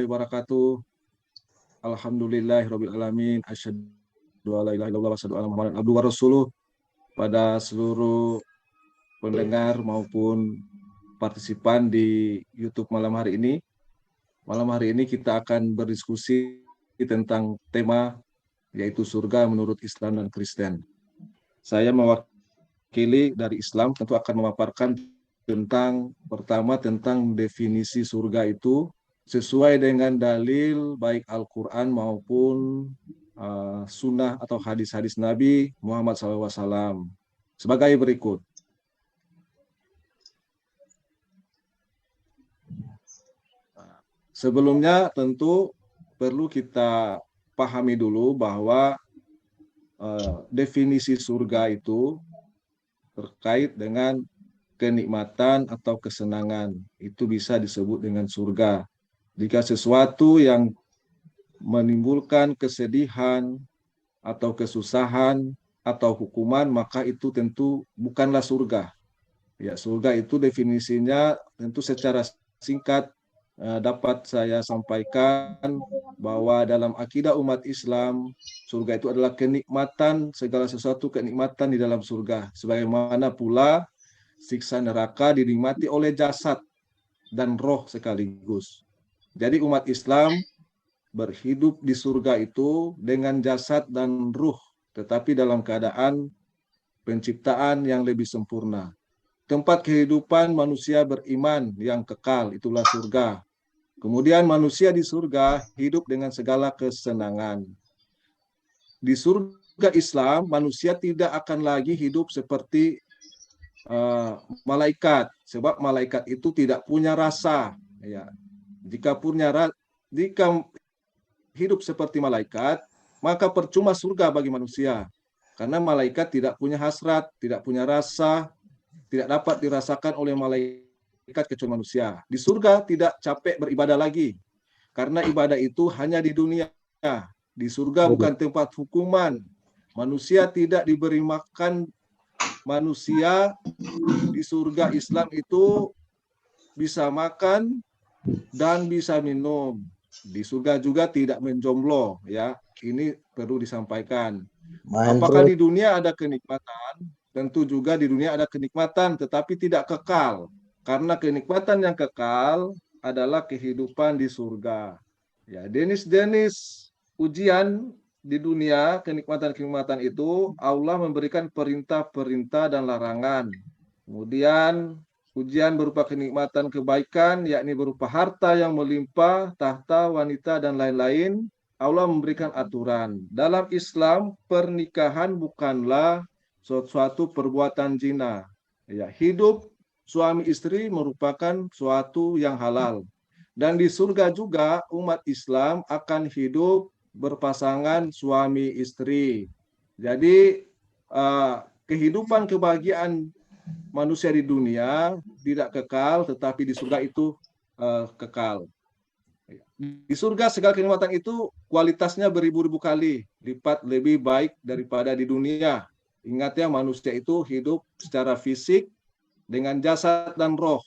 wabarakatuh. Alhamdulillahirabbil alamin. Asyhadu an la ilaha illallah wa asyhadu anna Muhammadan abduhu wa rasuluh. Pada seluruh pendengar maupun partisipan di YouTube malam hari ini. Malam hari ini kita akan berdiskusi tentang tema yaitu surga menurut Islam dan Kristen. Saya mewakili dari Islam tentu akan memaparkan pertama tentang definisi surga itu sesuai dengan dalil baik Al-Quran maupun sunnah atau hadis-hadis Nabi Muhammad SAW sebagai berikut. Sebelumnya tentu perlu kita pahami dulu bahwa definisi surga itu terkait dengan kenikmatan atau kesenangan. Itu bisa disebut dengan surga. Jika sesuatu yang menimbulkan kesedihan atau kesusahan atau hukuman, maka itu tentu bukanlah surga. Ya, surga itu definisinya tentu secara singkat dapat saya sampaikan bahwa dalam akidah umat Islam, surga itu adalah kenikmatan, segala sesuatu kenikmatan di dalam surga. Sebagaimana pula siksa neraka dinikmati oleh jasad dan roh sekaligus. Jadi umat Islam berhidup di surga itu dengan jasad dan ruh, tetapi dalam keadaan penciptaan yang lebih sempurna. Tempat kehidupan manusia beriman yang kekal, itulah surga. Kemudian manusia di surga hidup dengan segala kesenangan. Di surga Islam, manusia tidak akan lagi hidup seperti malaikat, sebab malaikat itu tidak punya rasa. Ya. Jika hidup seperti malaikat, maka percuma surga bagi manusia. Karena malaikat tidak punya hasrat, tidak punya rasa, tidak dapat dirasakan oleh malaikat kecuali manusia. Di surga tidak capek beribadah lagi. Karena ibadah itu hanya di dunia. Di surga bukan tempat hukuman. Manusia tidak diberi makan. Manusia di surga Islam itu bisa makan dan bisa minum. Di surga juga tidak menjomblo, ya. Ini perlu disampaikan. Apakah di dunia ada kenikmatan? Tentu juga di dunia ada kenikmatan, tetapi tidak kekal. Karena kenikmatan yang kekal adalah kehidupan di surga. Ya, jenis-jenis ujian di dunia, kenikmatan-kenikmatan itu Allah memberikan perintah-perintah dan larangan. Kemudian ujian berupa kenikmatan kebaikan, yakni berupa harta yang melimpah, tahta, wanita, dan lain-lain. Allah memberikan aturan. Dalam Islam, pernikahan bukanlah suatu perbuatan zina. Ya, hidup suami istri merupakan suatu yang halal. Dan di surga juga umat Islam akan hidup berpasangan suami istri. Jadi kehidupan kebahagiaan manusia di dunia tidak kekal, tetapi di surga itu kekal. Di surga segala kenikmatan itu kualitasnya beribu-ribu kali lipat lebih baik daripada di dunia. Ingat ya, manusia itu hidup secara fisik dengan jasad dan roh.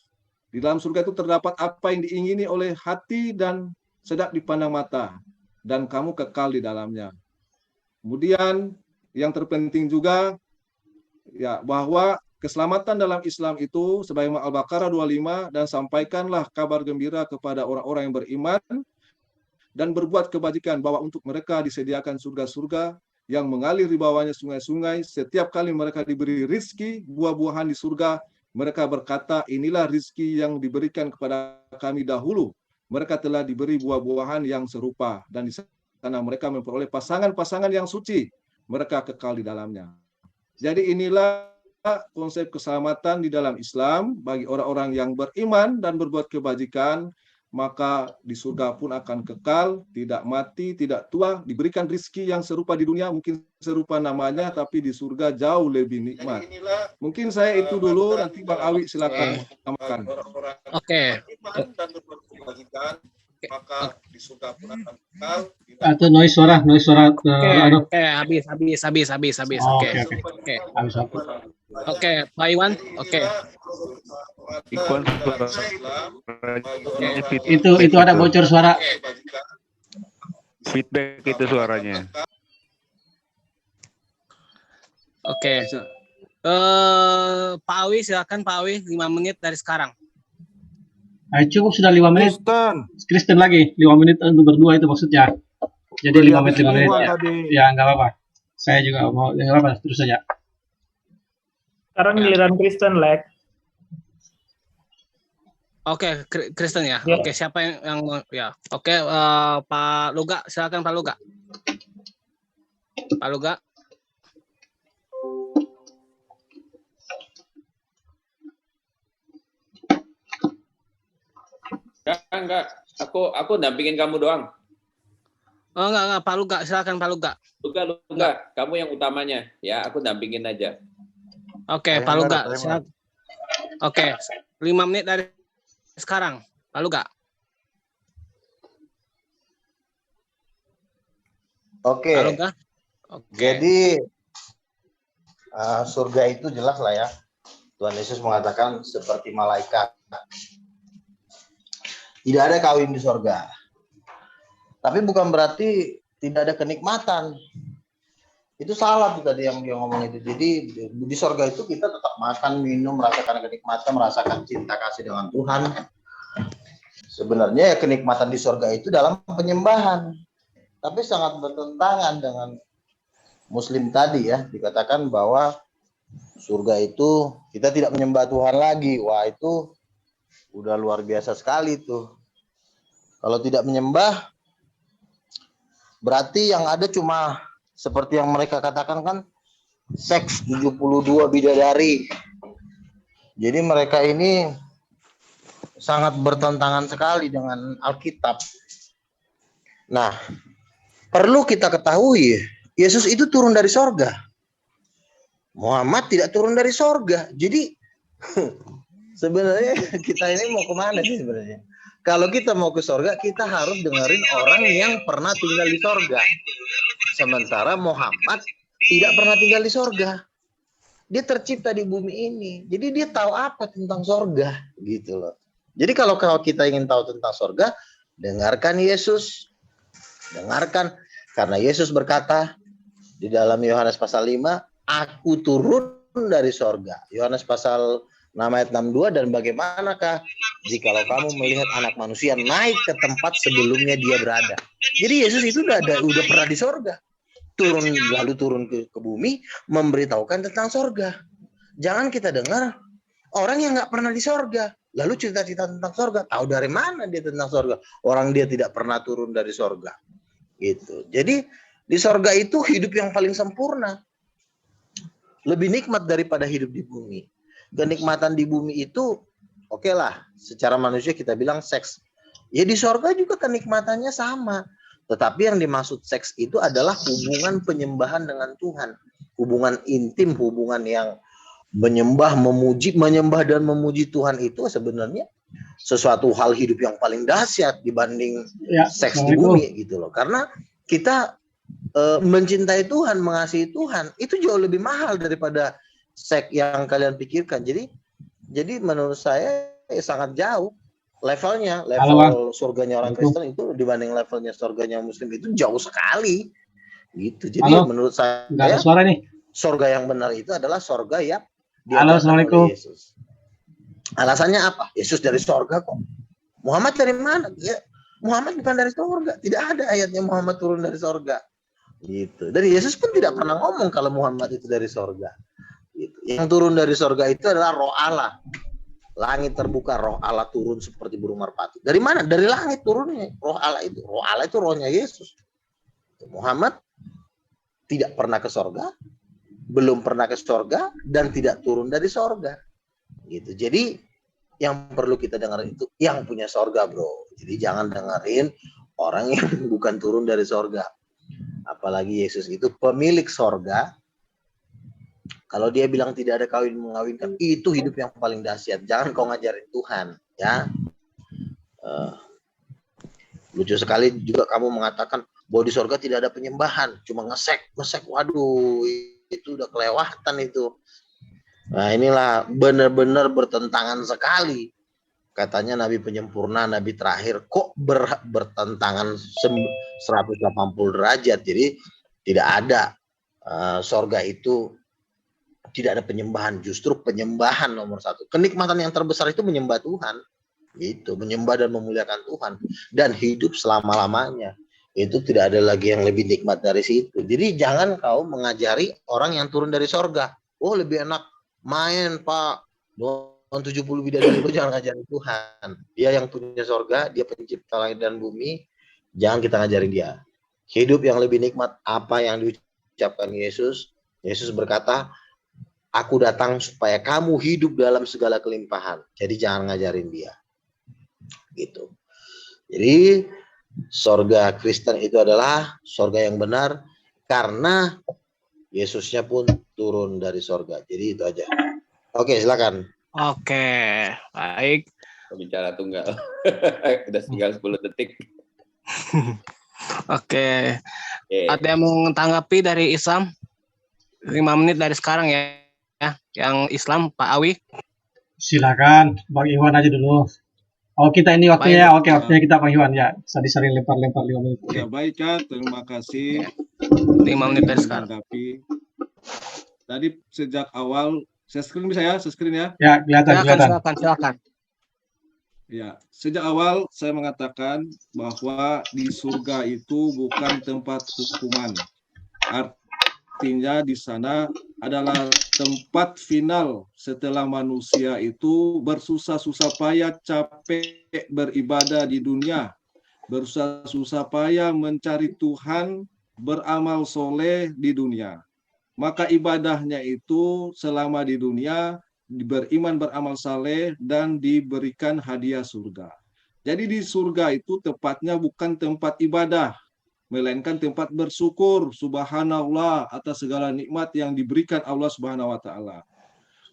Di dalam surga itu terdapat apa yang diingini oleh hati dan sedap dipandang mata. Dan kamu kekal di dalamnya. Kemudian yang terpenting juga ya bahwa keselamatan dalam Islam itu sebagaimana Al-Baqarah 25, dan sampaikanlah kabar gembira kepada orang-orang yang beriman dan berbuat kebajikan bahwa untuk mereka disediakan surga-surga yang mengalir di bawahnya sungai-sungai. Setiap kali mereka diberi rizki buah-buahan di surga, mereka berkata, inilah rizki yang diberikan kepada kami dahulu. Mereka telah diberi buah-buahan yang serupa, dan di sana mereka memperoleh pasangan-pasangan yang suci. Mereka kekal di dalamnya. Jadi inilah konsep keselamatan di dalam Islam bagi orang-orang yang beriman dan berbuat kebajikan, maka di surga pun akan kekal, tidak mati, tidak tua, diberikan rizki yang serupa di dunia, mungkin serupa namanya, tapi di surga jauh lebih nikmat. Mungkin saya itu dulu, nanti Bang Awi silakan menambahkan. Oke. Maka di surga pun akan kekal. Atau noise suara. Oke, habis. Oke. Habis. Oke, Pak Iwan. Oke. Ikuan Itu ada bocor suara. feedback itu suaranya. Oke. Bisa. Pak Awi, silakan Pak Awi, 5 menit dari sekarang. Cukup sudah 5 menit. Kristen lagi 5 menit untuk berdua itu maksudnya. Jadi 5 menit 5 menit ya. Ya nggak apa-apa. Saya juga mau nggak apa-apa terus saja. Sekarang giliran Kristen, Lek. Oke, Kristen ya. Ya. Oke, siapa yang ya? Oke, Pak Luga, silakan Pak Luga. Pak Luga. Enggak. Aku dampingin kamu doang. Oh, enggak, Pak Luga, silakan Pak Luga. Luga, kamu yang utamanya. Ya, aku dampingin aja. Oke, Pak Luga, silakan. Oke, 5 menit dari sekarang, Pak Luga. Oke. Pak Luga. Oke. Jadi surga itu jelas lah ya. Tuhan Yesus mengatakan seperti malaikat. Tidak ada kawin di surga. Tapi bukan berarti tidak ada kenikmatan. Itu salah tuh tadi yang dia ngomong itu. Jadi di surga itu kita tetap makan, minum, merasakan kenikmatan, merasakan cinta kasih dengan Tuhan. Sebenarnya ya kenikmatan di surga itu dalam penyembahan. Tapi sangat bertentangan dengan Muslim tadi ya. Dikatakan bahwa surga itu kita tidak menyembah Tuhan lagi. Wah, itu udah luar biasa sekali tuh. Kalau tidak menyembah, berarti yang ada cuma seperti yang mereka katakan kan, seks 72 bidadari. Jadi mereka ini sangat bertentangan sekali dengan Alkitab. Nah, perlu kita ketahui, Yesus itu turun dari sorga. Muhammad tidak turun dari sorga. Jadi sebenarnya kita ini mau kemana sih sebenarnya? Kalau kita mau ke sorga, kita harus dengerin orang yang pernah tinggal di sorga. Sementara Muhammad tidak pernah tinggal di sorga. Dia tercipta di bumi ini. Jadi dia tahu apa tentang sorga. Gitu loh. Jadi kalau kita ingin tahu tentang sorga, dengarkan Yesus. Dengarkan. Karena Yesus berkata di dalam Yohanes pasal 5, aku turun dari sorga. Yohanes pasal 6 ayat 62, dan bagaimanakah jikalau kamu melihat anak manusia naik ke tempat sebelumnya dia berada. Jadi Yesus itu udah pernah di sorga. Lalu turun ke bumi, memberitahukan tentang sorga. Jangan kita dengar orang yang nggak pernah di sorga, lalu cerita-cerita tentang sorga. Tahu dari mana dia tentang sorga? Orang dia tidak pernah turun dari sorga. Gitu. Jadi di sorga itu hidup yang paling sempurna. Lebih nikmat daripada hidup di bumi. Kenikmatan di bumi itu oke lah, secara manusia kita bilang seks. Ya di sorga juga kenikmatannya sama. Tetapi yang dimaksud seks itu adalah hubungan penyembahan dengan Tuhan. Hubungan intim, hubungan yang menyembah dan memuji Tuhan itu sebenarnya sesuatu hal hidup yang paling dahsyat dibanding seks di bumi gitu loh. Karena kita mencintai Tuhan, mengasihi Tuhan, itu jauh lebih mahal daripada seks yang kalian pikirkan. Jadi menurut saya sangat jauh levelnya. Level surganya orang Kristen itu dibanding levelnya surganya Muslim itu jauh sekali. Gitu. Jadi menurut saya surga yang benar itu adalah surga yang diajarkan oleh Yesus. Alasannya apa? Yesus dari surga kok. Muhammad dari mana? Ya, Muhammad bukan dari surga. Tidak ada ayatnya Muhammad turun dari surga. Gitu. Dan Yesus pun tidak pernah ngomong kalau Muhammad itu dari surga. Gitu. Yang turun dari surga itu adalah roh Allah. Langit terbuka, roh Allah turun seperti burung merpati. Dari mana? Dari langit turunnya roh Allah itu. Roh Allah itu rohnya Yesus. Muhammad tidak pernah ke surga, belum pernah ke surga, dan tidak turun dari surga. Gitu. Jadi yang perlu kita dengerin itu yang punya surga, bro. Jadi jangan dengerin orang yang bukan turun dari surga. Apalagi Yesus itu pemilik surga. Kalau dia bilang tidak ada kawin mengawinkan, itu hidup yang paling dahsyat. Jangan kau ngajarin Tuhan, ya. Lucu sekali juga kamu mengatakan bahwa di surga tidak ada penyembahan, cuma ngesek. Waduh, itu udah kelewatan itu. Nah, inilah benar-benar bertentangan sekali. Katanya Nabi penyempurna, Nabi terakhir, kok bertentangan 180 derajat. Jadi tidak ada sorga itu, tidak ada penyembahan. Justru penyembahan nomor satu. Kenikmatan yang terbesar itu menyembah Tuhan. Gitu, menyembah dan memuliakan Tuhan. Dan hidup selama-lamanya. Itu tidak ada lagi yang lebih nikmat dari situ. Jadi jangan kau mengajari orang yang turun dari sorga. Oh, lebih enak main, Pak. 70 bidadari, lu jangan ngajarin Tuhan. Dia yang punya sorga, dia pencipta langit dan bumi. Jangan kita ngajarin dia. Hidup yang lebih nikmat apa yang diucapkan Yesus. Yesus berkata, aku datang supaya kamu hidup dalam segala kelimpahan. Jadi jangan ngajarin dia. Gitu. Jadi sorga Kristen itu adalah sorga yang benar karena Yesusnya pun turun dari sorga. Jadi itu aja. Oke, silakan. Oke, baik. Bicara tunggal. Udah tinggal 10 detik. Oke. Ada yang mau tanggapi dari Islam? 5 menit dari sekarang ya. Yang Islam, Pak Awi. Silakan, Bang Iwan aja dulu. Oh, kita ini waktunya, oke, waktunya kita Bang Iwan ya. Bisa disering lempar-lempar 5 menit. Ya, baik ya, terima kasih. 5 menit dari sekarang. Tadi sejak awal, saya screen bisa ya? Saya screen ya? Ya, kelihatan. Silakan. Ya, sejak awal saya mengatakan bahwa di surga itu bukan tempat hukuman. Artinya di sana adalah tempat final setelah manusia itu bersusah-susah payah capek beribadah di dunia, bersusah-susah payah mencari Tuhan, beramal soleh di dunia. Maka ibadahnya itu selama di dunia beriman, beramal saleh, dan diberikan hadiah surga. Jadi di surga itu tepatnya bukan tempat ibadah, melainkan tempat bersyukur subhanallah atas segala nikmat yang diberikan Allah Subhanahu wa taala.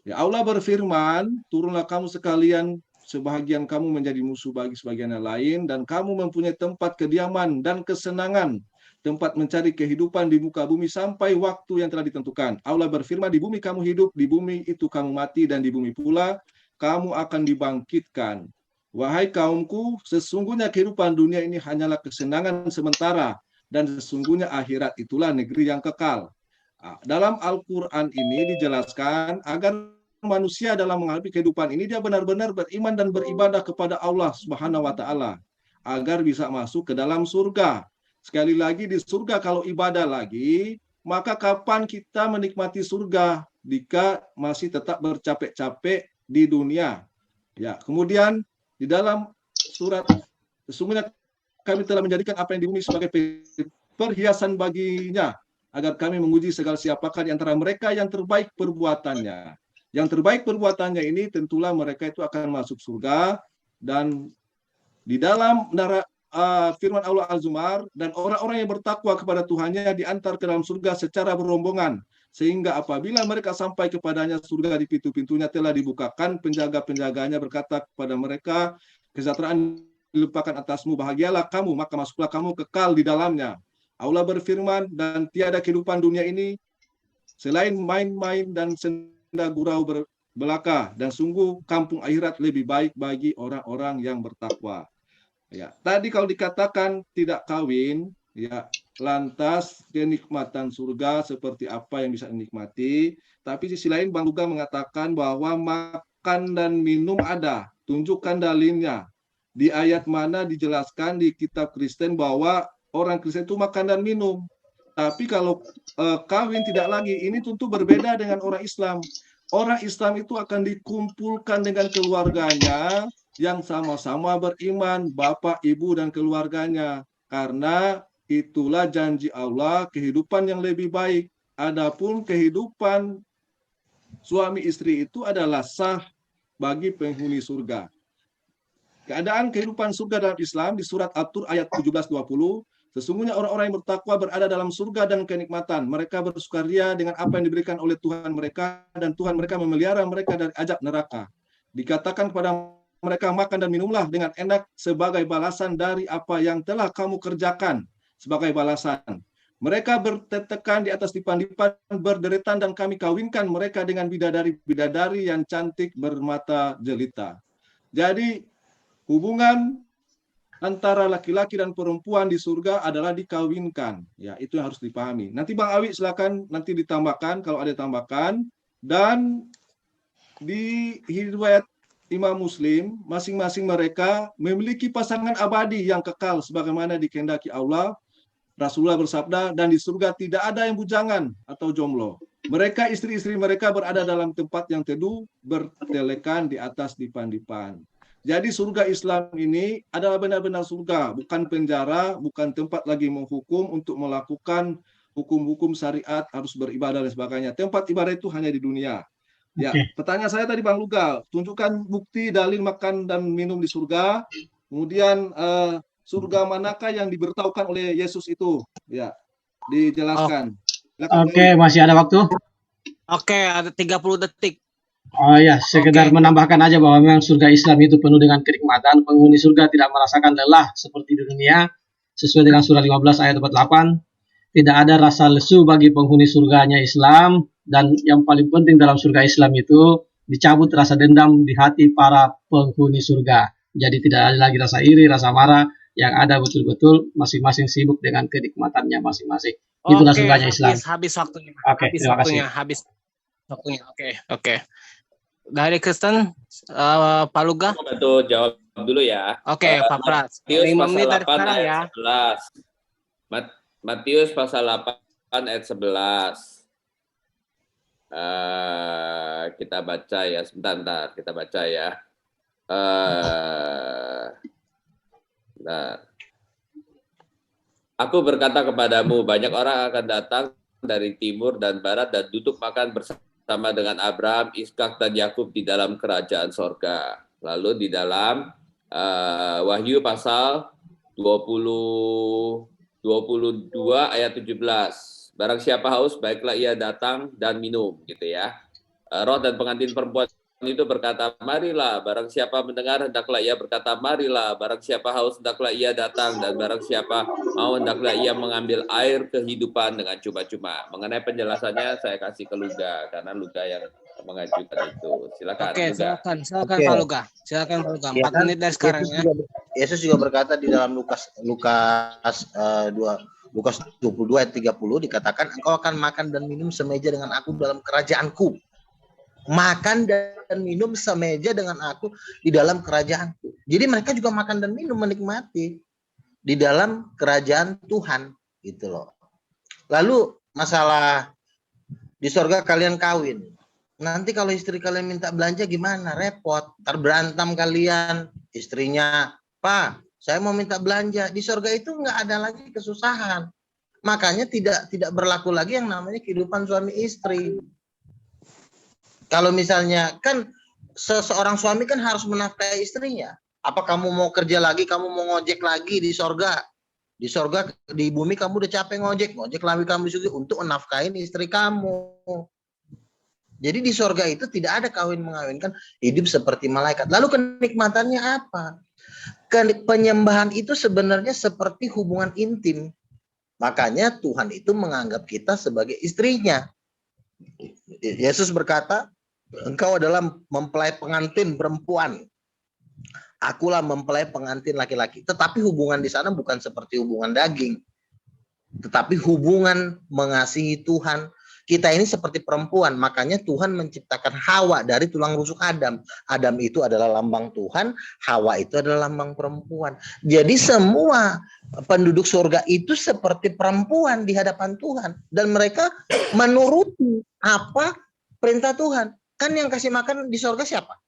Ya, Allah berfirman, turunlah kamu sekalian, sebahagian kamu menjadi musuh bagi sebagian yang lain, dan kamu mempunyai tempat kediaman dan kesenangan, tempat mencari kehidupan di muka bumi sampai waktu yang telah ditentukan. Allah berfirman, di bumi kamu hidup, di bumi itu kamu mati, dan di bumi pula kamu akan dibangkitkan. Wahai kaumku, sesungguhnya kehidupan dunia ini hanyalah kesenangan sementara, dan sesungguhnya akhirat itulah negeri yang kekal. Dalam Al-Quran ini dijelaskan agar manusia dalam menghadapi kehidupan ini dia benar-benar beriman dan beribadah kepada Allah Subhanahu wa taala agar bisa masuk ke dalam surga. Sekali lagi, di surga kalau ibadah lagi, maka kapan kita menikmati surga jika masih tetap bercapek-capek di dunia? Ya, kemudian di dalam surat, sesungguhnya kami telah menjadikan apa yang di bumi sebagai perhiasan baginya, agar kami menguji segala siapakah di antara mereka yang terbaik perbuatannya. Yang terbaik perbuatannya ini tentulah mereka itu akan masuk surga, dan di dalam firman Allah Al-Zumar, dan orang-orang yang bertakwa kepada Tuhannya diantar ke dalam surga secara berombongan, sehingga apabila mereka sampai kepadanya, surga di pintu-pintunya telah dibukakan, penjaga-penjaganya berkata kepada mereka, kesejahteraan dilupakan atasmu, bahagialah kamu, maka masuklah kamu kekal di dalamnya. Allah berfirman, dan tiada kehidupan dunia ini selain main-main dan senda gurau belaka, dan sungguh kampung akhirat lebih baik bagi orang-orang yang bertakwa. Ya, tadi kalau dikatakan tidak kawin, ya, lantas kenikmatan surga seperti apa yang bisa dinikmati? Tapi di sisi lain Bang Duga mengatakan bahwa makan dan minum ada. Tunjukkan dalilnya. Di ayat mana dijelaskan di kitab Kristen bahwa orang Kristen itu makan dan minum. Tapi kalau kawin tidak lagi, ini tentu berbeda dengan orang Islam. Orang Islam itu akan dikumpulkan dengan keluarganya yang sama-sama beriman, bapak, ibu, dan keluarganya. Karena itulah janji Allah, kehidupan yang lebih baik. Adapun kehidupan suami istri itu adalah sah bagi penghuni surga. Keadaan kehidupan surga dalam Islam di surat At-Tur ayat 17-20, sesungguhnya orang-orang yang bertakwa berada dalam surga dan kenikmatan. Mereka bersukaria dengan apa yang diberikan oleh Tuhan mereka, dan Tuhan mereka memelihara mereka dari azab neraka. Dikatakan kepada mereka, makan dan minumlah dengan enak sebagai balasan dari apa yang telah kamu kerjakan, sebagai balasan. Mereka bertetekan di atas dipan-dipan berderetan dan kami kawinkan mereka dengan bidadari-bidadari yang cantik bermata jelita. Jadi hubungan antara laki-laki dan perempuan di surga adalah dikawinkan. Ya, itu yang harus dipahami. Nanti Bang Awi silakan nanti ditambahkan kalau ada tambahkan. Dan di riwayat Imam Muslim, masing-masing mereka memiliki pasangan abadi yang kekal sebagaimana dikehendaki Allah. Rasulullah bersabda, dan di surga tidak ada yang bujangan atau jomblo. Mereka, istri-istri mereka berada dalam tempat yang teduh, bertelekan di atas dipan-dipan. Jadi surga Islam ini adalah benar-benar surga, bukan penjara, bukan tempat lagi menghukum untuk melakukan hukum-hukum syariat, harus beribadah dan sebagainya. Tempat ibadah itu hanya di dunia. Ya, pertanyaan saya tadi Bang Luga, tunjukkan bukti dalil makan dan minum di surga. Kemudian surga manakah yang diberitahukan oleh Yesus itu? Ya, dijelaskan. Oke, masih ada waktu? Oke, ada 30 detik. Oh ya, sekedar menambahkan aja bahwa memang surga Islam itu penuh dengan kenikmatan. Penghuni surga tidak merasakan lelah seperti di dunia. Sesuai dengan surah 15 ayat 48. Tidak ada rasa lesu bagi penghuni surganya Islam. Dan yang paling penting dalam surga Islam itu dicabut rasa dendam di hati para penghuni surga. Jadi tidak ada lagi rasa iri, rasa marah. Yang ada betul-betul masing-masing sibuk dengan kenikmatannya masing-masing. Itulah surganya Islam. Habis waktunya. Oke, terima kasih. Habis waktunya. Oke. Dari Kristen, Pak Luga. Aku bantu jawab dulu ya. Oke, Pak Pras. 5 menit dari sekarang ya. 11. Matius pasal 8 ayat 11. Kita baca ya, sebentar kita baca ya. Nah, aku berkata kepadamu, banyak orang akan datang dari timur dan barat dan duduk makan bersama dengan Abraham, Ishak dan Yakub di dalam kerajaan sorga. Lalu di dalam Wahyu pasal 22 ayat 17. Barang siapa haus, baiklah ia datang dan minum, gitu ya. Roh dan pengantin perempuan itu berkata, marilah. Barang siapa mendengar, hendaklah ia berkata, marilah. Barang siapa haus, hendaklah ia datang. Dan barang siapa mau, hendaklah ia mengambil air kehidupan dengan cuma-cuma. Mengenai penjelasannya, saya kasih ke Luga, karena Luga yang mengajukan itu. Silakan. Oke, silakan Pak Luga. Silakan Pak Luga. 4 menit dari sekarang ya. Yesus juga berkata di dalam Lukas 22 ayat 30 dikatakan, engkau akan makan dan minum semeja dengan aku dalam kerajaanku. Makan dan minum semeja dengan aku di dalam kerajaanku. Jadi mereka juga makan dan minum, menikmati di dalam kerajaan Tuhan, gitu loh. Lalu masalah di sorga kalian kawin. Nanti kalau istri kalian minta belanja gimana? Repot. Ntar berantem kalian. Istrinya, Pak, saya mau minta belanja. Di sorga itu nggak ada lagi kesusahan. Makanya tidak berlaku lagi yang namanya kehidupan suami istri. Kalau misalnya kan seorang suami kan harus menafkahi istrinya. Apa kamu mau kerja lagi, kamu mau ngojek lagi di sorga? Di sorga, di bumi kamu udah capek ngojek lagi kamu juga untuk menafkahi istri kamu. Jadi di sorga itu tidak ada kawin mengawinkan, hidup seperti malaikat. Lalu kenikmatannya apa? Penyembahan itu sebenarnya seperti hubungan intim. Makanya Tuhan itu menganggap kita sebagai istrinya. Yesus berkata, engkau adalah mempelai pengantin perempuan. Akulah mempelai pengantin laki-laki. Tetapi hubungan di sana bukan seperti hubungan daging. Tetapi hubungan mengasihi Tuhan. Kita ini seperti perempuan. Makanya Tuhan menciptakan Hawa dari tulang rusuk Adam. Adam itu adalah lambang Tuhan. Hawa itu adalah lambang perempuan. Jadi semua penduduk surga itu seperti perempuan di hadapan Tuhan. Dan mereka menuruti apa perintah Tuhan. Kan yang kasih makan di surga siapa?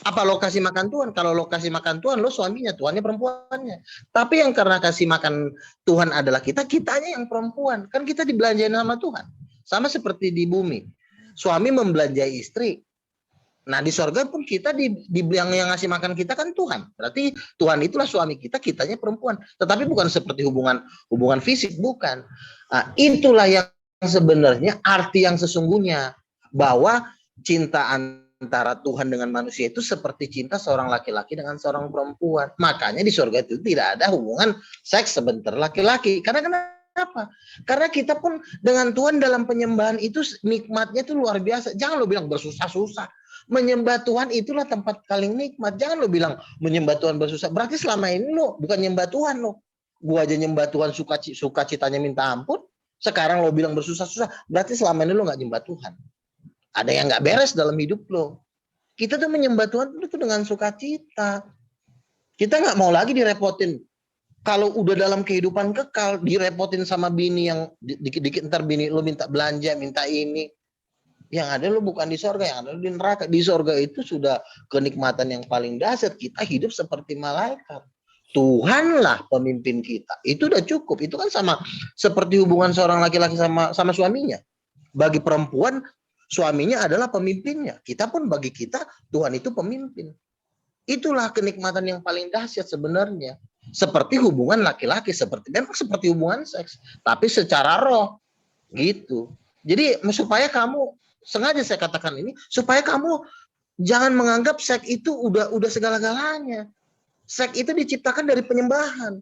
Apa lo kasih makan Tuhan? Kalau lo kasih makan Tuhan, lo suaminya, Tuhannya perempuannya. Tapi yang karena kasih makan Tuhan adalah kita, kitanya yang perempuan. Kan kita dibelanjain sama Tuhan. Sama seperti di bumi. Suami membelanjai istri. Nah di sorga pun kita yang ngasih makan kita kan Tuhan. Berarti Tuhan itulah suami kita, kitanya perempuan. Tetapi bukan seperti hubungan fisik, bukan. Nah, itulah yang sebenarnya arti yang sesungguhnya. Bahwa cinta antara Tuhan dengan manusia itu seperti cinta seorang laki-laki dengan seorang perempuan. Makanya di surga itu tidak ada hubungan seks sebentar laki-laki. Karena kenapa? Kenapa? Karena kita pun dengan Tuhan dalam penyembahan itu nikmatnya itu luar biasa. Jangan lo bilang bersusah-susah. Menyembah Tuhan itulah tempat paling nikmat. Jangan lo bilang menyembah Tuhan bersusah. Berarti selama ini lo bukan nyembah Tuhan lo. Gua aja nyembah Tuhan suka citanya minta ampun. Sekarang lo bilang bersusah-susah. Berarti selama ini lo nggak nyembah Tuhan. Ada yang nggak beres dalam hidup lo. Kita tuh menyembah Tuhan itu dengan sukacita. Kita nggak mau lagi direpotin. Kalau udah dalam kehidupan kekal, direpotin sama bini yang dikit-dikit ntar bini lo minta belanja, minta ini. Yang ada lo bukan di sorga, yang ada lo di neraka. Di sorga itu sudah kenikmatan yang paling dahsyat. Kita hidup seperti malaikat. Tuhanlah pemimpin kita. Itu udah cukup. Itu kan sama seperti hubungan seorang laki-laki sama suaminya. Bagi perempuan, suaminya adalah pemimpinnya. Kita pun bagi kita, Tuhan itu pemimpin. Itulah kenikmatan yang paling dahsyat sebenarnya. Seperti hubungan laki-laki, memang seperti hubungan seks, tapi secara roh, gitu. Jadi supaya kamu, sengaja saya katakan ini, supaya kamu jangan menganggap seks itu udah segala-galanya. Seks itu diciptakan dari penyembahan.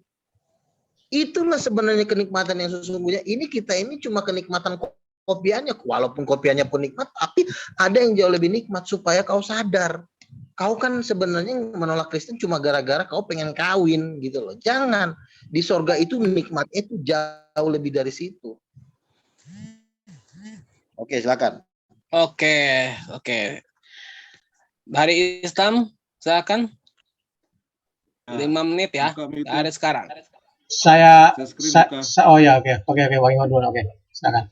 Itulah sebenarnya kenikmatan yang sesungguhnya. Kita ini cuma kenikmatan kopiannya, walaupun kopiannya pun nikmat, tapi ada yang jauh lebih nikmat supaya kau sadar. Kau kan sebenarnya menolak Kristen cuma gara-gara kau pengen kawin gitu loh. Jangan. Di sorga itu nikmatnya itu jauh lebih dari situ. Oke, silakan. Oke. Dari Islam, silakan. 5 menit ya. Dari sekarang. Oh ya, oke, Bang Iwan dulu, oke. Silakan.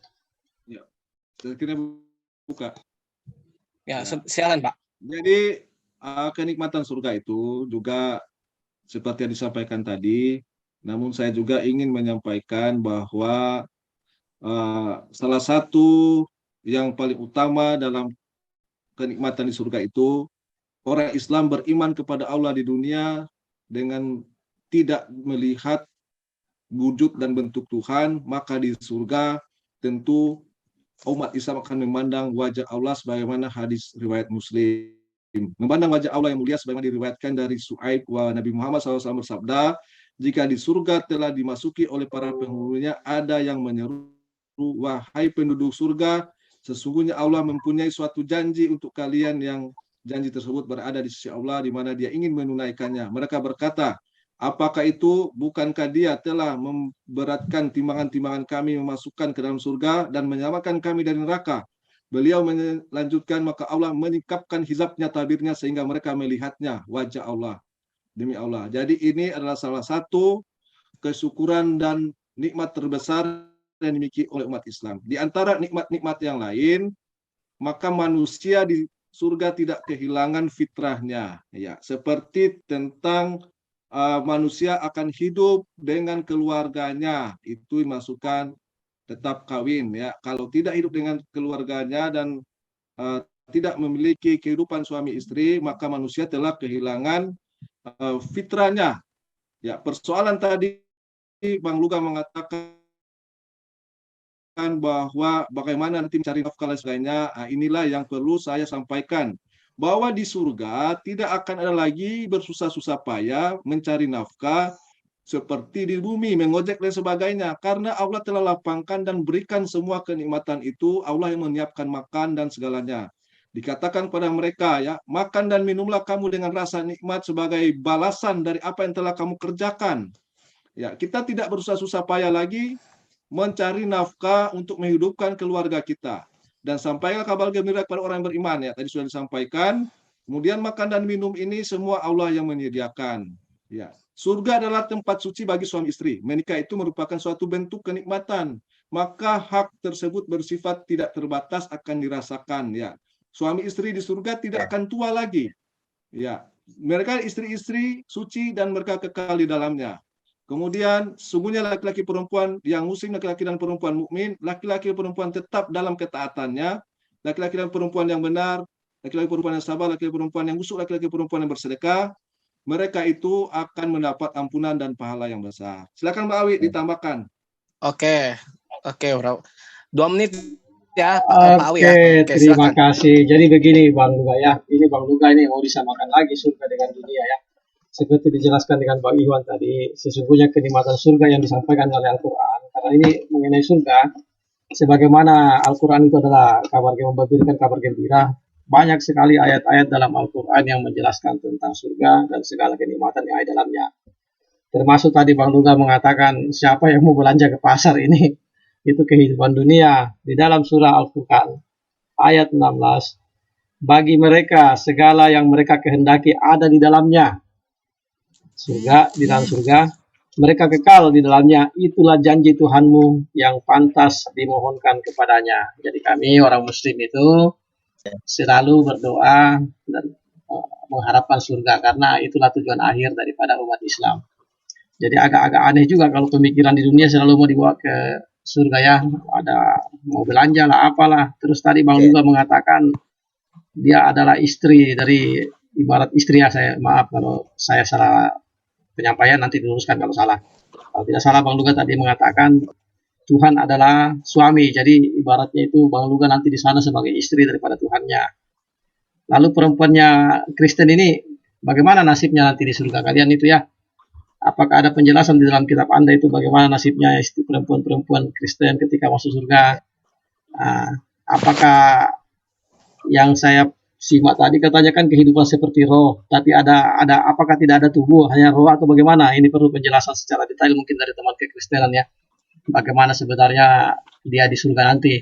Ya. Saya kira buka. Ya, silakan, Pak. Jadi kenikmatan surga itu juga seperti yang disampaikan tadi, namun saya juga ingin menyampaikan bahwa salah satu yang paling utama dalam kenikmatan di surga itu, orang Islam beriman kepada Allah di dunia dengan tidak melihat wujud dan bentuk Tuhan, maka di surga tentu umat Islam akan memandang wajah Allah sebagaimana hadis riwayat Muslim. Memandang wajah Allah yang mulia sebagaimana diriwayatkan dari Su'aib wa Nabi Muhammad SAW bersabda, jika di surga telah dimasuki oleh para penghulunya, ada yang menyeru, wahai penduduk surga, sesungguhnya Allah mempunyai suatu janji untuk kalian yang janji tersebut berada di sisi Allah di mana dia ingin menunaikannya. Mereka berkata, apakah itu? Bukankah dia telah memberatkan timbangan-timbangan kami memasukkan ke dalam surga dan menyelamatkan kami dari neraka? Beliau melanjutkan, maka Allah menyingkapkan hizabnya, tabirnya, sehingga mereka melihatnya wajah Allah. Demi Allah. Jadi ini adalah salah satu kesyukuran dan nikmat terbesar yang dimiliki oleh umat Islam. Di antara nikmat-nikmat yang lain, maka manusia di surga tidak kehilangan fitrahnya. Ya, seperti tentang manusia akan hidup dengan keluarganya. Itu dimasukkan tetap kawin, ya. Kalau tidak hidup dengan keluarganya dan tidak memiliki kehidupan suami istri, maka manusia telah kehilangan fitrahnya. Ya, persoalan tadi Bang Luga mengatakan bahwa bagaimana nanti mencari nafkah dan sebagainya. Inilah yang perlu saya sampaikan, bahwa di surga tidak akan ada lagi bersusah-susah payah mencari nafkah seperti di bumi, mengojek dan sebagainya. Karena Allah telah lapangkan dan berikan semua kenikmatan itu, Allah yang menyiapkan makan dan segalanya. Dikatakan pada mereka, ya, makan dan minumlah kamu dengan rasa nikmat sebagai balasan dari apa yang telah kamu kerjakan. Ya, kita tidak bersusah-susah payah lagi mencari nafkah untuk menghidupkan keluarga kita. Dan sampaikan kabar gembira kepada orang yang beriman, ya, tadi sudah disampaikan. Kemudian makan dan minum ini semua Allah yang menyediakan. Ya. Surga adalah tempat suci bagi suami istri. Menikah itu merupakan suatu bentuk kenikmatan. Maka hak tersebut bersifat tidak terbatas akan dirasakan. Ya, suami istri di surga tidak akan tua lagi. Ya, mereka istri-istri suci dan mereka kekal di dalamnya. Kemudian sungguhnya laki-laki perempuan yang muslim, laki-laki dan perempuan mukmin, laki-laki dan perempuan tetap dalam ketaatannya, laki-laki dan perempuan yang benar, laki-laki perempuan yang sabar, laki-laki perempuan yang busuk, laki-laki perempuan yang bersedekah, mereka itu akan mendapat ampunan dan pahala yang besar. Silakan Mbak Awi ditambahkan. Oke, bro. 2 menit ya, Pak Awi ya. Oke, terima kasih. Jadi begini Bang Luga ya, ini Bang Luga ini mau disamakan lagi surga dengan dunia ya. Seperti dijelaskan dengan Bang Iwan tadi, sesungguhnya kenikmatan surga yang disampaikan oleh Al-Quran, karena ini mengenai surga, sebagaimana Al-Quran itu adalah kabar yang memberikan kabar gembira, banyak sekali ayat-ayat dalam Al-Quran yang menjelaskan tentang surga dan segala kenikmatan yang ada dalamnya. Termasuk tadi Bang Luga mengatakan siapa yang mau belanja ke pasar ini, itu kehidupan dunia. Di dalam surah Al-Furqan ayat 16, bagi mereka segala yang mereka kehendaki ada di dalamnya. Surga, di dalam surga, mereka kekal di dalamnya, itulah janji Tuhanmu yang pantas dimohonkan kepadanya. Jadi kami orang muslim itu selalu berdoa dan mengharapkan surga, karena itulah tujuan akhir daripada umat Islam. Jadi agak-agak aneh juga kalau pemikiran di dunia selalu mau dibawa ke surga ya, ada mau belanja lah apalah. Terus tadi Bang juga mengatakan dia adalah istri dari, ibarat istri ya, saya maaf kalau saya salah penyampaian, nanti diluruskan kalau salah. Kalau tidak salah Bang Luga tadi mengatakan Tuhan adalah suami, jadi ibaratnya itu Bang Luga nanti di sana sebagai istri daripada Tuhannya. Lalu perempuannya Kristen ini bagaimana nasibnya nanti di surga kalian itu ya? Apakah ada penjelasan di dalam kitab Anda itu bagaimana nasibnya perempuan-perempuan Kristen ketika masuk surga? Apakah yang saya simak tadi katanya kan kehidupan seperti roh, tapi ada apakah tidak ada tubuh, hanya roh atau bagaimana? Ini perlu penjelasan secara detail mungkin dari teman kekristenan ya. Bagaimana sebenarnya dia di surga nanti?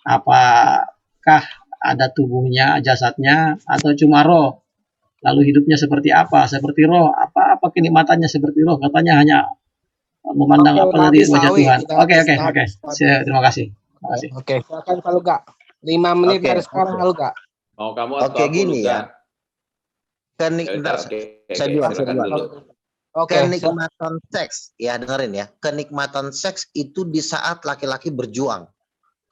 Apakah ada tubuhnya, jasadnya, atau cuma roh? Lalu hidupnya seperti apa? Seperti roh? Apa kenikmatannya seperti roh? Katanya hanya memandang apa dari wajah Tuhan. Oke. Terima kasih. Oke. Silakan Pak Luga. 5 menit dari sekarang Pak Luga. Mau kamu Oke, gini ya. Kenikmatan seks, ya dengerin ya. Kenikmatan seks itu di saat laki-laki berjuang.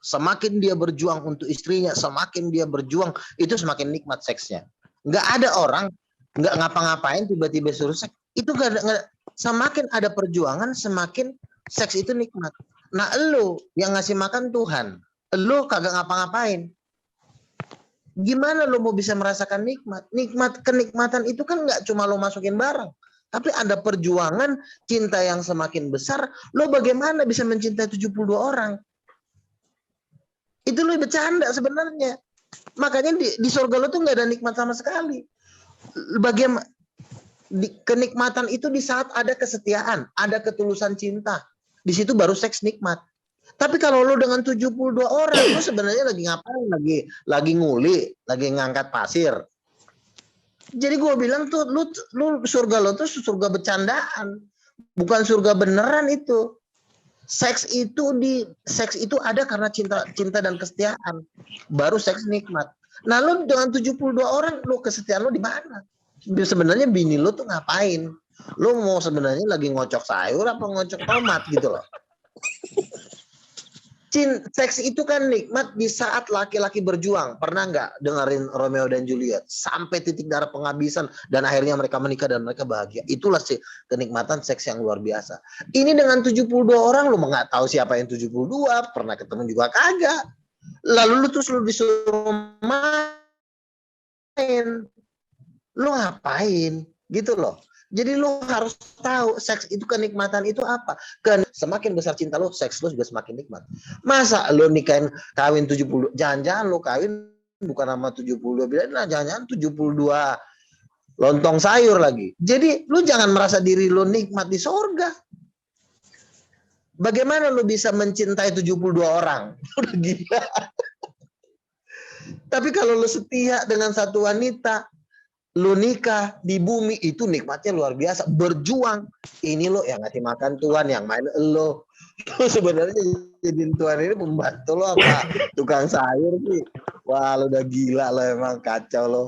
Semakin dia berjuang untuk istrinya, semakin dia berjuang, itu semakin nikmat seksnya. Nggak ada orang nggak ngapa-ngapain tiba-tiba suruh seks. Itu nggak, semakin ada perjuangan, semakin seks itu nikmat. Nah, lu yang ngasih makan Tuhan, lu kagak ngapa-ngapain. Gimana lo mau bisa merasakan nikmat? Kenikmatan itu kan nggak cuma lo masukin barang, tapi ada perjuangan, cinta yang semakin besar. Lo bagaimana bisa mencintai 72 orang? Itu lo bercanda sebenarnya. Makanya di surga lo tuh nggak ada nikmat sama sekali. Bagaimana? Kenikmatan itu di saat ada kesetiaan, ada ketulusan cinta. Di situ baru seks nikmat. Tapi kalau lu dengan 72 orang, lu sebenarnya lagi ngapain? Lagi nguli, lagi ngangkat pasir. Jadi gue bilang tuh, lu surga lo tuh surga bercandaan, bukan surga beneran itu. Seks itu ada karena cinta dan kesetiaan. Baru seks nikmat. Nah, lu dengan 72 orang, lu kesetiaan lu di mana? Sebenarnya bini lu tuh ngapain? Lu mau sebenarnya lagi ngocok sayur apa ngocok tomat gitu loh. Seks itu kan nikmat di saat laki-laki berjuang. Pernah nggak dengerin Romeo dan Juliet sampai titik darah penghabisan dan akhirnya mereka menikah dan mereka bahagia? Itulah sih kenikmatan seks yang luar biasa. Ini dengan 72 orang lu nggak tahu siapa yang 72, pernah ketemu juga kagak. Lalu lu terus lu disuruh main. Lu ngapain? Gitu loh. Jadi lu harus tahu seks itu kenikmatan itu apa. Semakin besar cinta lu, seks lu juga semakin nikmat. Masa lu nikahin kawin 70, jangan-jangan lu kawin bukan sama 72 bidadari, nah jangan-jangan 72 lontong sayur lagi. Jadi lu jangan merasa diri lu nikmat di sorga. Bagaimana lu bisa mencintai 72 orang? Udah gila. Tapi kalau lu setia dengan satu wanita, lu nikah di bumi, itu nikmatnya luar biasa. Berjuang, ini lo yang ngasih makan Tuhan, yang main lo. Lo sebenarnya jadiin Tuhan ini pembantu lo apa tukang sayur sih? Wah, lo udah gila lo, emang kacau lo.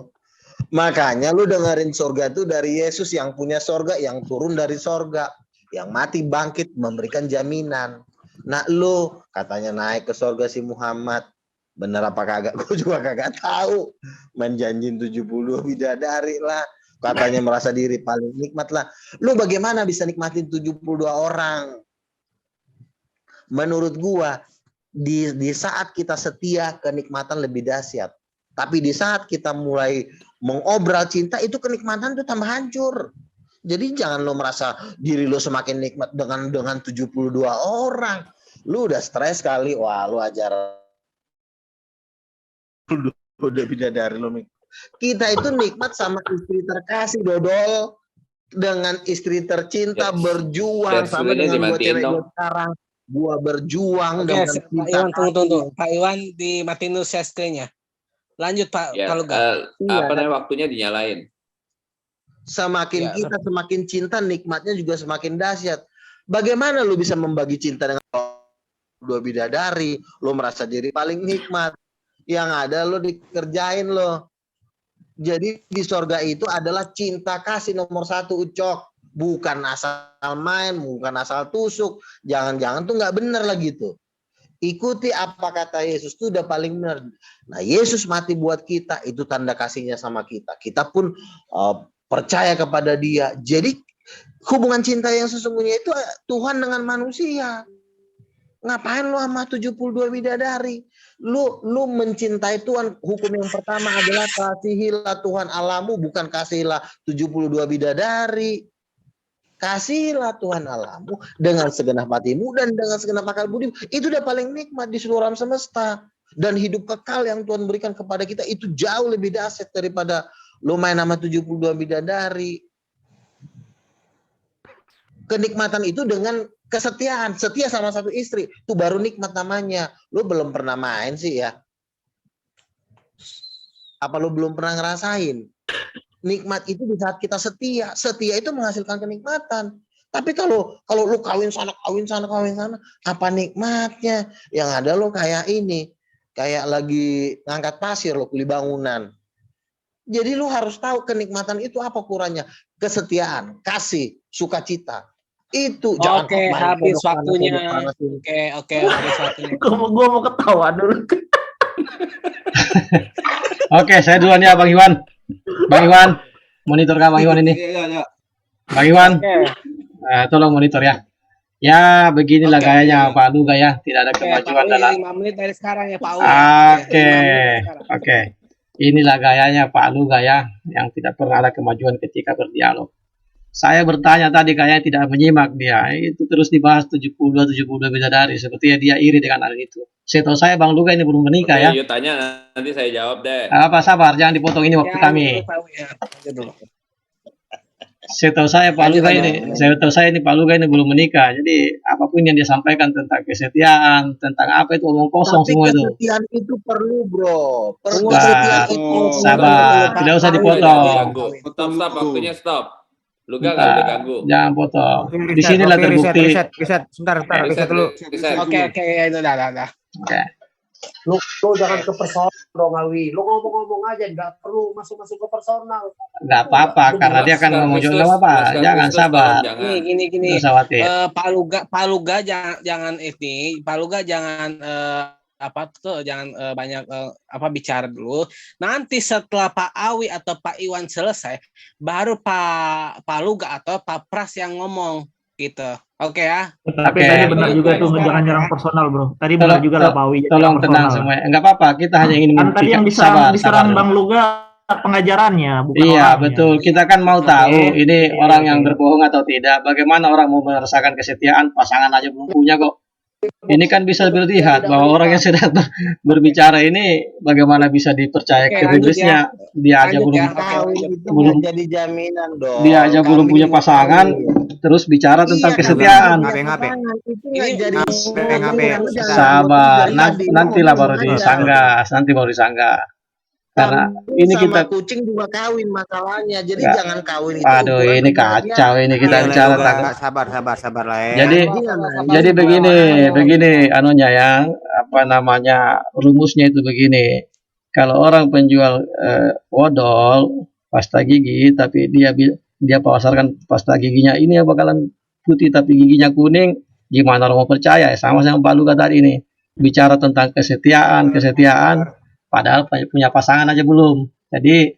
Makanya lu dengerin surga itu dari Yesus yang punya surga, yang turun dari surga, yang mati bangkit memberikan jaminan. Nah, lu katanya naik ke surga si Muhammad. Bener apa kagak? Gue juga kagak tahu. Menjanjin 70 bidadari lah. Katanya merasa diri paling nikmat lah. Lu bagaimana bisa nikmatin 72 orang? Menurut gua, di saat kita setia, kenikmatan lebih dahsyat. Tapi di saat kita mulai mengobral cinta, itu kenikmatan itu tambah hancur. Jadi jangan lo merasa diri lo semakin nikmat dengan 72 orang. Lu udah stres kali, wah lu ajar udah bidadari lo. Kita itu nikmat sama istri terkasih, dodol, dengan istri tercinta, berjuang sama dengan gua cewek gua sekarang. Gua berjuang dengan Pak Iwan, tunggu. Pak Iwan dimatiin dulu share screen-nya. Lanjut Pak Paluga. Apa namanya, waktunya dinyalain. Semakin kita semakin cinta, nikmatnya juga semakin dahsyat. Bagaimana lu bisa membagi cinta dengan dua bidadari? Lu merasa diri paling nikmat. Yang ada lu dikerjain lo. Jadi di sorga itu adalah cinta kasih nomor 1, Ucok. Bukan asal main, bukan asal tusuk. Jangan-jangan tuh nggak bener lah gitu. Ikuti apa kata Yesus, itu udah paling benar. Nah, Yesus mati buat kita, itu tanda kasihnya sama kita. Kita pun percaya kepada Dia. Jadi hubungan cinta yang sesungguhnya itu Tuhan dengan manusia. Ngapain lu sama 72 bidadari? Lu mencintai Tuhan, hukum yang pertama adalah kasihilah Tuhan Allahmu, bukan kasihilah 72 bidadari. Kasihilah Tuhan Allahmu dengan segenap hatimu dan dengan segenap akal budimu. Itu udah paling nikmat di seluruh alam semesta. Dan hidup kekal yang Tuhan berikan kepada kita itu jauh lebih dahsyat daripada lu main sama 72 bidadari. Kenikmatan itu dengan kesetiaan, setia sama satu istri, itu baru nikmat namanya. Lu belum pernah main sih ya? Apa lu belum pernah ngerasain? Nikmat itu di saat kita setia. Setia itu menghasilkan kenikmatan. Tapi kalau lu kawin sana, apa nikmatnya? Yang ada lu kayak ini, kayak lagi ngangkat pasir lo, kuli bangunan. Jadi lu harus tahu kenikmatan itu apa ukurannya. Kesetiaan, kasih, sukacita. Itu. Oke, habis waktunya. Oke, habis waktunya. Gua mau ketawa dulu. Oke, saya duluan ya Bang Iwan. Bang Iwan, monitor Bang Iwan ini. Bang Iwan, tolong monitor ya. Ya, beginilah gayanya Pak Luga ya. Tidak ada kemajuan dalam 5 menit dari sekarang ya Pak Uga. Oke. Inilah gayanya Pak Luga ya, yang tidak pernah ada kemajuan ketika berdialog. Saya bertanya tadi kayaknya tidak menyimak dia. Itu terus dibahas 72 bidadari. Sepertinya dia iri dengan hal itu. Setahu saya Bang Luga ini belum menikah ya. Yuk tanya, nanti saya jawab deh. Apa, sabar, jangan dipotong, ini waktu kami. Setahu saya Pak Luga ini belum menikah. Jadi apapun yang dia sampaikan tentang kesetiaan, tentang apa itu omong kosong. Tapi semua itu. Kesetiaan itu perlu, bro. Perlu kesetiaan itu. Sabar, tidak usah dipotong. Stop, waktunya stop. Luga nggak boleh ganggu. Jangan potong. Di sinilah terbukti. Riset. Sebentar, riset dulu. Oke, itu dah. Oke. Lu jangan ke personal dong, Alwi. Lu ngomong aja, nggak perlu masuk ke personal. Nggak apa-apa, karena dia akan ngomong juga apa. Jangan, sabar. Gini. Pak Luga jangan jangan banyak bicara dulu. Nanti setelah Pak Awi atau Pak Iwan selesai, baru Pak Luga atau Pak Pras yang ngomong gitu. Oke ya. Tapi tadi benar juga tuh, jangan nyerang personal, bro. Tadi benar juga lah Pak Awi. Tolong tenang semua. Enggak apa-apa, kita hanya ingin tadi yang diserang Bang Luga pengajarannya, bukan iya, orangnya. Betul. Kita kan mau tahu ini orang yang berbohong atau tidak. Bagaimana orang mau merasakan kesetiaan, pasangan aja belum punya kok. Ini kan bisa dilihat bahwa orang yang sedang berbicara ini bagaimana bisa dipercaya ke rilisnya. Dia aja belum jadi jaminan dong. Dia aja belum punya pasangan, terus bicara tentang kesetiaan. Sabar, nantilah baru disanggah, Karena ini kita kucing juga kawin masalahnya, jadi jangan kawin itu. Aduh, ini kacau ini kita bicara tentang sabar lah ya. Jadi begini anunya yang rumusnya itu begini. Kalau orang penjual odol pasta gigi tapi dia pasarkan pasta giginya ini bakalan putih tapi giginya kuning, gimana orang mau percaya? Sama Pak Luga tadi ini bicara tentang kesetiaan. Padahal punya pasangan aja belum. Jadi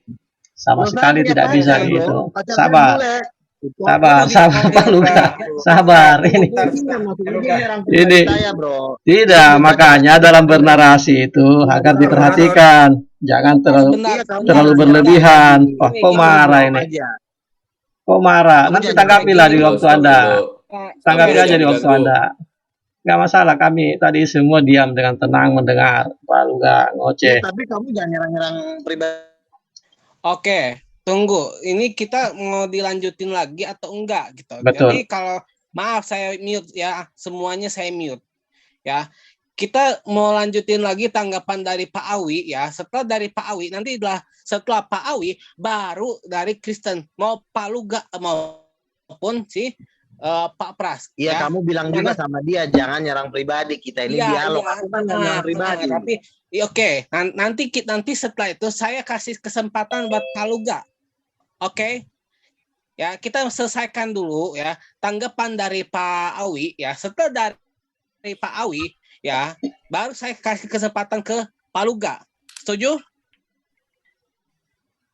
sama sekali tidak bisa gitu. Sabar Pak Luga. Sabar ini. Tidak, makanya dalam bernarasi itu agar diperhatikan. Jangan terlalu berlebihan. Kok marah ini. Kok marah? Kamu Nanti jangan tanggapilah di Stop dulu, waktu stop Anda. dulu. Tanggapi Oke, aja jangan di waktu diganggu. Anda. Nggak masalah, kami tadi semua diam dengan tenang mendengar Pak Luga Ya, ngoceh. tapi kamu jangan nyerang-nyerang pribadi. Oke, tunggu. Ini kita mau dilanjutin lagi atau enggak gitu. Betul. Jadi kalau maaf saya mute ya, semuanya saya mute ya. Kita mau lanjutin lagi tanggapan dari Pak Awi ya. Setelah dari Pak Awi, nanti setelah Pak Awi baru dari Kristen, mau Pak Luga maupun si Pak Pras. Iya, ya. kamu bilang juga sama dia jangan nyerang pribadi. Kita ini dialog. Aku kan nggak nyerang pribadi. Tapi oke, nanti setelah itu saya kasih kesempatan buat Pak Luga. Oke. Ya, kita selesaikan dulu ya tanggapan dari Pak Awi ya. Setelah dari Pak Awi ya, baru saya kasih kesempatan ke Pak Luga. Setuju?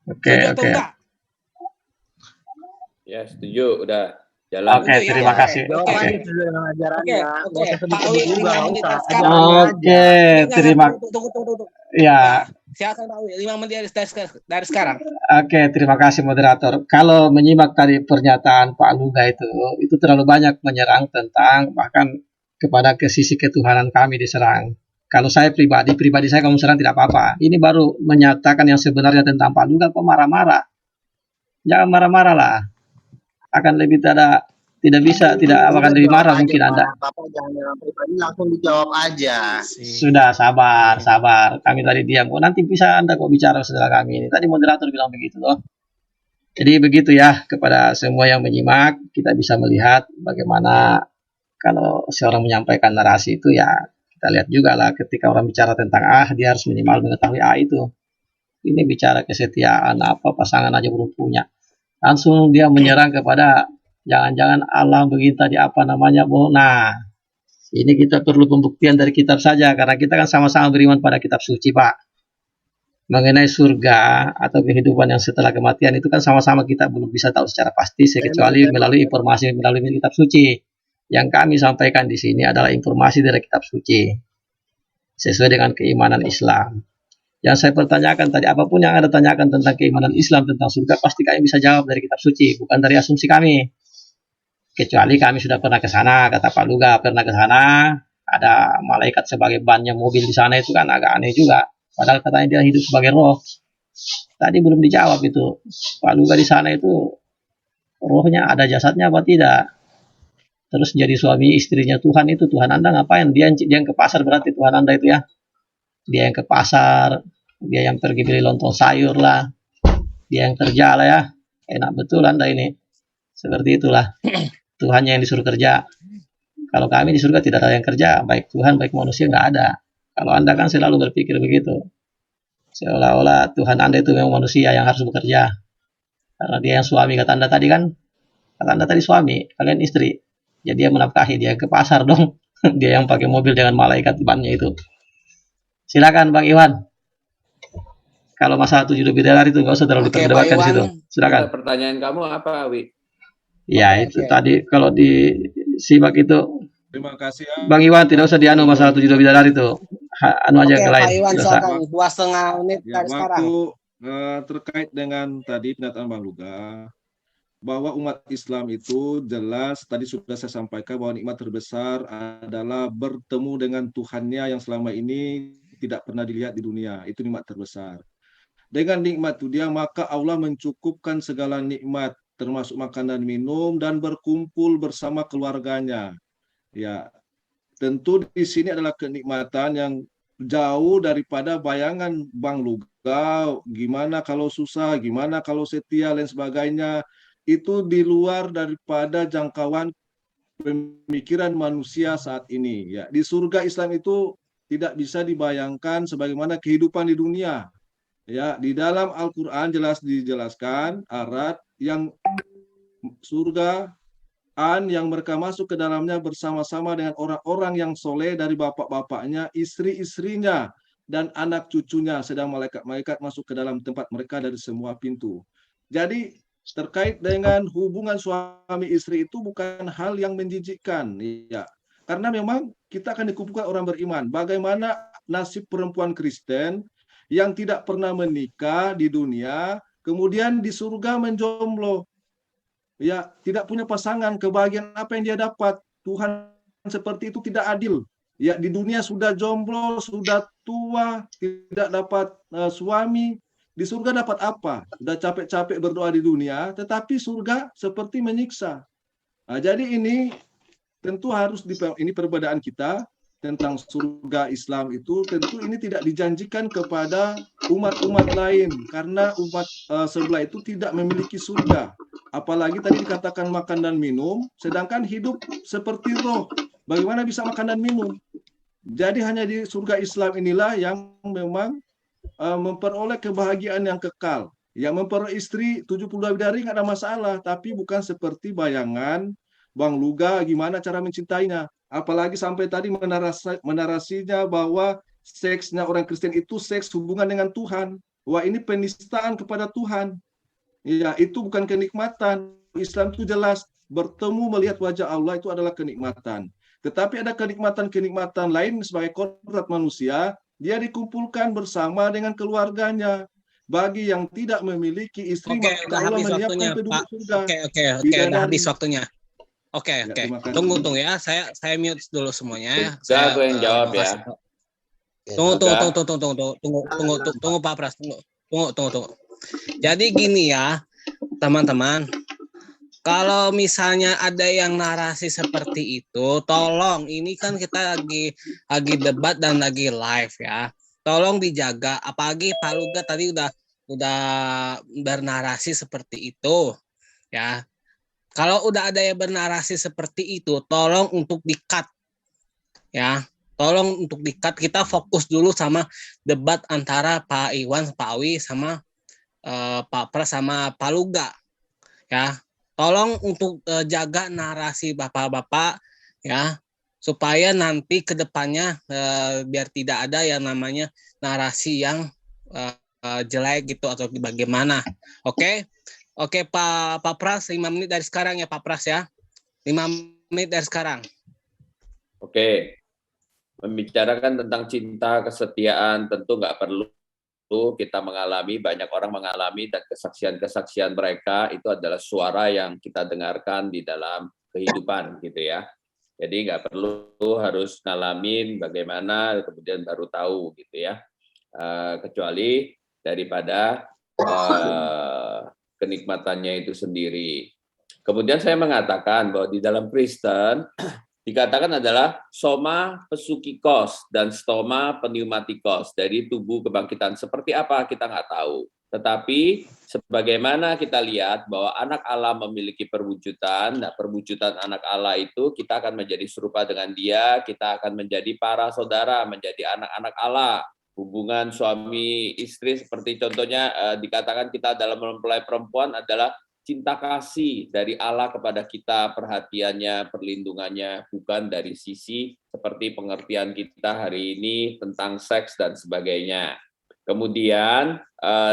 Setuju atau enggak? Ya, setuju. Udah jalan. Oke, terima kasih. Jawab Oke. aja sesuai dengan ajarannya. Oke. Nggak usah Pak sebut-sebut Awi juga, 5 nggak menit usah. dari sekarang. Ajarannya Oke, aja. terima. Tunggu. Ya, Silakan Pak Awi, 5 menit dari sekarang. oke, terima kasih moderator. Kalau menyimak tadi pernyataan Pak Luga itu terlalu banyak menyerang tentang bahkan kepada ke sisi ketuhanan kami diserang. Kalau saya pribadi saya kalau serang tidak apa-apa. Ini baru menyatakan yang sebenarnya tentang Pak Luga kok marah-marah. Jangan marah-marah lah. Akan lebih tidak bisa, tidak akan lebih marah mungkin Anda. Bapak jangan nyerang pribadi, langsung dijawab aja. Sudah, sabar. Kami tadi diam. Nanti bisa Anda kok bicara setelah kami ini. Tadi moderator bilang begitu loh. Jadi begitu ya, kepada semua yang menyimak, kita bisa melihat bagaimana kalau seorang menyampaikan narasi itu ya, kita lihat juga lah ketika orang bicara tentang dia harus minimal mengetahui itu. Ini bicara kesetiaan, apa pasangan aja belum punya. Langsung dia menyerang kepada jangan-jangan Allah begitu tadi apa namanya, nah ini kita perlu pembuktian dari kitab saja karena kita kan sama-sama beriman pada kitab suci, Pak. Mengenai surga atau kehidupan yang setelah kematian itu kan sama-sama kita belum bisa tahu secara pasti kecuali melalui informasi melalui kitab suci. Yang kami sampaikan di sini adalah informasi dari kitab suci sesuai dengan keimanan Islam. Yang saya pertanyakan tadi, apapun yang Anda tanyakan tentang keimanan Islam, tentang surga, pasti kami bisa jawab dari kitab suci, bukan dari asumsi kami. Kecuali kami sudah pernah ke sana, kata Pak Luga, pernah ke sana, ada malaikat sebagai bannya mobil di sana, itu kan agak aneh juga. Padahal katanya dia hidup sebagai roh. Tadi belum dijawab itu. Pak Luga di sana itu, rohnya ada jasadnya apa tidak? Terus jadi suami istrinya Tuhan itu, Tuhan Anda ngapain? Dia yang ke pasar berarti Tuhan Anda itu ya. Dia yang ke pasar, dia yang pergi beli lontong sayur lah, dia yang kerja lah ya, enak betul Anda ini, seperti itulah. Tuhannya yang disuruh kerja. Kalau kami di surga tidak ada yang kerja, baik Tuhan baik manusia nggak ada. Kalau Anda kan selalu berpikir begitu, seolah-olah Tuhan Anda itu memang manusia yang harus bekerja, karena dia yang suami kata Anda tadi kan, kata Anda tadi suami, kalian istri, jadi dia menafkahi, dia ke pasar dong, dia yang pakai mobil dengan malaikat bannya itu. Silakan Bang Iwan. Kalau masalah 7 bidadari itu nggak usah terlalu diperdebatkan di situ. Silakan. Pertanyaan kamu apa, Wi? Ya itu tadi kalau disimak itu. Terima kasih ya. Bang Iwan tidak usah dianu masalah 7 bidadari itu. Anu aja ke lain. Pak Iwan silakan 2,5 menit Ya, dari sekarang. Terkait dengan tadi pernyataan Bang Luga, bahwa umat Islam itu jelas tadi sudah saya sampaikan bahwa nikmat terbesar adalah bertemu dengan Tuhannya yang selama ini tidak pernah dilihat di dunia. Itu nikmat terbesar. Dengan nikmat itu dia, maka Allah mencukupkan segala nikmat, termasuk makan dan minum, dan berkumpul bersama keluarganya. Ya, tentu di sini adalah kenikmatan yang jauh daripada bayangan Bang Luga, gimana kalau susah, gimana kalau setia, dan sebagainya. Itu di luar daripada jangkauan pemikiran manusia saat ini. Ya, di surga Islam itu tidak bisa dibayangkan sebagaimana kehidupan di dunia. Ya, di dalam Al-Qur'an jelas dijelaskan arat yang surga yang mereka masuk ke dalamnya bersama-sama dengan orang-orang yang soleh dari bapak-bapaknya, istri-istrinya, dan anak cucunya, sedang malaikat-malaikat masuk ke dalam tempat mereka dari semua pintu. Jadi terkait dengan hubungan suami istri itu bukan hal yang menjijikkan, ya. Karena memang kita akan dikumpulkan orang beriman. Bagaimana nasib perempuan Kristen yang tidak pernah menikah di dunia, kemudian di surga menjomblo? ya tidak punya pasangan, kebahagiaan apa yang dia dapat? Tuhan seperti itu tidak adil. Ya di dunia sudah jomblo, sudah tua, tidak dapat suami, di surga dapat apa? Sudah capek-capek berdoa di dunia, tetapi surga seperti menyiksa. Nah, jadi ini tentu harus ini perbedaan kita tentang surga Islam itu, tentu ini tidak dijanjikan kepada umat-umat lain karena umat sebelah itu tidak memiliki surga. Apalagi tadi dikatakan makan dan minum, sedangkan hidup seperti roh. Bagaimana bisa makan dan minum? Jadi hanya di surga Islam inilah yang memang memperoleh kebahagiaan yang kekal. Yang memperoleh istri 72 bidadari nggak ada masalah, tapi bukan seperti bayangan Bang Luga gimana cara mencintainya. Apalagi sampai tadi menarasinya bahwa seksnya orang Kristen itu seks hubungan dengan Tuhan. Wah, ini penistaan kepada Tuhan. Ya, itu bukan kenikmatan. Islam itu jelas bertemu melihat wajah Allah itu adalah kenikmatan. Tetapi ada kenikmatan-kenikmatan lain sebagai kodrat manusia, dia dikumpulkan bersama dengan keluarganya. Bagi yang tidak memiliki istri, Oke, maka udah Allah habis menyiapkan waktunya, penduduk Pak. surga. Oke, udah Bidadari. habis waktunya. Oke. terima kasih. Tunggu ya. Saya mute dulu semuanya ya. Enggak, gue yang jawab ya. Tunggu Pak Pras, tunggu. Jadi gini ya, teman-teman. Kalau misalnya ada yang narasi seperti itu, tolong, ini kan kita lagi debat dan lagi live ya. Tolong dijaga, apalagi Pak Luga tadi udah bernarasi seperti itu ya. Kalau udah ada yang bernarasi seperti itu, tolong untuk di-cut ya. Tolong untuk di-cut, kita fokus dulu sama debat antara Pak Iwan, Pak Awi sama Pak Pras sama Pak Luga ya. Tolong untuk jaga narasi Bapak-bapak ya, supaya nanti ke depannya biar tidak ada yang namanya narasi yang jelek gitu atau bagaimana. Oke, Pak Pras, 5 menit dari sekarang ya Pak Pras ya. 5 menit dari sekarang. Oke. Membicarakan tentang cinta, kesetiaan tentu nggak perlu kita mengalami, banyak orang mengalami, dan kesaksian-kesaksian mereka itu adalah suara yang kita dengarkan di dalam kehidupan gitu ya. Jadi nggak perlu harus ngalamin bagaimana kemudian baru tahu gitu ya. Kecuali daripada kenikmatannya itu sendiri. Kemudian saya mengatakan bahwa di dalam Kristen dikatakan adalah soma pesukikos dan stoma pneumatikos, dari tubuh kebangkitan. Seperti apa kita nggak tahu. Tetapi sebagaimana kita lihat bahwa anak Allah memiliki perwujudan, nah perwujudan anak Allah itu kita akan menjadi serupa dengan Dia, kita akan menjadi para saudara, menjadi anak-anak Allah. Hubungan suami istri seperti contohnya dikatakan kita dalam mempelai perempuan adalah cinta kasih dari Allah kepada kita, perhatiannya, perlindungannya, bukan dari sisi seperti pengertian kita hari ini tentang seks dan sebagainya. Kemudian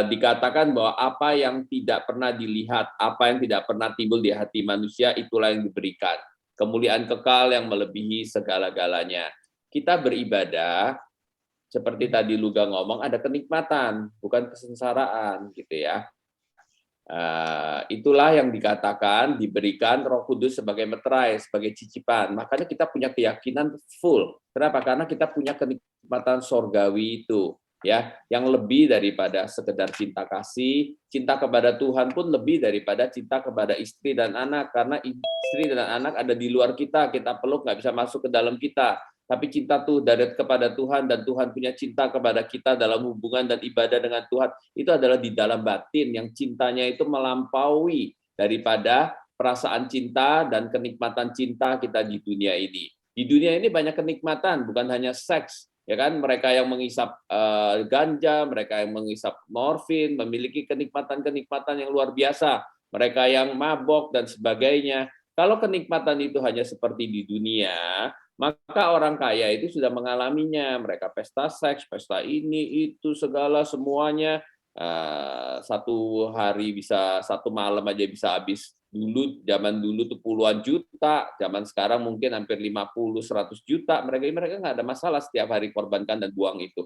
dikatakan bahwa apa yang tidak pernah dilihat, apa yang tidak pernah timbul di hati manusia, itulah yang diberikan. Kemuliaan kekal yang melebihi segala-galanya. Kita beribadah, seperti tadi Luga ngomong, ada kenikmatan, bukan kesengsaraan gitu ya. Itulah yang dikatakan diberikan Roh Kudus sebagai meterai, sebagai cicipan. Makanya kita punya keyakinan full. Kenapa? Karena kita punya kenikmatan sorgawi itu, ya, yang lebih daripada sekedar cinta kasih. Cinta kepada Tuhan pun lebih daripada cinta kepada istri dan anak. Karena istri dan anak ada di luar kita peluk nggak bisa masuk ke dalam kita. Tapi cinta tuh dari kepada Tuhan, dan Tuhan punya cinta kepada kita dalam hubungan dan ibadah dengan Tuhan, itu adalah di dalam batin, yang cintanya itu melampaui daripada perasaan cinta dan kenikmatan cinta kita di dunia ini. Di dunia ini banyak kenikmatan, bukan hanya seks, ya kan? Mereka yang mengisap ganja, mereka yang mengisap morfin, memiliki kenikmatan-kenikmatan yang luar biasa. Mereka yang mabok dan sebagainya. Kalau kenikmatan itu hanya seperti di dunia, maka orang kaya itu sudah mengalaminya. Mereka pesta seks, pesta ini, itu, segala, semuanya. Satu hari bisa, satu malam aja bisa habis. Dulu, zaman dulu tuh puluhan juta, zaman sekarang mungkin hampir 50-100 juta. Mereka nggak ada masalah setiap hari korbankan dan buang itu.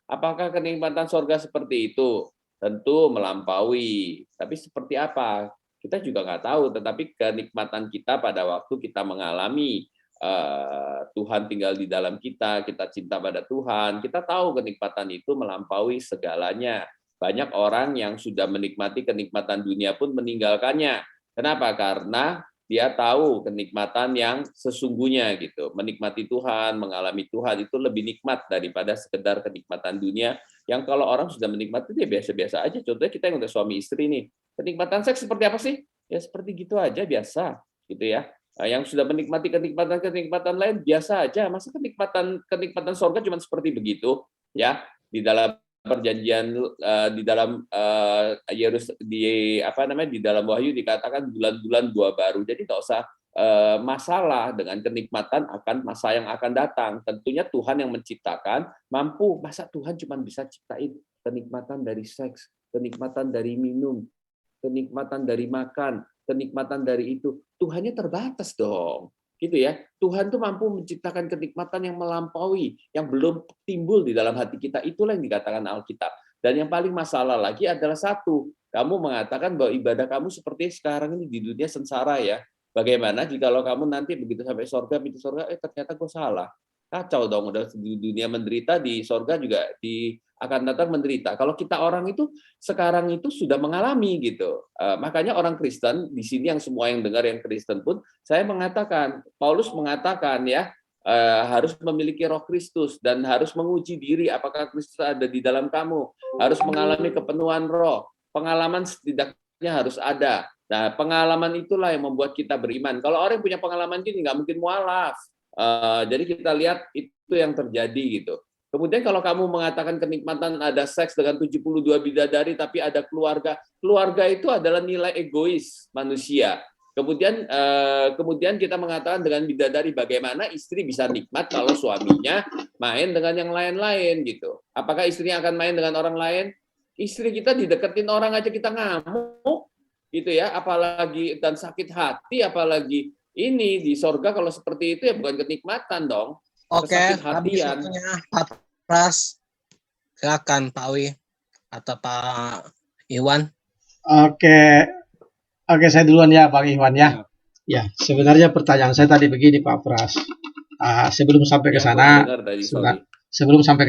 Apakah kenikmatan surga seperti itu? Tentu melampaui. Tapi seperti apa? kita juga nggak tahu, tetapi kenikmatan kita pada waktu kita mengalami Tuhan tinggal di dalam kita, kita cinta pada Tuhan, kita tahu kenikmatan itu melampaui segalanya. Banyak orang yang sudah menikmati kenikmatan dunia pun meninggalkannya. Kenapa? Karena dia tahu kenikmatan yang sesungguhnya gitu. Menikmati Tuhan, mengalami Tuhan itu lebih nikmat daripada sekedar kenikmatan dunia yang kalau orang sudah menikmati dia biasa-biasa aja. Contohnya kita yang udah suami istri nih. Kenikmatan seks seperti apa sih? Ya seperti gitu aja, biasa gitu ya. Yang sudah menikmati kenikmatan lain biasa aja. Masa kenikmatan surga cuma seperti begitu ya? Di dalam perjanjian di dalam di dalam Wahyu dikatakan bulan-bulan dua baru. Jadi nggak usah masalah dengan kenikmatan akan masa yang akan datang. Tentunya Tuhan yang menciptakan mampu. Masa Tuhan cuma bisa ciptain kenikmatan dari seks, kenikmatan dari minum, kenikmatan dari makan, kenikmatan dari itu. Tuhannya terbatas dong. Gitu ya. Tuhan tuh mampu menciptakan kenikmatan yang melampaui, yang belum timbul di dalam hati kita. Itulah yang dikatakan Alkitab. Dan yang paling masalah lagi adalah satu, kamu mengatakan bahwa ibadah kamu seperti sekarang ini di dunia sengsara ya. Bagaimana jika kamu nanti begitu sampai surga, pintu surga, ternyata gue salah. Kacau dong, udah di dunia menderita, di surga juga akan datang menderita. Kalau kita orang itu sekarang itu sudah mengalami gitu. Makanya orang Kristen di sini yang semua yang dengar yang Kristen pun saya mengatakan, Paulus mengatakan ya harus memiliki roh Kristus dan harus menguji diri apakah Kristus ada di dalam kamu. Harus mengalami kepenuhan roh. Pengalaman setidaknya harus ada. Nah, pengalaman itulah yang membuat kita beriman. Kalau orang yang punya pengalaman gini nggak mungkin mualaf. Jadi kita lihat itu yang terjadi gitu. Kemudian kalau kamu mengatakan kenikmatan ada seks dengan 72 bidadari tapi ada keluarga. Keluarga itu adalah nilai egois manusia. Kemudian kita mengatakan dengan bidadari bagaimana istri bisa nikmat kalau suaminya main dengan yang lain-lain gitu. Apakah istrinya akan main dengan orang lain? Istri kita dideketin orang aja kita ngamuk gitu ya, apalagi dan sakit hati, apalagi ini di sorga kalau seperti itu ya bukan kenikmatan dong. Oke, habis waktunya Pak Pras. Silakan Pak Wi atau Pak Iwan. Oke, saya duluan ya Pak Iwan ya. Ya, sebenarnya pertanyaan saya tadi begini Pak Pras. Sebelum sampai ke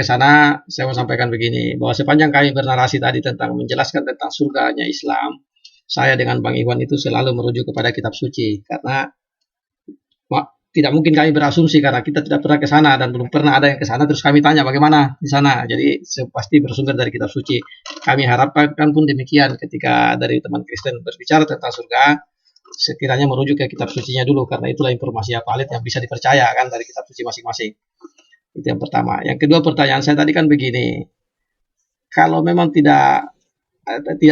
sana, saya mau sampaikan begini, bahwa sepanjang kami bernarasi tadi tentang menjelaskan tentang surganya Islam, saya dengan Bang Iwan itu selalu merujuk kepada kitab suci, karena tidak mungkin kami berasumsi karena kita tidak pernah ke sana dan belum pernah ada yang ke sana terus kami tanya bagaimana di sana. Jadi pasti bersumber dari kitab suci. Kami harapkan pun demikian ketika dari teman Kristen berbicara tentang surga, sekiranya merujuk ke kitab sucinya dulu karena itulah informasi yang valid yang bisa dipercaya kan dari kitab suci masing-masing. Itu yang pertama. Yang kedua pertanyaan saya tadi kan begini. Kalau memang tidak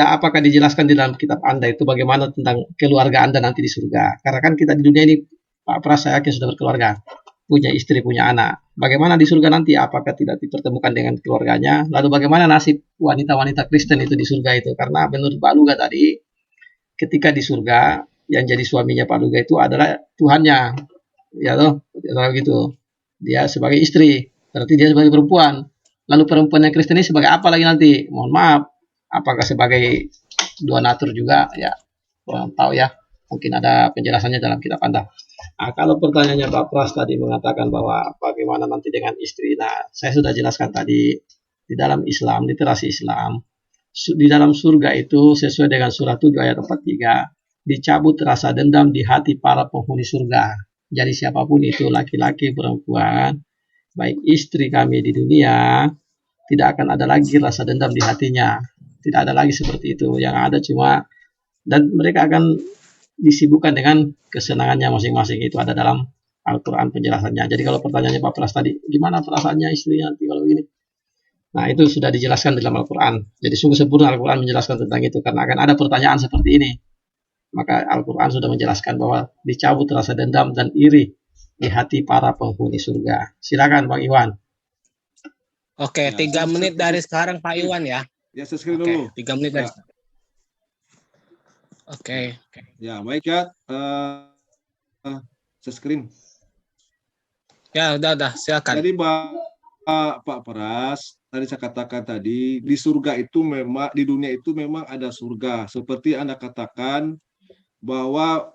apakah dijelaskan di dalam kitab Anda itu bagaimana tentang keluarga Anda nanti di surga? Karena kan kita di dunia ini Pak Pras saya yakin sudah berkeluarga, punya istri, punya anak. Bagaimana di surga nanti? Apakah tidak dipertemukan dengan keluarganya? Lalu bagaimana nasib wanita-wanita Kristen itu di surga itu? Karena menurut Pak Luga tadi, ketika di surga yang jadi suaminya Pak Luga itu adalah Tuhannya, ya toh, gitu. Dia sebagai istri, berarti dia sebagai perempuan. Lalu perempuan yang Kristen ini sebagai apa lagi nanti? Mohon maaf, apakah sebagai dua natur juga? Ya, kurang tahu ya. Mungkin ada penjelasannya dalam kitab Anda. Nah, kalau pertanyaannya Pak Pras tadi mengatakan bahwa bagaimana nanti dengan istri, nah saya sudah jelaskan tadi di dalam Islam, literasi Islam, di dalam surga itu sesuai dengan surah 7 ayat 43, dicabut rasa dendam di hati para penghuni surga. Jadi siapapun itu, laki-laki, perempuan, baik istri kami di dunia, tidak akan ada lagi rasa dendam di hatinya. Tidak ada lagi seperti itu. Yang ada cuma, dan mereka akan disibukkan dengan kesenangannya masing-masing. Itu ada dalam Al-Quran penjelasannya. Jadi kalau pertanyaannya Pak Pras tadi, gimana perasaannya istrinya nanti kalau begini? Nah itu sudah dijelaskan dalam Al-Quran. Jadi sungguh sempurna Al-Quran menjelaskan tentang itu. Karena akan ada pertanyaan seperti ini. Maka Al-Quran sudah menjelaskan bahwa dicabut rasa dendam dan iri di hati para penghuni surga. Silakan Bang Iwan. Oke, 3 menit dari sekarang Pak Iwan ya. Ya, screen dulu. 3 menit dari sekarang. Oke. Ya, baik ya. Screen. Ya, udah, silakan. Jadi Pak Pras, tadi saya katakan tadi, di surga itu memang, di dunia itu memang ada surga. Seperti Anda katakan, bahwa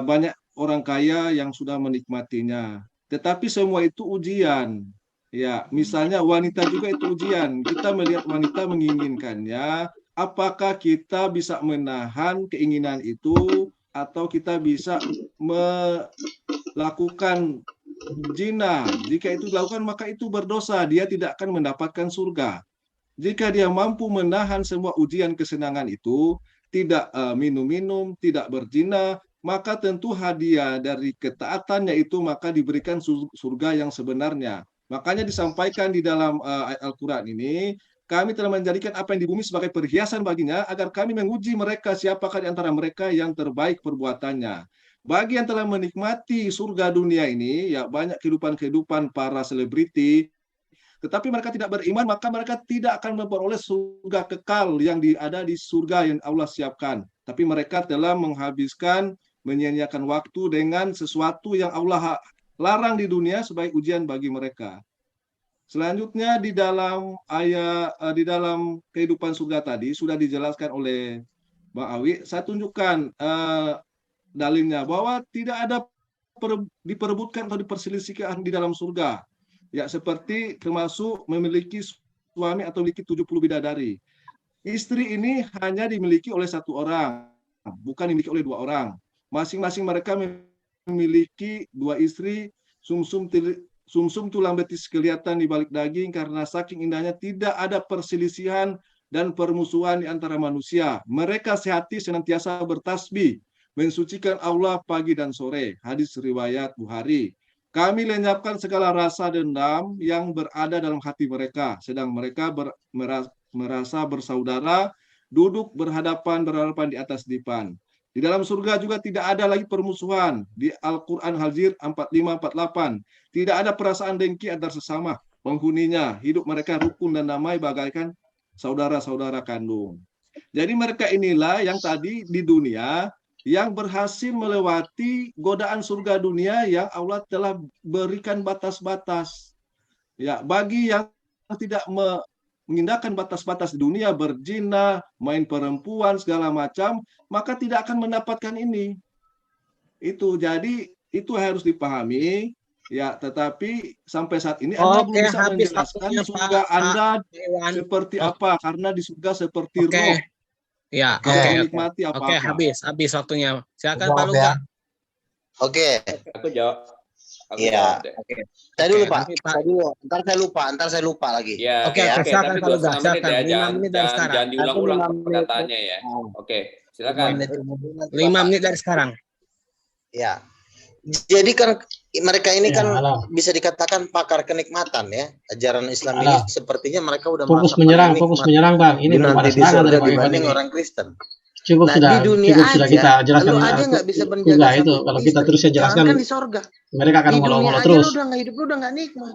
banyak orang kaya yang sudah menikmatinya. Tetapi semua itu ujian. Ya, misalnya wanita juga itu ujian. Kita melihat wanita menginginkannya, apakah kita bisa menahan keinginan itu atau kita bisa melakukan zina? Jika itu dilakukan maka itu berdosa, dia tidak akan mendapatkan surga. Jika dia mampu menahan semua ujian kesenangan itu, tidak minum-minum, tidak berzina, maka tentu hadiah dari ketaatannya itu maka diberikan surga yang sebenarnya. Makanya disampaikan di dalam ayat Al-Quran ini, kami telah menjadikan apa yang di bumi sebagai perhiasan baginya, agar kami menguji mereka siapakah di antara mereka yang terbaik perbuatannya. Bagi yang telah menikmati surga dunia ini, ya banyak kehidupan-kehidupan para selebriti, tetapi mereka tidak beriman, maka mereka tidak akan memperoleh surga kekal yang ada di surga yang Allah siapkan. Tapi mereka telah menghabiskan, menyia-nyiakan waktu dengan sesuatu yang Allah larang di dunia sebagai ujian bagi mereka. Selanjutnya di dalam di dalam kehidupan surga tadi sudah dijelaskan oleh Bang Awi. Saya tunjukkan dalilnya bahwa tidak ada diperebutkan atau diperselisihkan di dalam surga. Ya, seperti termasuk memiliki suami atau memiliki 70 bidadari. Istri ini hanya dimiliki oleh satu orang, bukan dimiliki oleh dua orang. Masing-masing mereka memiliki dua istri, sumsum tulang betis kelihatan di balik daging, karena saking indahnya tidak ada perselisihan dan permusuhan di antara manusia. Mereka sehati senantiasa bertasbih, mensucikan Allah pagi dan sore. Hadis riwayat Bukhari. Kami lenyapkan segala rasa dendam yang berada dalam hati mereka, sedang mereka merasa bersaudara, duduk berhadapan di atas dipan. Di dalam surga juga tidak ada lagi permusuhan. Di Al-Quran Al-Hijr 45-48. Tidak ada perasaan dengki antar sesama penghuninya. Hidup mereka rukun dan damai bagaikan saudara-saudara kandung. Jadi mereka inilah yang tadi di dunia yang berhasil melewati godaan surga dunia yang Allah telah berikan batas-batas. Ya, bagi yang tidak mengindahkan batas-batas di dunia, berzina, main perempuan, segala macam, maka tidak akan mendapatkan ini. Itu jadi itu harus dipahami. Ya, tetapi sampai saat ini Anda belum bisa menjelaskan surga Anda seperti apa, karena di surga seperti roh. Ya, menikmati apa-apa. Oke, habis waktunya. Silakan Pak Luga. Oke. Aku jawab. Iya. Oke. Saya dulu Pak. Saya dulu. Ntar saya lupa lagi. Ya, Oke, silakan tapi Pak Luga. 2,5 menit ya. 5 menit dari sekarang. Jangan diulang-ulang perkataannya ya. Oke, silakan. 5 menit dari sekarang. Ya. Jadi kan mereka ini kan bisa dikatakan pakar kenikmatan ya. Ajaran Islam ini sepertinya mereka udah fokus menyerang Bang. Ini nanti di surga dibanding orang Kristen. Cukup sudah, di dunia cukup sudah kita jelaskan. Lu aja nggak bisa menjaga itu kalau kita terus jelaskan di surga. Mereka akan ngolong-ngolong terus. Lu udah nggak hidup, lu udah nggak nikmat.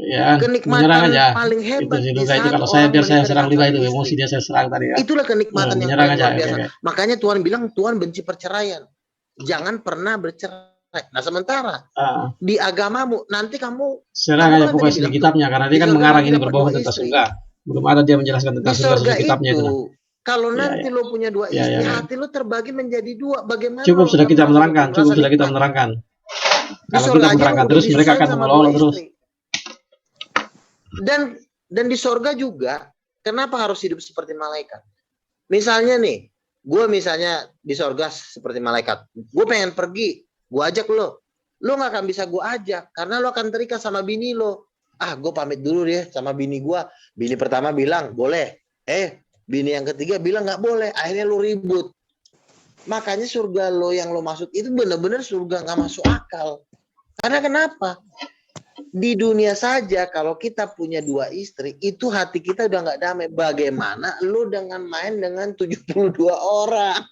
Ya, kenikmatan aja. paling hebat itu juga itu kalau saya biar saya serang juga itu emosi dia saya serang tadi ya. Itulah kenikmatan yang paling luar biasa. Okay. Makanya Tuhan bilang Tuhan benci perceraian. Jangan pernah bercerai. Nah sementara di agamamu nanti kamu serang aja pokoknya di kitabnya, karena dia kan mengarang ini berbohong tentang surga. Belum ada dia menjelaskan tentang surga di kitabnya itu. Kalau nanti lo punya dua istri, hati lo terbagi menjadi dua. Bagaimana? Cukup sudah kita menerangkan. Kalau kita menerangkan terus mereka akan mengolok terus. Dan di surga juga, kenapa harus hidup seperti malaikat? Misalnya nih, gue misalnya di surga seperti malaikat, gue pengen pergi. Gue ajak lo nggak akan bisa gue ajak karena lo akan terikat sama bini lo. Gue pamit dulu deh sama bini gue. Bini pertama bilang boleh, bini yang ketiga bilang nggak boleh. Akhirnya lo ribut. Makanya surga lo yang lo maksud itu benar-benar surga nggak masuk akal. Karena kenapa? Di dunia saja kalau kita punya dua istri itu hati kita udah nggak damai. Bagaimana lo dengan main dengan 72 orang?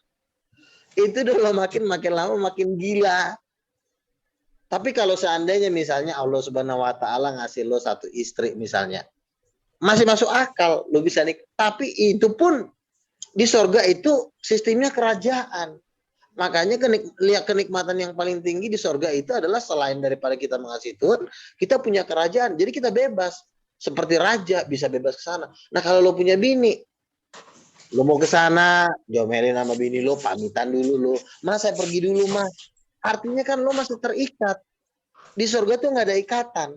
Itu udah makin lama makin gila. Tapi kalau seandainya misalnya Allah Subhanahu wa taala ngasih lo satu istri misalnya, masih masuk akal, lo bisa tapi itu pun di surga itu sistemnya kerajaan. Makanya kenikmatan yang paling tinggi di surga itu adalah selain daripada kita mengasihi Tuhan, kita punya kerajaan. Jadi kita bebas seperti raja, bisa bebas ke sana. Nah, kalau lo punya bini Lu mau ke sana, jomelin sama bini lu, pamitan dulu lu. Mas, saya pergi dulu, Mas. Artinya kan lu masih terikat. Di surga tuh nggak ada ikatan.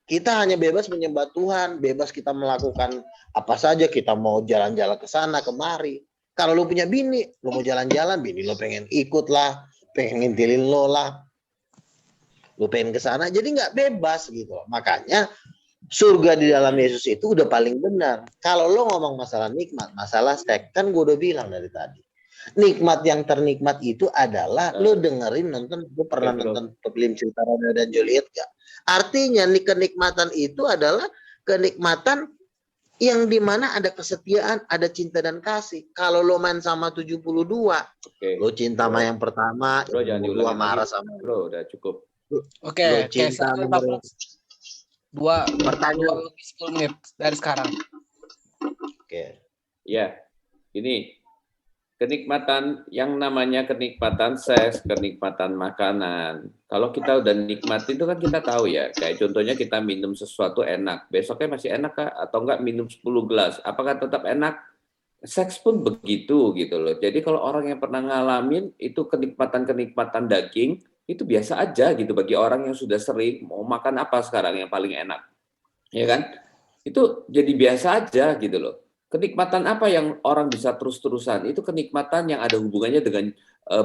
Kita hanya bebas menyembah Tuhan, bebas kita melakukan apa saja. Kita mau jalan-jalan ke sana, kemari. Kalau lu punya bini, lu mau jalan-jalan, bini lu pengen ikut lah, pengen ngintilin lo lah. Lu pengen ke sana, jadi nggak bebas gitu. Makanya surga di dalam Yesus itu udah paling benar. Kalau lo ngomong masalah nikmat, masalah seks, kan gue udah bilang dari tadi. Nikmat yang ternikmat itu adalah lo dengerin nonton, lo pernah nonton film cerita Romeo dan Juliet gak? Artinya kenikmatan itu adalah kenikmatan yang dimana ada kesetiaan, ada cinta dan kasih. Kalau lo main sama 72, lo cinta sama yang pertama, Bro, jangan yang kedua diulangin marah lagi. sama Bro, udah cukup. Oke, cinta satu nomor- dua Pertanyaan. 10 menit dari sekarang. Oke. Ya, ini kenikmatan yang namanya kenikmatan seks, kenikmatan makanan. Kalau kita udah nikmati itu kan kita tahu ya. Kayak contohnya kita minum sesuatu enak, besoknya masih enak kah? Atau enggak minum 10 gelas, apakah tetap enak? Seks pun begitu gitu loh. Jadi kalau orang yang pernah ngalamin itu kenikmatan-kenikmatan daging, itu biasa aja gitu bagi orang yang sudah sering. Mau makan apa sekarang yang paling enak? Ya kan? Itu jadi biasa aja gitu loh. Kenikmatan apa yang orang bisa terus-terusan? Itu kenikmatan yang ada hubungannya dengan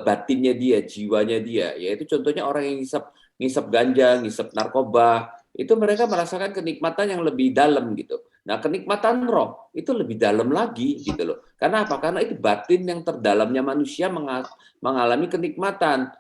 batinnya dia, jiwanya dia. Yaitu contohnya orang yang ngisap ganja, ngisap narkoba, itu mereka merasakan kenikmatan yang lebih dalam gitu. Nah, kenikmatan roh itu lebih dalam lagi gitu loh. Karena apa? Karena itu batin yang terdalamnya manusia mengalami kenikmatan.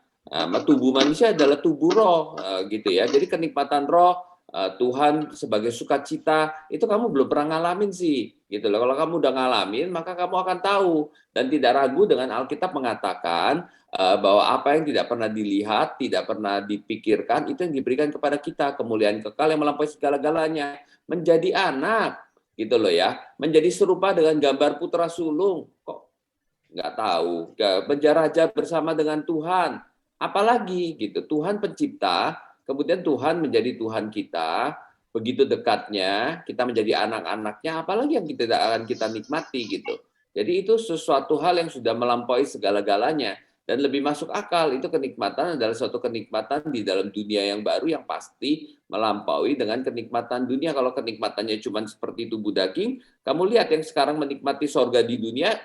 Tubuh manusia adalah tubuh roh gitu ya. Jadi kenikmatan roh, Tuhan sebagai sukacita, itu kamu belum pernah ngalamin sih gitu loh. Kalau kamu udah ngalamin, maka kamu akan tahu dan tidak ragu dengan Alkitab mengatakan bahwa apa yang tidak pernah dilihat, tidak pernah dipikirkan, itu yang diberikan kepada kita, kemuliaan kekal yang melampaui segala-galanya, menjadi anak gitu loh ya, menjadi serupa dengan gambar putra sulung. Kok nggak tahu, menjaraja bersama dengan Tuhan, apalagi gitu, Tuhan pencipta, kemudian Tuhan menjadi Tuhan kita, begitu dekatnya, kita menjadi anak-anaknya, apalagi yang tidak akan kita nikmati gitu. Jadi itu sesuatu hal yang sudah melampaui segala-galanya dan lebih masuk akal. Itu kenikmatan adalah suatu kenikmatan di dalam dunia yang baru yang pasti melampaui dengan kenikmatan dunia. Kalau kenikmatannya cuma seperti tubuh daging, kamu lihat yang sekarang menikmati sorga di dunia,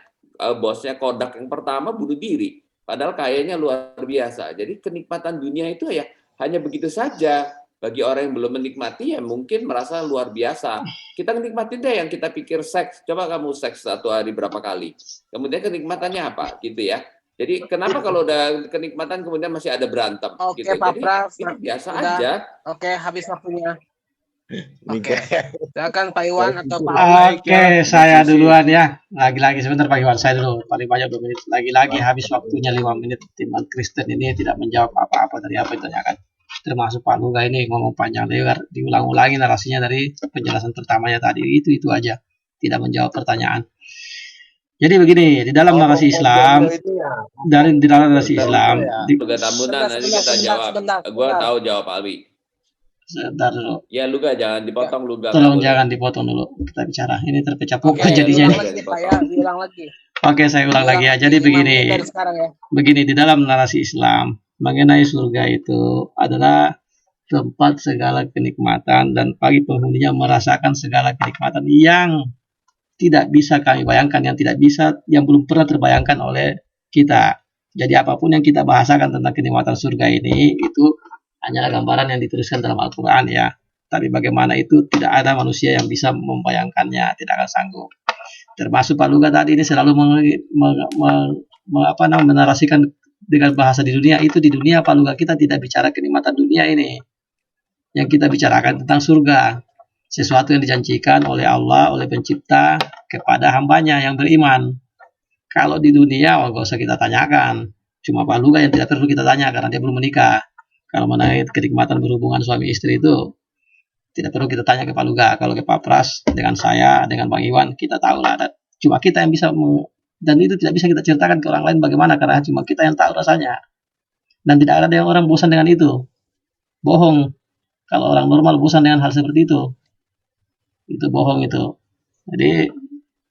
bosnya Kodak yang pertama bunuh diri. Padahal kayaknya luar biasa. Jadi kenikmatan dunia itu ya hanya begitu saja. Bagi orang yang belum menikmati ya mungkin merasa luar biasa. Kita nikmatin deh yang kita pikir seks. Coba kamu seks satu hari berapa kali. Kemudian kenikmatannya apa gitu ya. Jadi kenapa kalau udah kenikmatan kemudian masih ada berantem Oke, gitu. Pak Jadi Pras, itu biasa udah. aja. Oke, habis waktunya. Oke. Silakan Pak Iwan atau Pak Awi. Oke, saya duluan ya. Lagi-lagi sebentar Pak Iwan, saya dulu. Paling banyak 2 menit. Lagi-lagi habis waktunya 5 menit. Timbang Kristen ini tidak menjawab apa-apa dari apa yang ditanyakan. Termasuk Pak Luga ini ngomong panjang lebar, diulang-ulangi narasinya dari penjelasan pertamanya tadi. Itu aja. Tidak menjawab pertanyaan. Jadi begini, di dalam narasi Islam, di dalam narasi Islam, Luga Tambunan nanti kita jawab. Gua tahu jawab Alwi. sebentar dulu. Ya Luga jangan dipotong Luga. Tolong jangan dipotong dulu kita bicara. Ini terpecah pokok jadinya. Diulang lagi Pak ya, diulang lagi. Oke, saya ulang lagi ya. Jadi begini. Dari sekarang ya. Begini, di dalam narasi Islam mengenai surga itu adalah tempat segala kenikmatan dan bagi penghuninya merasakan segala kenikmatan yang tidak bisa kami bayangkan, yang belum pernah terbayangkan oleh kita. Jadi apapun yang kita bahasakan tentang kenikmatan surga ini itu hanyalah gambaran yang dituliskan dalam Al-Quran ya. Tapi bagaimana itu tidak ada manusia yang bisa membayangkannya, tidak akan sanggup. Termasuk Pak Luga tadi ini selalu menarasikan dengan bahasa di dunia. Itu di dunia Pak Luga kita tidak bicara kenikmatan dunia ini. Yang kita bicarakan tentang surga. Sesuatu yang dijanjikan oleh Allah, oleh pencipta kepada hambanya yang beriman. Kalau di dunia, nggak usah kita tanyakan. Cuma Pak Luga yang tidak perlu kita tanya karena dia belum menikah. Kalau mengenai kenikmatan berhubungan suami istri itu tidak perlu kita tanya ke Pak Luga. Kalau ke Pak Pras, dengan saya, dengan Bang Iwan, kita tahu lah. Cuma kita yang bisa, dan itu tidak bisa kita ceritakan ke orang lain bagaimana, karena cuma kita yang tahu rasanya. Dan tidak ada yang orang bosan dengan itu. Bohong. Kalau orang normal bosan dengan hal seperti itu bohong itu. Jadi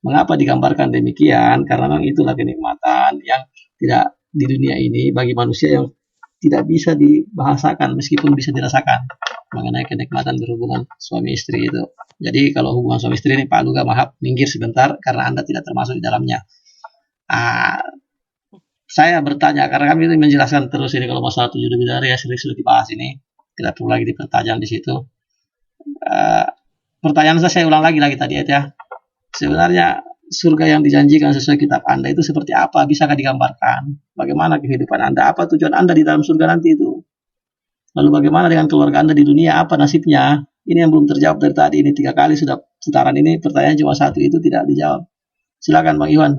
Mengapa digambarkan demikian? Karena memang itulah kenikmatan yang tidak di dunia ini bagi manusia yang tidak bisa dibahasakan meskipun bisa dirasakan mengenai kenikmatan berhubungan suami istri itu. Jadi kalau hubungan suami istri ini Pak Luga maaf minggir sebentar karena Anda tidak termasuk di dalamnya. Saya bertanya karena kami itu menjelaskan terus ini kalau masalah 7 bidadari ya sering sudah dibahas ini, tidak perlu lagi dipertajam di situ. Pertanyaan saya ulang lagi tadi ya. Sebenarnya surga yang dijanjikan sesuai kitab Anda itu seperti apa? Bisakah digambarkan? Bagaimana kehidupan Anda? Apa tujuan Anda di dalam surga nanti itu? Lalu bagaimana dengan keluarga Anda di dunia? Apa nasibnya? Ini yang belum terjawab dari tadi. Ini 3 kali sudah putaran ini. Pertanyaan cuma 1 itu tidak dijawab. Silakan Bang Iwan.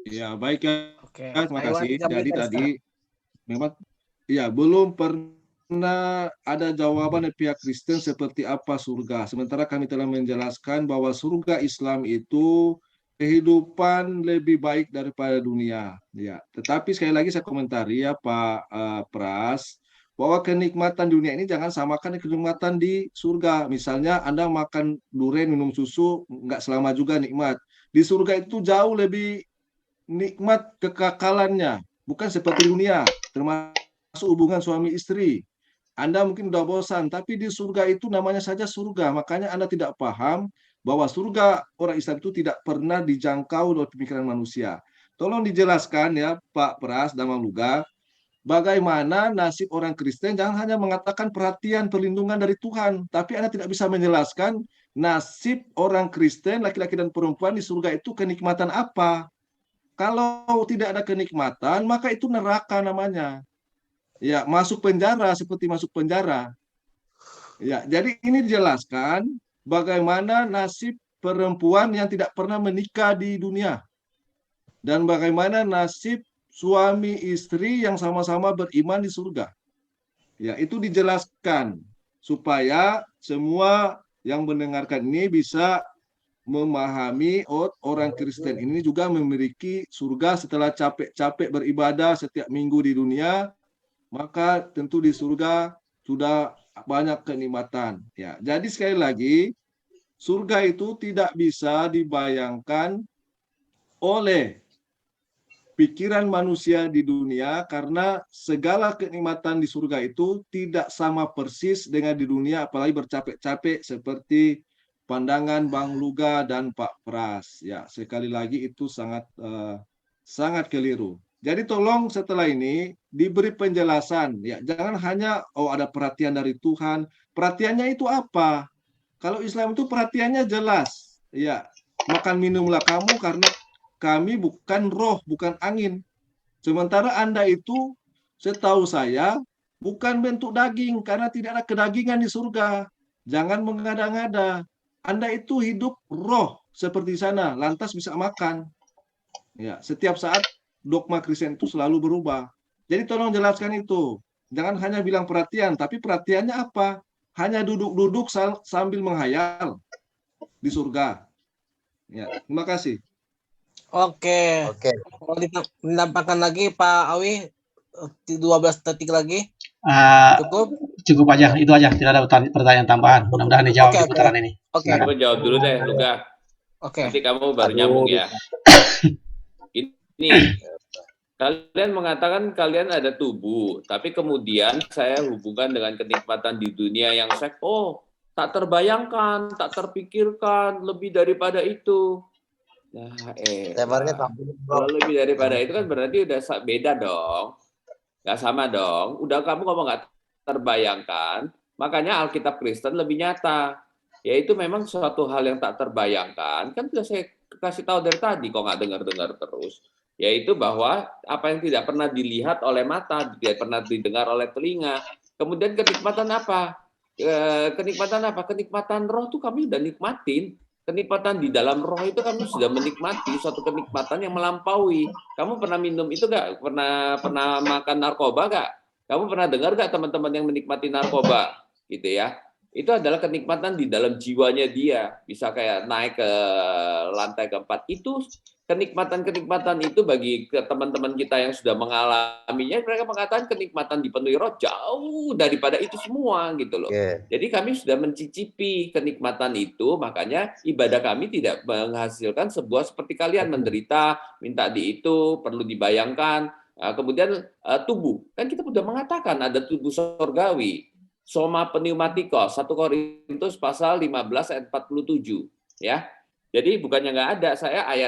Ya, baik ya. Oke. Terima Pak Iwan, kasih. jawab Jadi kita tadi sekarang. memang ya belum pernah ada jawaban dari pihak Kristen seperti apa surga. Sementara kami telah menjelaskan bahwa surga Islam itu kehidupan lebih baik daripada dunia. Ya, tetapi sekali lagi saya komentari ya Pak Pras, bahwa kenikmatan dunia ini jangan samakan dengan kenikmatan di surga. Misalnya Anda makan durian, minum susu, nggak selama juga nikmat. Di surga itu jauh lebih nikmat kekekalannya, bukan seperti dunia, termasuk hubungan suami istri. Anda mungkin udah bosan, tapi di surga itu namanya saja surga. Makanya Anda tidak paham bahwa surga orang Islam itu tidak pernah dijangkau oleh pemikiran manusia. Tolong dijelaskan ya Pak Pras dan Bang Luga, bagaimana nasib orang Kristen. Jangan hanya mengatakan perhatian, perlindungan dari Tuhan, tapi Anda tidak bisa menjelaskan nasib orang Kristen, laki-laki dan perempuan di surga itu kenikmatan apa. Kalau tidak ada kenikmatan, maka itu neraka namanya. Ya, masuk penjara seperti masuk penjara. Ya, jadi ini dijelaskan bagaimana nasib perempuan yang tidak pernah menikah di dunia dan bagaimana nasib suami istri yang sama-sama beriman di surga. Ya, itu dijelaskan supaya semua yang mendengarkan ini bisa memahami orang Kristen ini juga memiliki surga setelah capek-capek beribadah setiap minggu di dunia, maka tentu di surga sudah banyak kenikmatan. Ya, jadi sekali lagi surga itu tidak bisa dibayangkan oleh pikiran manusia di dunia karena segala kenikmatan di surga itu tidak sama persis dengan di dunia, apalagi bercapek-capek seperti pandangan Bang Luga dan Pak Pras. Ya, sekali lagi itu sangat keliru. Jadi tolong setelah ini diberi penjelasan. Ya, jangan hanya ada perhatian dari Tuhan. Perhatiannya itu apa? Kalau Islam itu perhatiannya jelas. Ya, makan minumlah kamu karena kami bukan roh, bukan angin. Sementara Anda itu setahu saya bukan bentuk daging karena tidak ada kedagingan di surga. Jangan mengada-ngada. Anda itu hidup roh seperti sana, lantas bisa makan. Ya, setiap saat dogma Kristen itu selalu berubah. Jadi tolong jelaskan itu. Jangan hanya bilang perhatian, tapi perhatiannya apa? Hanya duduk-duduk sambil menghayal di surga. Ya, terima kasih. Oke. Mau ditambahkan lagi Pak Awi 12 detik lagi. Cukup aja, itu aja. Tidak ada pertanyaan tambahan. Mudah-mudahan dijawab di putaran ini. Oke. Kamu jawab dulu deh, Luga. Oke. Nanti kamu baru nyambung ya. Ini kalian mengatakan kalian ada tubuh, tapi kemudian saya hubungkan dengan kenikmatan di dunia yang tak terbayangkan, tak terpikirkan lebih daripada itu. Nah, kalau lebih daripada itu kan berarti udah beda dong. Nggak sama dong. Udah kamu ngomong nggak terbayangkan, makanya Alkitab Kristen lebih nyata. Yaitu memang suatu hal yang tak terbayangkan. Kan sudah saya kasih tahu dari tadi, kok nggak dengar-dengar terus. Yaitu bahwa apa yang tidak pernah dilihat oleh mata, tidak pernah didengar oleh telinga. Kemudian kenikmatan apa? Kenikmatan roh tuh kami udah nikmatin. Kenikmatan di dalam roh itu kami sudah menikmati suatu kenikmatan yang melampaui. Kamu pernah minum itu nggak? Pernah makan narkoba nggak? Kamu pernah dengar nggak teman-teman yang menikmati narkoba? Gitu ya. Itu adalah kenikmatan di dalam jiwanya dia. Bisa kayak naik ke lantai keempat. Itu kenikmatan-kenikmatan itu bagi teman-teman kita yang sudah mengalaminya, mereka mengatakan kenikmatan dipenuhi roh jauh daripada itu semua gitu loh. Jadi kami sudah mencicipi kenikmatan itu, makanya ibadah kami tidak menghasilkan sebuah seperti kalian menderita, minta di itu, perlu dibayangkan. Kemudian tubuh, kan kita sudah mengatakan ada tubuh surgawi. Soma pneumatikos, 1 Korintus pasal 15 ayat 47, ya. Jadi bukannya nggak ada,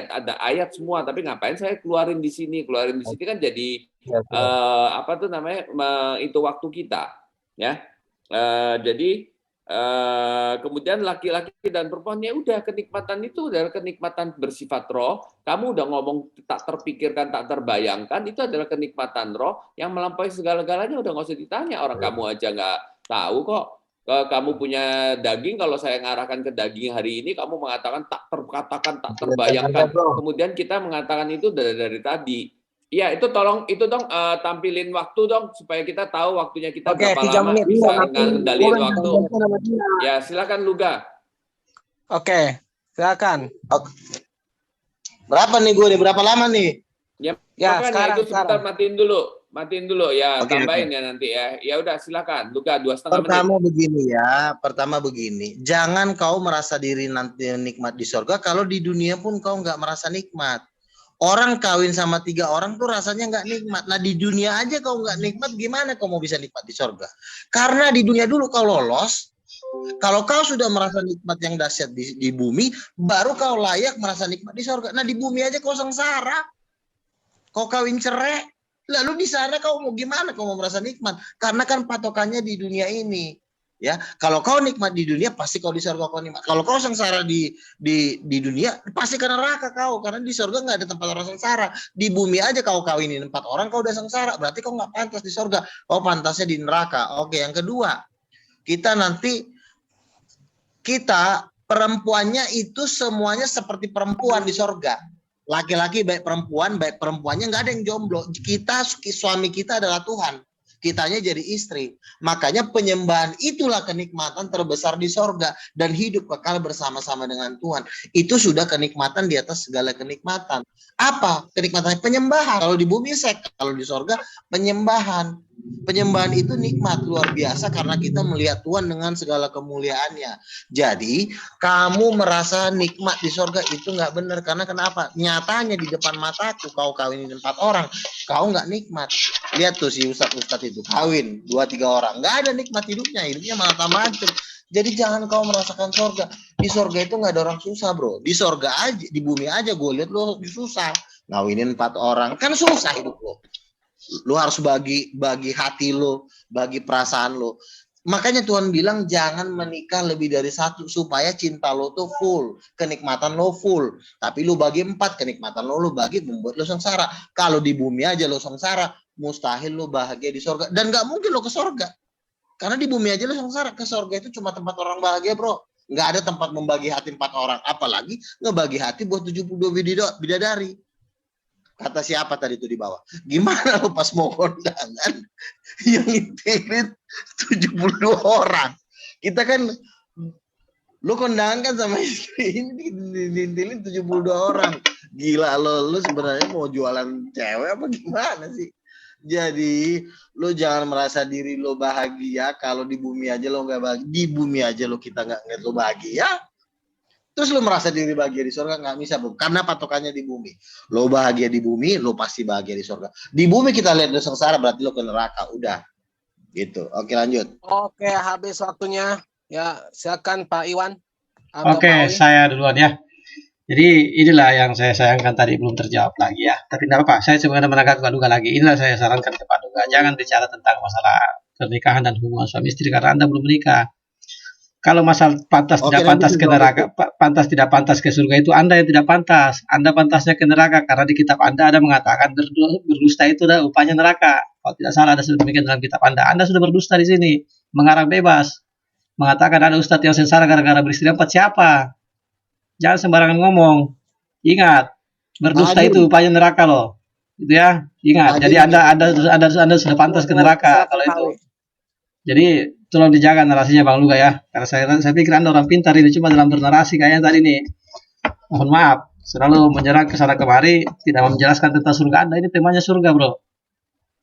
ada ayat semua, tapi ngapain saya keluarin di sini kan jadi apa tuh namanya itu waktu kita, ya. Jadi kemudian laki-laki dan perempuan ya udah kenikmatan itu adalah kenikmatan bersifat roh. Kamu udah ngomong tak terpikirkan, tak terbayangkan, itu adalah kenikmatan roh yang melampaui segala-galanya. Udah nggak usah ditanya, orang kamu aja nggak tahu kok. Kamu punya daging, kalau saya ngarahkan ke daging hari ini, kamu mengatakan tak terkatakan, tak terbayangkan. Kemudian kita mengatakan itu dari tadi. Iya, itu tolong itu dong tampilin waktu dong supaya kita tahu waktunya kita berapa lama bisa ngendaliin waktu. Ya, silakan Luga. Oke, silakan. Berapa nih gue? Berapa lama nih? Ya, sekarang, itu sebentar matiin dulu ya, tambahin ya nanti ya. Ya udah silakan Luga 2,5 menit. Pertama begini, jangan kau merasa diri nanti nikmat di surga kalau di dunia pun kau nggak merasa nikmat. Orang kawin sama 3 orang tuh rasanya nggak nikmat. Nah di dunia aja kau nggak nikmat, gimana kau mau bisa nikmat di surga? Karena di dunia dulu kau lolos. Kalau kau sudah merasa nikmat yang dahsyat di bumi, baru kau layak merasa nikmat di surga. Nah di bumi aja kau sengsara, kau kawin cerai, lalu di sana kau mau gimana? Kau mau merasa nikmat? Karena kan patokannya di dunia ini. Ya, kalau kau nikmat di dunia pasti kau di surga kau nikmat. Kalau kau sengsara di dunia pasti ke neraka kau, karena di surga nggak ada tempat orang sengsara. Di bumi aja kau kawinin 4 orang kau udah sengsara, berarti kau nggak pantas di surga. Kau pantasnya di neraka. Oke, yang kedua, kita perempuannya itu semuanya seperti perempuan di surga. Laki-laki baik perempuannya nggak ada yang jomblo. Suami kita adalah Tuhan. Kitanya jadi istri. Makanya penyembahan itulah kenikmatan terbesar di sorga. Dan hidup kekal bersama-sama dengan Tuhan. Itu sudah kenikmatan di atas segala kenikmatan. Apa kenikmatannya? Penyembahan. Kalau di bumi seks, kalau di sorga penyembahan. Penyembahan itu nikmat luar biasa karena kita melihat Tuhan dengan segala kemuliaannya. Jadi kamu merasa nikmat di sorga itu nggak benar. Karena kenapa? Nyatanya di depan mataku kau kawinin 4 orang, kau nggak nikmat. Lihat tuh si ustadz itu kawin 2-3 orang, nggak ada nikmat hidupnya malah tambah hancur. Jadi jangan kau merasakan sorga. Di sorga itu nggak ada orang susah bro. Di sorga aja, di bumi aja gue lihat lo susah. Ngawinin 4 orang kan susah hidup lo. Lu harus bagi hati lo, bagi perasaan lo. Makanya Tuhan bilang jangan menikah lebih dari 1 supaya cinta lo tuh full, kenikmatan lo full. Tapi lu bagi 4, kenikmatan lo bagi membuat lo sengsara. Kalau di bumi aja lo sengsara, mustahil lo bahagia di sorga. Dan gak mungkin lo ke sorga. Karena di bumi aja lo sengsara, ke sorga itu cuma tempat orang bahagia bro. Gak ada tempat membagi hati 4 orang. Apalagi ngebagi hati buat 72 bidadari. Kata siapa tadi itu di bawah? Gimana lo pas mau kondangan yang intirin 72 orang? Kita kan lo kondangan kan sama istri ini diintilin 72 orang. Gila lo sebenarnya mau jualan cewek apa gimana sih? Jadi lo jangan merasa diri lo bahagia kalau di bumi aja lo nggak bahagia. Di bumi aja lo kita nggak ngeliat lo bahagia. Terus lo merasa diri bahagia di surga nggak bisa bro, karena patokannya di bumi. Lo bahagia di bumi, lo pasti bahagia di surga. Di bumi kita lihat lo sengsara, berarti lo ke neraka. Udah, gitu. Oke lanjut. Oke, habis waktunya. Ya, silakan Pak Iwan. Oke, saya duluan ya. Jadi inilah yang saya sayangkan tadi belum terjawab lagi ya. Tapi tidak apa-apa, saya sebenarnya menanggapi Pak Duga lagi. Inilah saya sarankan ke Pak Duga, jangan bicara tentang masalah pernikahan dan hubungan suami istri karena Anda belum menikah. Kalau masalah pantas tidak pantas ke neraka, pantas tidak pantas ke surga itu Anda yang tidak pantas. Anda pantasnya ke neraka karena di kitab Anda ada mengatakan berdusta itu adalah upahnya neraka. Kalau tidak salah ada demikian dalam kitab Anda. Anda sudah berdusta di sini, mengarang bebas, mengatakan ada ustadz yang sengsara gara-gara beristri 4 siapa? Jangan sembarangan ngomong. Ingat, berdusta itu upahnya neraka loh. Gitu ya. Ingat. Jadi Anda sudah pantas ke neraka kalau itu. Jadi tolong dijaga narasinya Bang Luga ya. Karena saya pikir Anda orang pintar ini cuma dalam bernarasi kayaknya tadi nih. Mohon maaf, Selalu menyerang ke sana kemari, tidak mau menjelaskan tentang surga Anda. Ini temanya surga, bro.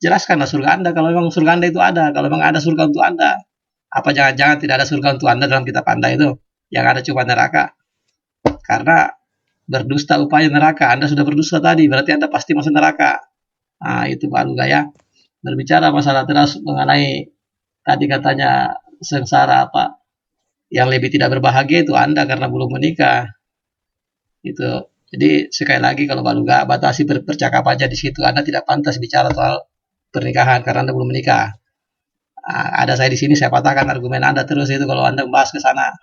Jelaskanlah surga Anda kalau memang surga Anda itu ada. Kalau memang ada surga untuk Anda. Apa jangan-jangan tidak ada surga untuk Anda dalam kitab Anda itu? Yang ada cuma neraka. Karena berdusta upaya neraka. Anda sudah berdusta tadi, berarti Anda pasti masuk neraka. Nah, itu Pak Luga ya. Berbicara masalah terus mengenai tadi katanya sengsara apa yang lebih tidak berbahagia itu Anda karena belum menikah. Itu. Jadi sekali lagi kalau Pak Luga batasi percakapannya di situ. Anda tidak pantas bicara soal pernikahan karena Anda belum menikah. Ada saya di sini, saya patahkan argumen Anda terus itu kalau Anda membahas ke sana.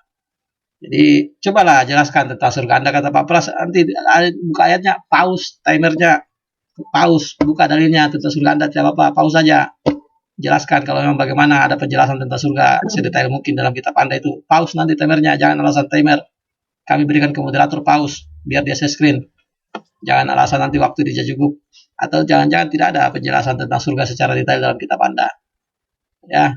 Jadi cobalah jelaskan tentang surga Anda, kata Pak Pras, nanti buka ayatnya, pause timernya, pause, buka dalilnya tentang surga Anda, tidak apa-apa, pause saja. Jelaskan kalau memang bagaimana ada penjelasan tentang surga sedetail mungkin dalam kitab Anda itu. Pause nanti timernya, jangan alasan timer. Kami berikan ke moderator pause, biar dia share screen. Jangan alasan nanti waktu dia cukup. Atau jangan-jangan tidak ada penjelasan tentang surga secara detail dalam kitab Anda. Ya,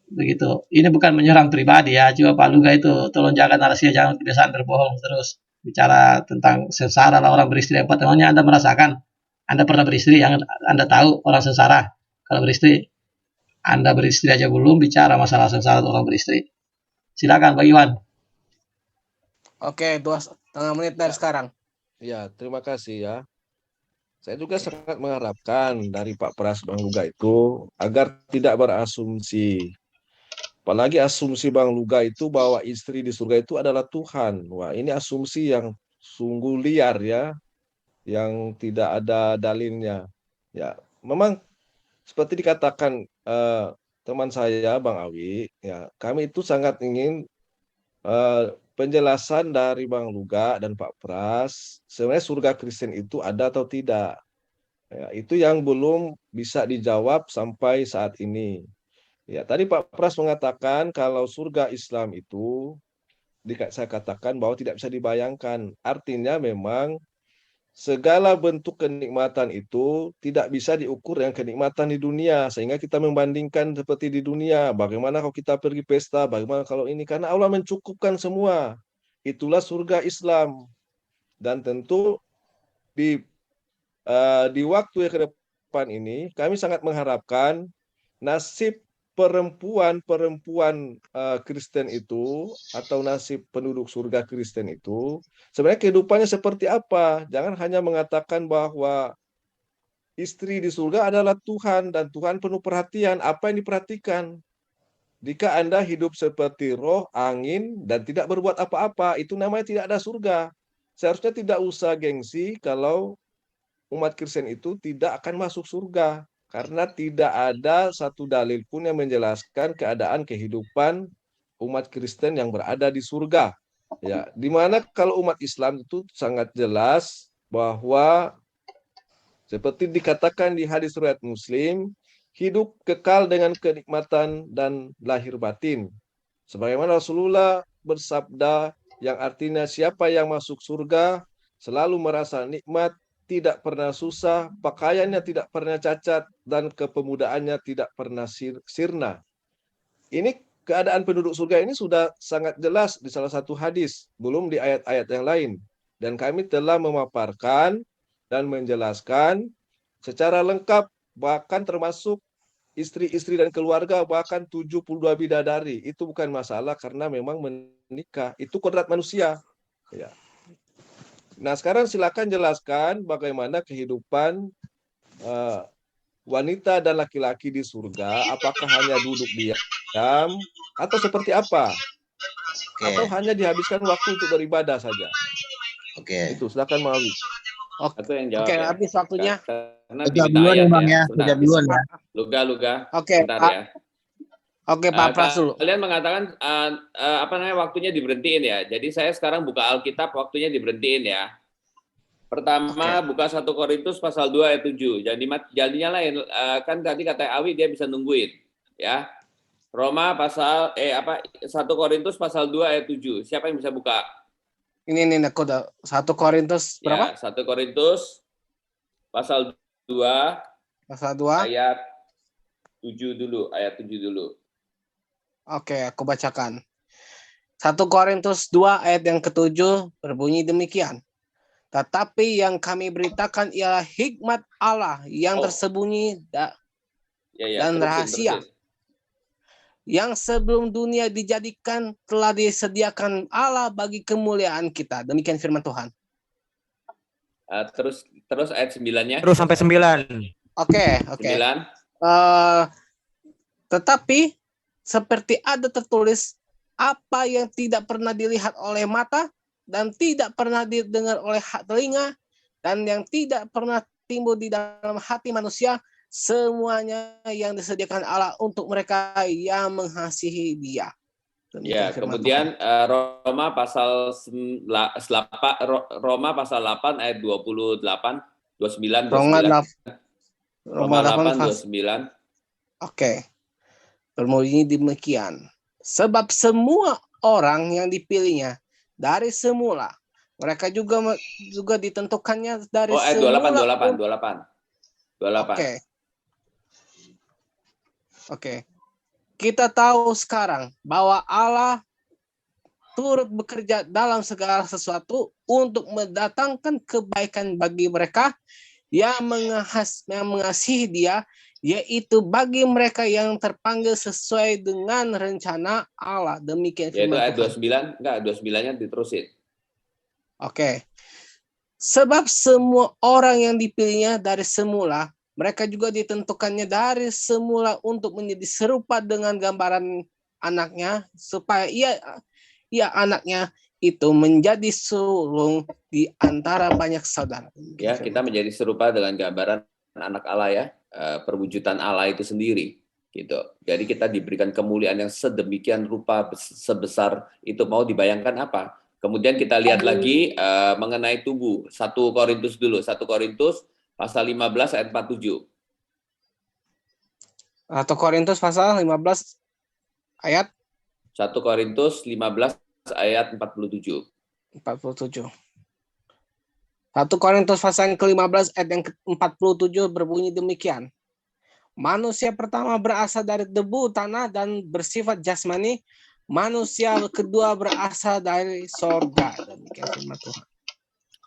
begitu. Ini bukan menyerang pribadi ya, coba Pak Luga itu tolong jaga narasinya, jangan kebiasaan berbohong terus. Bicara tentang sengsara lah orang beristri 4, emangnya Anda merasakan? Anda pernah beristri, yang Anda tahu orang sengsara kalau beristri? Anda beristri aja belum bicara masalah sengsara orang beristri. Silakan Pak Iwan. Oke, 2,5 menit dari sekarang. Ya, terima kasih ya. Saya juga sangat mengharapkan dari Pak Pras Bang Luga itu agar tidak berasumsi. Apalagi asumsi Bang Luga itu bahwa istri di surga itu adalah Tuhan. Wah, ini asumsi yang sungguh liar ya, yang tidak ada dalilnya. Ya, memang seperti dikatakan teman saya Bang Awi, ya, kami itu sangat ingin penjelasan dari Bang Luga dan Pak Pras, sebenarnya surga Kristen itu ada atau tidak. Ya, itu yang belum bisa dijawab sampai saat ini. Ya, tadi Pak Pras mengatakan kalau surga Islam itu, saya katakan bahwa tidak bisa dibayangkan. Artinya memang segala bentuk kenikmatan itu tidak bisa diukur dengan kenikmatan di dunia. Sehingga kita membandingkan seperti di dunia. Bagaimana kalau kita pergi pesta, bagaimana kalau ini. Karena Allah mencukupkan semua. Itulah surga Islam. Dan tentu di waktu yang ke depan ini, kami sangat mengharapkan nasib perempuan Kristen itu atau nasib penduduk surga Kristen itu sebenarnya kehidupannya seperti apa. Jangan hanya mengatakan bahwa istri di surga adalah Tuhan dan Tuhan penuh perhatian. Apa yang diperhatikan? Jika Anda hidup seperti roh, angin, dan tidak berbuat apa-apa, itu namanya tidak ada surga. Seharusnya tidak usah gengsi kalau umat Kristen itu tidak akan masuk surga. Karena tidak ada satu dalil pun yang menjelaskan keadaan kehidupan umat Kristen yang berada di surga. Ya, dimana kalau umat Islam itu sangat jelas bahwa seperti dikatakan di hadis riwayat Muslim, hidup kekal dengan kenikmatan dan lahir batin. Sebagaimana Rasulullah bersabda yang artinya siapa yang masuk surga selalu merasa nikmat, tidak pernah susah, pakaiannya tidak pernah cacat, dan kepemudaannya tidak pernah sirna. Ini keadaan penduduk surga ini sudah sangat jelas di salah satu hadis, belum di ayat-ayat yang lain. Dan kami telah memaparkan dan menjelaskan secara lengkap, bahkan termasuk istri-istri dan keluarga, bahkan 72 bidadari. Itu bukan masalah karena memang menikah. Itu kodrat manusia. Ya. Nah, sekarang silakan jelaskan bagaimana kehidupan wanita dan laki-laki di surga. Apakah hanya duduk diam atau seperti apa? Atau hanya dihabiskan waktu untuk beribadah saja? Oke. Itu silakan Mawi. Atau yang jawab Oke, ya. habis waktunya. Karena Jawab kita duluan ya, ayat Bang, ya. Sebentar. Jawab duluan ya. Luga. Oke, Sebentar Pak. ya. Oke, Pak Pras dulu. Kalian mengatakan waktunya diberhentiin ya. Jadi saya sekarang buka Alkitab, waktunya diberhentiin ya. Pertama buka 1 Korintus pasal 2 ayat 7. Jadinya lain, kan tadi kata Awi dia bisa nungguin ya. Roma pasal 1 Korintus pasal 2 ayat 7. Siapa yang bisa buka? Ini aku udah 1 Korintus berapa? Ya, 1 Korintus pasal 2 Pasal 2. ayat 7 dulu, Oke, aku bacakan. 1 Korintus 2 ayat yang ke-7 berbunyi demikian. Tetapi yang kami beritakan ialah hikmat Allah yang tersembunyi dan rahasia. Yang sebelum dunia dijadikan telah disediakan Allah bagi kemuliaan kita. Demikian firman Tuhan. Terus ayat 9-nya. Terus sampai 9. Oke. 9. Tetapi seperti ada tertulis, apa yang tidak pernah dilihat oleh mata dan tidak pernah didengar oleh telinga dan yang tidak pernah timbul di dalam hati manusia, semuanya yang disediakan Allah untuk mereka yang mengasihi Dia. Ya, kemudian Roma pasal 8 ayat 28, 29. Roma 8 29. Oke. Berbunyi demikian. Sebab semua orang yang dipilihnya dari semula, mereka juga ditentukannya dari semula. 28. Oke. Kita tahu sekarang bahwa Allah turut bekerja dalam segala sesuatu untuk mendatangkan kebaikan bagi mereka yang mengasihi Dia, yaitu bagi mereka yang terpanggil sesuai dengan rencana Allah. Demikian yaitu firman ayat Tuhan. 29, 29-nya diterusin. Oke. Sebab semua orang yang dipilihnya dari semula, mereka juga ditentukannya dari semula untuk menjadi serupa dengan gambaran anaknya, supaya ia anaknya itu menjadi sulung di antara banyak saudara. Ya, kita menjadi serupa dengan gambaran anak Allah ya, perwujudan Allah itu sendiri. Gitu. Jadi kita diberikan kemuliaan yang sedemikian rupa sebesar itu, mau dibayangkan apa? Kemudian kita lihat lagi mengenai tubuh. 1 Korintus dulu, 1 Korintus pasal 15 ayat 47. 1 Korintus pasal 15 ayat 1 Korintus 15 ayat 47. 47. 1 Korintus pasal yang ke-15 ayat yang ke-47 berbunyi demikian. Manusia pertama berasal dari debu tanah dan bersifat jasmani. Manusia kedua berasal dari sorga. Demikian firman Tuhan.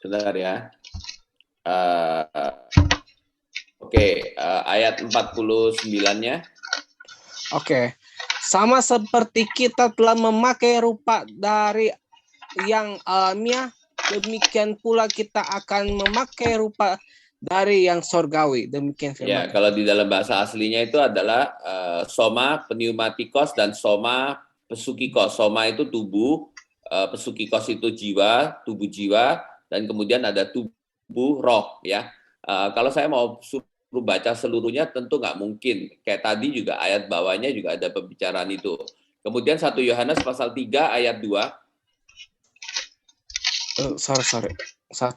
Sebentar ya. Ayat 49-nya. Oke. Sama seperti kita telah memakai rupa dari yang alamiah, demikian pula kita akan memakai rupa dari yang sorgawi. Demikian firman. Ya, kalau di dalam bahasa aslinya itu adalah soma pneumatikos dan soma pesukikos. Soma itu tubuh, pesukikos itu jiwa, tubuh jiwa, dan kemudian ada tubuh roh ya. Kalau saya mau suruh baca seluruhnya tentu nggak mungkin. Kayak tadi juga ayat bawahnya juga ada pembicaraan itu. Kemudian 1 Yohanes pasal 3 ayat 2. Sorry. 1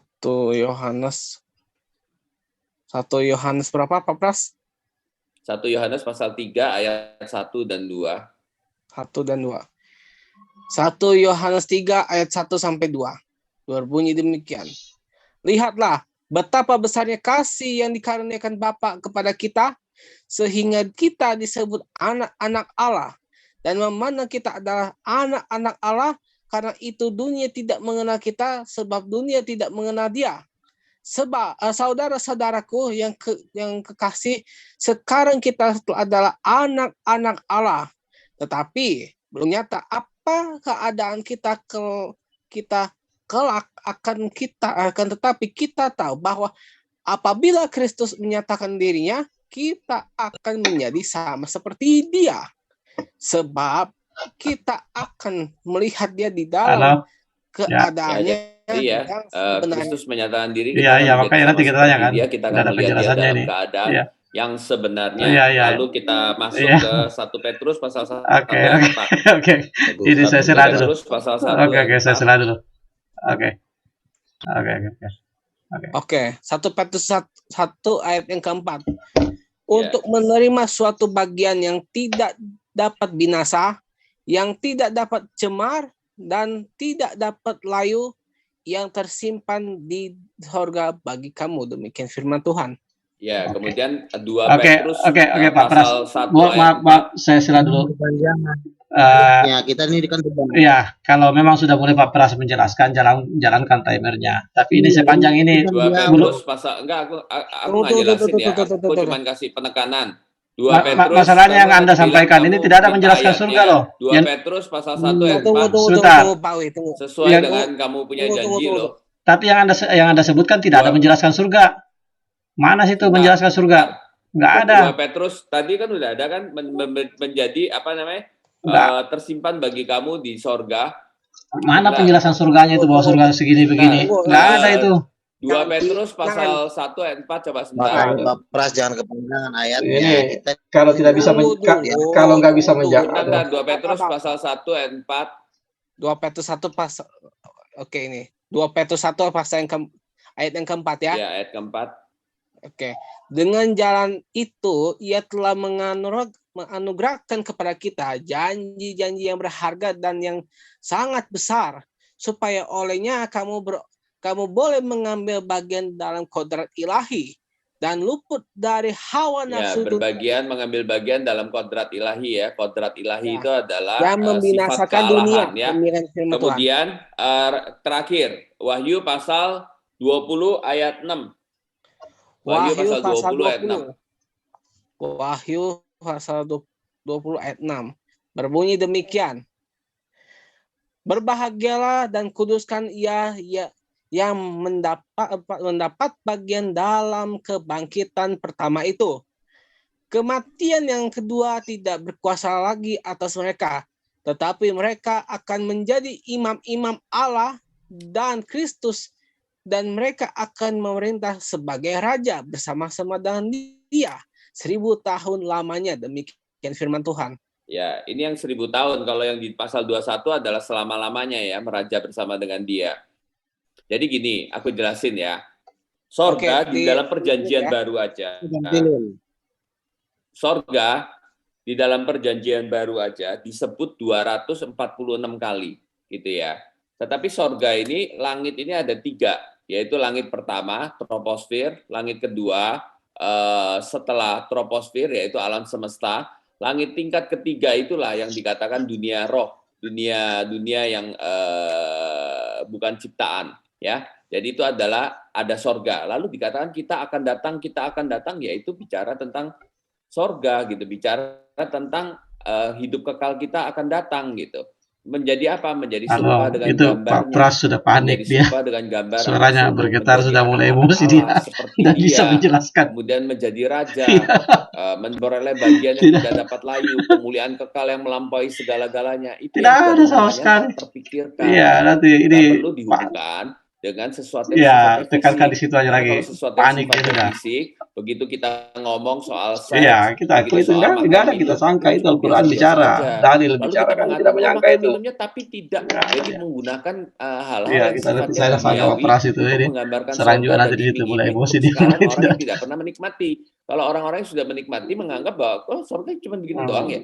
Yohanes berapa, Pak Pras? 1 Yohanes pasal 3 ayat 1 dan 2. 1 dan 2. 1 Yohanes 3 ayat 1 sampai 2. Berbunyi demikian. Lihatlah betapa besarnya kasih yang dikaruniakan Bapa kepada kita, sehingga kita disebut anak-anak Allah. Dan memandang kita adalah anak-anak Allah, karena itu dunia tidak mengenal kita, sebab dunia tidak mengenal Dia. Sebab saudara-saudaraku yang kekasih, sekarang kita adalah anak-anak Allah. Tetapi belum nyata apa keadaan kita kelak akan tetapi kita tahu bahwa apabila Kristus menyatakan dirinya, kita akan menjadi sama seperti Dia, sebab kita akan melihat Dia di dalam keadaannya. Iya, Kristus menyatakan diri. Iya, makanya nanti kita tanya kan. Kita akan melihat Dia dalam keadaan yang sebenarnya. Lalu kita masuk ke 1 Petrus pasal 1 ayat 4. Oke. Ini saya serah dulu. Pasal 1 Oke, saya serah dulu. Oke. 1 Petrus 1 ayat yang keempat. Untuk menerima suatu bagian yang tidak dapat binasa, yang tidak dapat cemar, dan tidak dapat layu, yang tersimpan di sorga bagi kamu. Demikian firman Tuhan. Ya, kemudian 2 Petrus Pak Pras. pasal 1 ayat. Maaf, saya serah dulu. Ya, kita ini kan beban. Ya, kalau memang sudah mulai Pak Pras menjelaskan, jalankan timernya. Tapi ini sepanjang ini Dua belum. Petrus pasal enggak aku nggak jelasin ya. Aku cuma kasih penekanan. Masalahnya yang Anda sampaikan ini tidak ada menjelaskan surga loh. 2 Petrus pasal 1 ayat 4. Tunggu, Pak Wi, tunggu. Sesuai dengan kamu punya janji loh. Tapi yang Anda sebutkan tidak ada menjelaskan surga. Mana situ menjelaskan surga? Nggak ada. 2 Petrus tadi kan udah ada kan menjadi apa namanya? Tersimpan bagi kamu di sorga. Mana penjelasan surganya itu bahwa surga segini begini? Nggak ada itu. 2 Petrus pasal 1 ayat 4 coba sebentar. Pak Pras jangan kepanjangan ayatnya. Ini Kita kalau tidak bisa kalau nggak bisa menjawab. Benar, 2 Petrus pasal 1 ayat 4. 2 Petrus 1 pasal. Oke, ini. 2 Petrus 1 pasal ayat yang keempat ya. Ya, ayat keempat. Oke. Dengan jalan itu ia telah menganugerahkan kepada kita janji-janji yang berharga dan yang sangat besar, supaya olehnya kamu boleh mengambil bagian dalam kodrat ilahi dan luput dari hawa nafsu berbagian mengambil bagian dalam kodrat ilahi ya. Kodrat ilahi itu adalah yang membinasakan sifat dunia kealahan ya. Kemudian Terakhir Wahyu pasal 20 ayat 6. Wahyu pasal 20 ayat 6. Wahyu pasal 20 ayat 6 berbunyi demikian. Berbahagialah dan kuduskan ia yang mendapat bagian dalam kebangkitan pertama itu. Kematian yang kedua tidak berkuasa lagi atas mereka, tetapi mereka akan menjadi imam-imam Allah dan Kristus, dan mereka akan memerintah sebagai raja bersama-sama dengan Dia 1000 tahun lamanya. Demikian firman Tuhan. Ya, ini yang 1000 tahun. Kalau yang di pasal 21 adalah selama-lamanya ya, meraja bersama dengan Dia. Jadi gini, aku jelasin ya. Sorga di dalam perjanjian baru aja. Sorga di dalam perjanjian baru aja disebut 246 kali, gitu ya. Tetapi sorga ini, langit ini ada 3, yaitu langit pertama, troposfer, langit kedua, setelah troposfer, yaitu alam semesta, langit tingkat ketiga itulah yang dikatakan dunia roh, dunia yang bukan ciptaan. Ya, jadi itu adalah ada sorga. Lalu dikatakan kita akan datang, yaitu bicara tentang sorga gitu, bicara tentang hidup kekal kita akan datang gitu. Menjadi apa? Menjadi serupa dengan itu gambarnya. Pak Pras sudah panik dia. Dengan gambar suaranya bergetar, sudah mulai emosi dia. Tidak bisa menjelaskan. Kemudian menjadi raja, memperoleh bagian yang tidak dapat layu, pemulihan kekal yang melampaui segala-galanya. Itu tidak ada sama sekali. Terpikirkan. Iya, nanti ini perlu dihubungkan dengan sesuatu yang tekankan di situ aja lagi. Kalau sesuatu panik yang sudah. Fisik, begitu kita ngomong soal seks, iya, kita itu enggak ada kita sangka itu Al-Qur'an bicara, dalil bicara kan kita menyangka itu. Filmnya, tapi tidak jadi menggunakan hal-hal yang sifatnya duniawi untuk menggambarkan selanjutnya nanti di situ mulai emosi dia. Orang tidak pernah menikmati. Kalau orang-orang yang sudah menikmati menganggap bahwa surga cuma begini doang ya,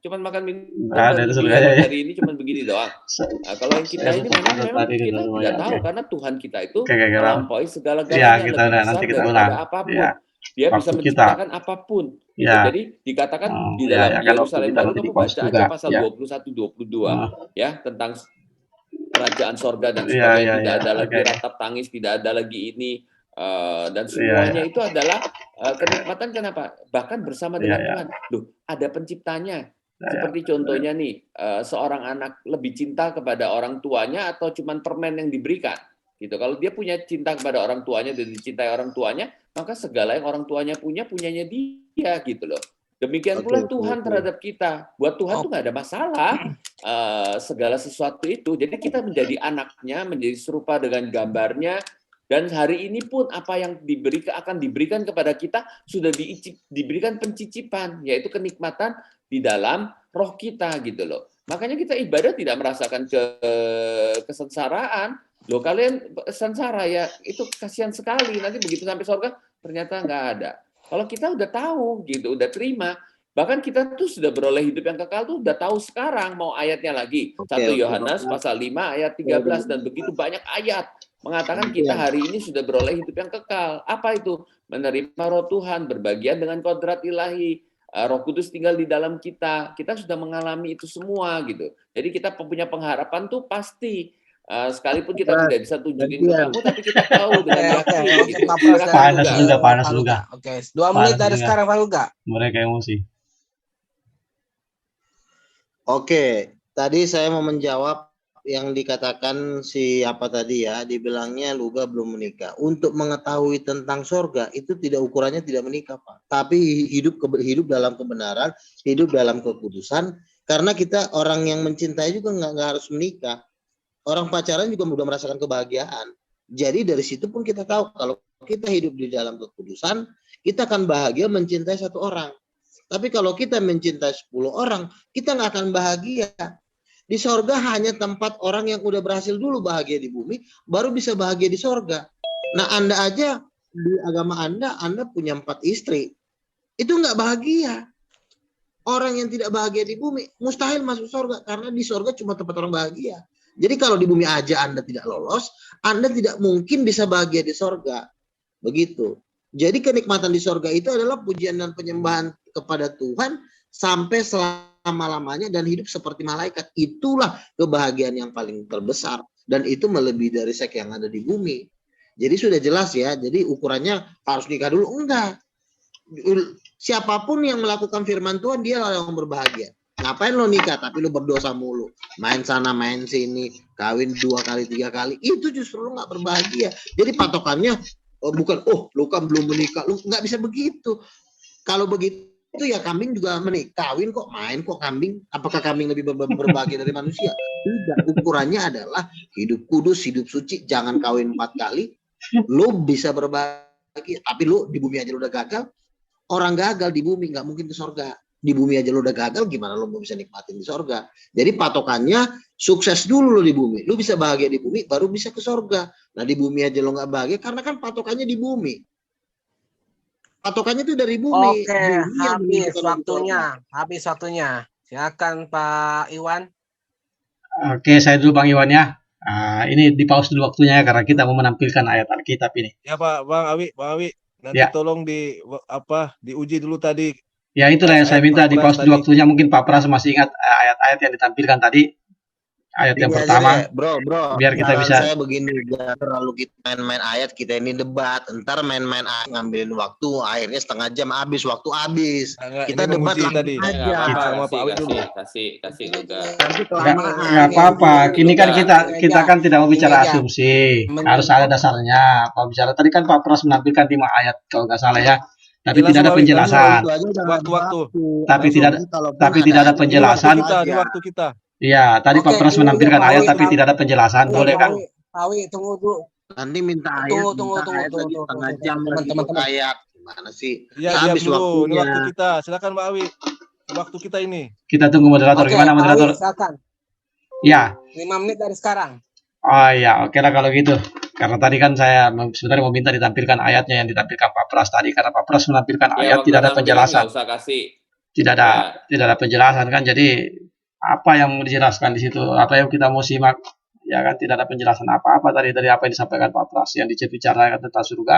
cuma makan minum hari ini cuma begini doang. Kalau yang kita ini memang kita tidak tahu karena Tuhan kita itu melampaui segala-galanya, lebih besar daripada apapun. Dia bisa menciptakan apapun. Gitu. Jadi dikatakan di dalam Yerusalem baru, kamu baca aja pasal 21-22 ya, tentang kerajaan sorga dan sebagainya. Tidak ada lagi ratap tangis, tidak ada lagi ini. Dan semuanya itu adalah kenikmatan. Kenapa? Bahkan bersama dengan Tuhan. Loh, ada penciptanya. Seperti contohnya nih, seorang anak lebih cinta kepada orang tuanya atau cuman permen yang diberikan. Gitu. Kalau dia punya cinta kepada orang tuanya dan dicintai orang tuanya, maka segala yang orang tuanya punyanya dia gitu loh. Demikian pula Tuhan terhadap kita. Buat Tuhan tuh nggak ada masalah segala sesuatu itu. Jadi kita menjadi anaknya, menjadi serupa dengan gambarnya. Dan hari ini pun apa yang akan diberikan kepada kita sudah diberikan pencicipan, yaitu kenikmatan di dalam roh kita gitu loh. Makanya kita ibadah tidak merasakan kesengsaraan. Loh, kalian sengsara ya, itu kasihan sekali. Nanti begitu sampai surga ternyata nggak ada. Kalau kita udah tahu gitu, udah terima, bahkan kita tuh sudah beroleh hidup yang kekal tuh udah tahu sekarang. Mau ayatnya lagi, 1 Yohanes pasal 5 ayat 13 dan begitu banyak ayat mengatakan kita hari ini sudah beroleh hidup yang kekal. Apa itu? Menerima roh Tuhan, berbagian dengan kodrat ilahi, Roh Kudus tinggal di dalam kita. Kita sudah mengalami itu semua gitu. Jadi kita punya pengharapan tuh pasti. Sekalipun kita tidak bisa tunjukin ke kamu, tapi kita tahu dengan yakin. Gitu. Pak Pras dan Panas Luga. juga, panas Pak juga. Oke, 2 menit Panas dari juga. sekarang Pak Luga. Mereka emosi. Oke, tadi saya mau menjawab yang dikatakan siapa tadi ya, dibilangnya Luga belum menikah. Untuk mengetahui tentang sorga itu tidak ukurannya tidak menikah, Pak. Tapi hidup dalam kebenaran, hidup dalam kekudusan. Karena kita orang yang mencintai juga nggak harus menikah. Orang pacaran juga mudah merasakan kebahagiaan. Jadi dari situ pun kita tahu kalau kita hidup di dalam kekudusan, kita akan bahagia mencintai satu orang. Tapi kalau kita mencintai 10 orang, kita nggak akan bahagia. Di sorga hanya tempat orang yang udah berhasil dulu bahagia di bumi, baru bisa bahagia di sorga. Nah, Anda aja di agama Anda punya 4 istri. Itu nggak bahagia. Orang yang tidak bahagia di bumi, mustahil masuk sorga. Karena di sorga cuma tempat orang bahagia. Jadi kalau di bumi aja Anda tidak lolos, Anda tidak mungkin bisa bahagia di sorga. Begitu. Jadi kenikmatan di sorga itu adalah pujian dan penyembahan kepada Tuhan sampai selama-lamanya dan hidup seperti malaikat. Itulah kebahagiaan yang paling terbesar. Dan itu melebihi dari seks yang ada di bumi. Jadi sudah jelas ya. Jadi ukurannya harus nikah dulu. Enggak. Siapapun yang melakukan firman Tuhan, dia yang berbahagia. Ngapain lo nikah tapi lo berdosa mulu. Main sana main sini. Kawin 2 kali 3 kali. Itu justru lo gak berbahagia. Jadi patokannya bukan, lu kan belum menikah. Lu nggak bisa begitu. Kalau begitu ya kambing juga menikah. Kawin kok main kok kambing. Apakah kambing lebih berbahagia dari manusia? Tidak. Ukurannya adalah hidup kudus, hidup suci. Jangan kawin 4 kali. Lu bisa berbahagia. Tapi lu di bumi aja lu udah gagal. Orang gagal di bumi nggak mungkin ke sorga. Di bumi aja lu udah gagal, gimana lu mau bisa nikmatin di sorga? Jadi patokannya sukses dulu lu di bumi. Lu bisa bahagia di bumi, baru bisa ke sorga. Nah di bumi aja lu nggak bahagia, karena kan patokannya di bumi. Patokannya itu dari bumi. Oke, Bumi yang habis menentukan waktunya. sorga. Habis waktunya. Silakan Pak Iwan. Oke, saya dulu Bang Iwan ya. Ini di pause dulu waktunya ya, karena kita mau menampilkan ayat Alkitab ini. Ya Pak, Bang Awi, nanti Ya. tolong diuji dulu tadi. Ya itulah yang saya Ayat minta di 14 pause dulu tadi. waktunya. Mungkin Pak Pras masih ingat ayat-ayat yang ditampilkan tadi. Ayat yang Ini aja pertama. deh, bro. Biar kita Saran bisa. saya begini, jangan terlalu kita main-main ayat, kita ini debat. Ntar main-main ayat, ngambilin waktu, akhirnya setengah jam habis, waktu habis. Enggak, Kita ini debat menguji langsung tadi. aja. Nggak apa-apa, Sama Pak Awi dulu. kasih Luga. Nanti kelamaan. Nggak apa-apa. Kini kan kita kan tidak mau bicara Ini aja. asumsi. Harus ada dasarnya. Kalau bicara tadi kan Pak Pras menampilkan 5 ayat kalau nggak salah ya. Tapi Ya, tidak ada langsung, Awi. penjelasan. Itu aja udah Waktu-waktu. Tapi Langsung. tapi tidak ada penjelasan. Ini waktu kita. Iya, tadi Oke, Pak Pras ini menampilkan Pak ayat Awi, tapi Pak- tidak ada penjelasan. Boleh kan? Pak Awi, tunggu dulu. Nanti minta ayat, Tunggu, minta ayat lagi setengah jam lagi teman-teman. ayat. Gimana sih? Ya, Habis diam dulu. Ini waktunya. waktu kita. Silakan Pak Awi. Waktu kita ini. Kita tunggu moderator. Oke, Gimana Pak Awi, moderator? silakan. Ya. 5 menit dari sekarang. Oh iya, oke lah kalau gitu. Karena tadi kan saya sebenarnya mau minta ditampilkan ayatnya yang ditampilkan Pak Pras tadi. Karena Pak Pras menampilkan Ya, ayat waktu tidak ada tampilin penjelasan. nggak usah kasih. Tidak ada penjelasan kan. Jadi apa yang mau dijelaskan di situ? Apa yang kita mau simak? Ya kan tidak ada penjelasan apa-apa tadi dari apa yang disampaikan Pak Pras yang dibicarakan tentang surga.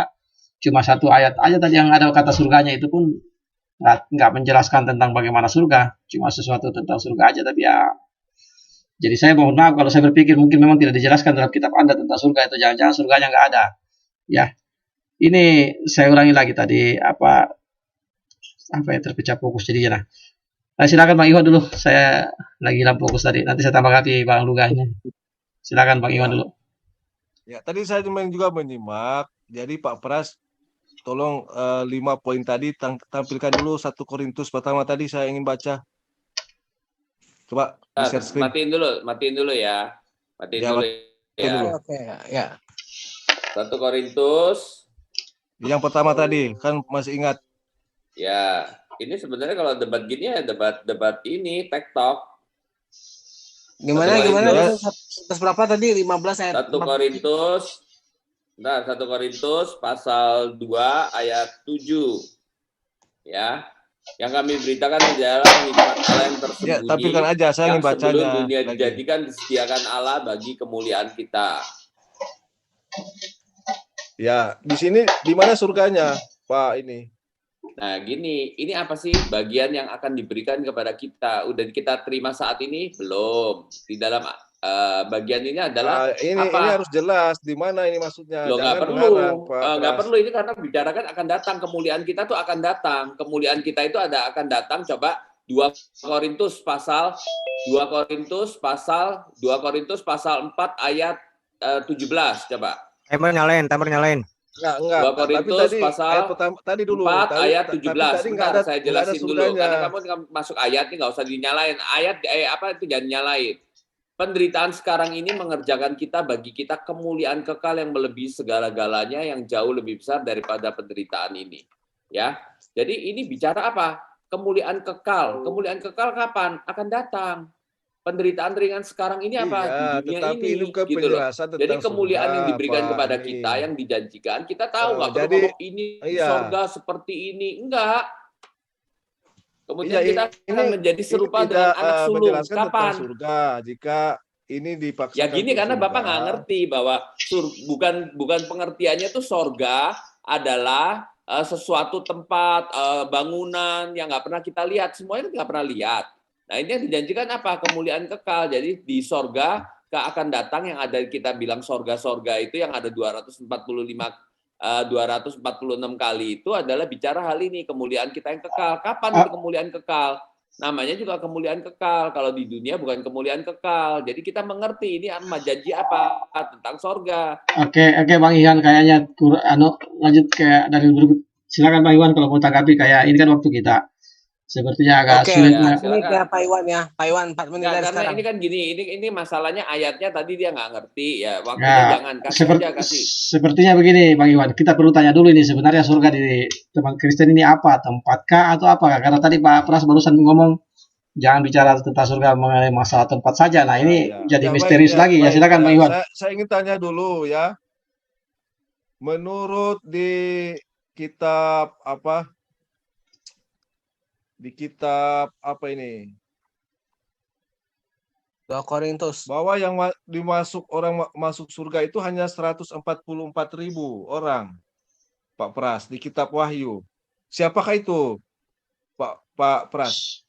Cuma 1 ayat aja tadi yang ada kata surganya itu pun nggak menjelaskan tentang bagaimana surga. Cuma sesuatu tentang surga aja tapi ya. Jadi saya mohon maaf kalau saya berpikir mungkin memang tidak dijelaskan dalam kitab Anda tentang surga itu. Jangan-jangan surganya nggak ada. Ya. Ini saya ulangi lagi tadi apa ya terpecah fokus jadinya. Nah, silakan Bang Iwan dulu. Saya lagi hilang fokus tadi. Nanti saya tambah lagi Bang Luga ini. Silakan Bang Iwan dulu. Ya, tadi saya juga menyimak. Jadi Pak Pras, tolong 5 poin tadi tampilkan dulu 1 Korintus pertama tadi saya ingin baca. Coba di share screen. Matiin dulu ya. Ya, Dulu. Oke, ya. 1 Korintus. Yang pertama tadi, kan masih ingat. Ya, ini sebenarnya kalau debat gini ya debat ini TikTok. Gimana? Terus berapa tadi? 15 ayat. 1 Korintus. Nah, 1 Korintus pasal 2 ayat 7. Ya. Yang kami beritakan adalah hikmat Allah yang tersembunyi. Ya, tampilkan aja, saya ingin yang sebelum bacanya. dunia lagi. dijadikan disediakan Allah bagi kemuliaan kita. Ya, di sini di mana surganya, Pak ini? Nah, gini, ini apa sih bagian yang akan diberikan kepada kita? Udah kita terima saat ini? Belum. Di dalam bagian ini adalah Ini apa? harus jelas di mana ini maksudnya. Loh, nggak Jangan perlu. mengarang, Pak Nggak Pras. perlu, ini karena bicarakan akan datang. Kemuliaan kita tuh akan datang. Kemuliaan kita itu akan datang. Coba 2 Korintus pasal 4 ayat 17. Coba. Timer nyalain. Enggak. 2 Tapi Korintus tadi pasal ayat pertama tadi dulu. 4 ayat Tapi 17. tadi Sebentar, saya nggak ada jelasin dulu. surganya. Karena kamu masuk ayat ini nggak usah dinyalain. Ayat apa itu jangan nyalain. Penderitaan sekarang ini mengerjakan kita bagi kita kemuliaan kekal yang melebihi segala-galanya, yang jauh lebih besar daripada penderitaan ini. Ya. Jadi ini bicara apa? Kemuliaan kekal. Kemuliaan kekal kapan? Akan datang. Penderitaan ringan sekarang ini apa? Iya, Di dunia tetapi ini, ini bukan gitu loh. penjelasan tentang Jadi kemuliaan surga, yang diberikan Pak. kepada Ini. kita, yang dijanjikan, kita tahu nggak perlu jadi, ngomong ini iya. surga seperti ini, enggak. Kemudian Iya, kita akan menjadi serupa ini dengan tidak, anak sulung. menjelaskan tentang Kapan? surga jika ini dipaksakan. Ya gini, untuk karena surga. Bapak nggak ngerti bahwa bukan pengertiannya tuh surga adalah sesuatu tempat, bangunan yang nggak pernah kita lihat. Semuanya nggak pernah lihat. Nah, ini yang dijanjikan apa? Kemuliaan kekal. Jadi di sorga akan datang yang ada kita bilang sorga-sorga itu yang ada 246 kali itu adalah bicara hal ini, kemuliaan kita yang kekal. Kapan itu kemuliaan kekal? Namanya juga kemuliaan kekal. Kalau di dunia bukan kemuliaan kekal. Jadi kita mengerti ini janji apa tentang sorga. Oke, Bang Iwan, kayaknya lanjut kayak dari berikut. Silakan Bang Iwan kalau mau tanggapi, kayak ini kan waktu kita. Sepertinya agak sulit. Ya, ini ke Pak Iwan ya. Pak Iwan 4 menit dari karena sekarang. ini kan gini, ini masalahnya ayatnya tadi dia nggak ngerti ya. Waktunya jangan kasih. Sepertinya begini Bang Iwan, kita perlu tanya dulu ini sebenarnya surga di teman Kristen ini apa? Tempatkah atau apa? Karena tadi Pak Pras barusan ngomong jangan bicara tentang surga mengenai masalah tempat saja. Nah, ini jadi misterius lagi. Ya silakan Bang Iwan. Saya ingin tanya dulu ya. Menurut di kitab apa? Di kitab apa ini? 2 Korintus. Bahwa yang masuk surga itu hanya 144.000 orang. Pak Pras, di kitab Wahyu. Siapakah itu? Pak Pras.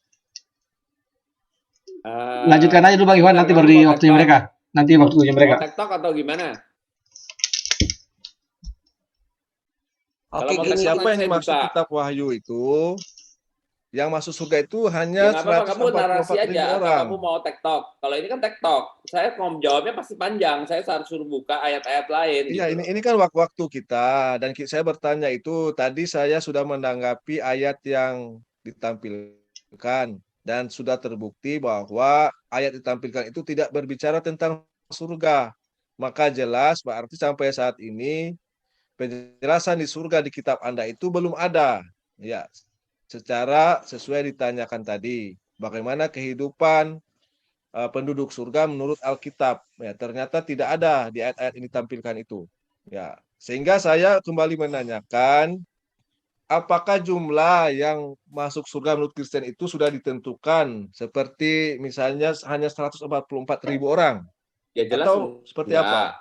Lanjutkan aja dulu Bang Iwan, nanti baru di waktunya mereka. Nanti waktunya mereka. TikTok atau gimana? Oke, siapa yang masuk kitab Wahyu itu? Yang masuk surga itu hanya 144.000 orang. Kamu mau TikTok. Kalau ini kan TikTok. Saya mau jawabnya pasti panjang. Saya harus suruh buka ayat-ayat lain. Iya, gitu. ini kan waktu kita. Dan saya bertanya itu, tadi saya sudah menanggapi ayat yang ditampilkan. Dan sudah terbukti bahwa ayat ditampilkan itu tidak berbicara tentang surga. Maka jelas berarti sampai saat ini penjelasan di surga di kitab Anda itu belum ada. Ya, secara sesuai ditanyakan tadi, bagaimana kehidupan penduduk surga menurut Alkitab. Ya, ternyata tidak ada di ayat-ayat ini tampilkan itu. Ya, sehingga saya kembali menanyakan, apakah jumlah yang masuk surga menurut Kristen itu sudah ditentukan seperti misalnya hanya 144.000 orang? Ya jelas. Atau seperti apa?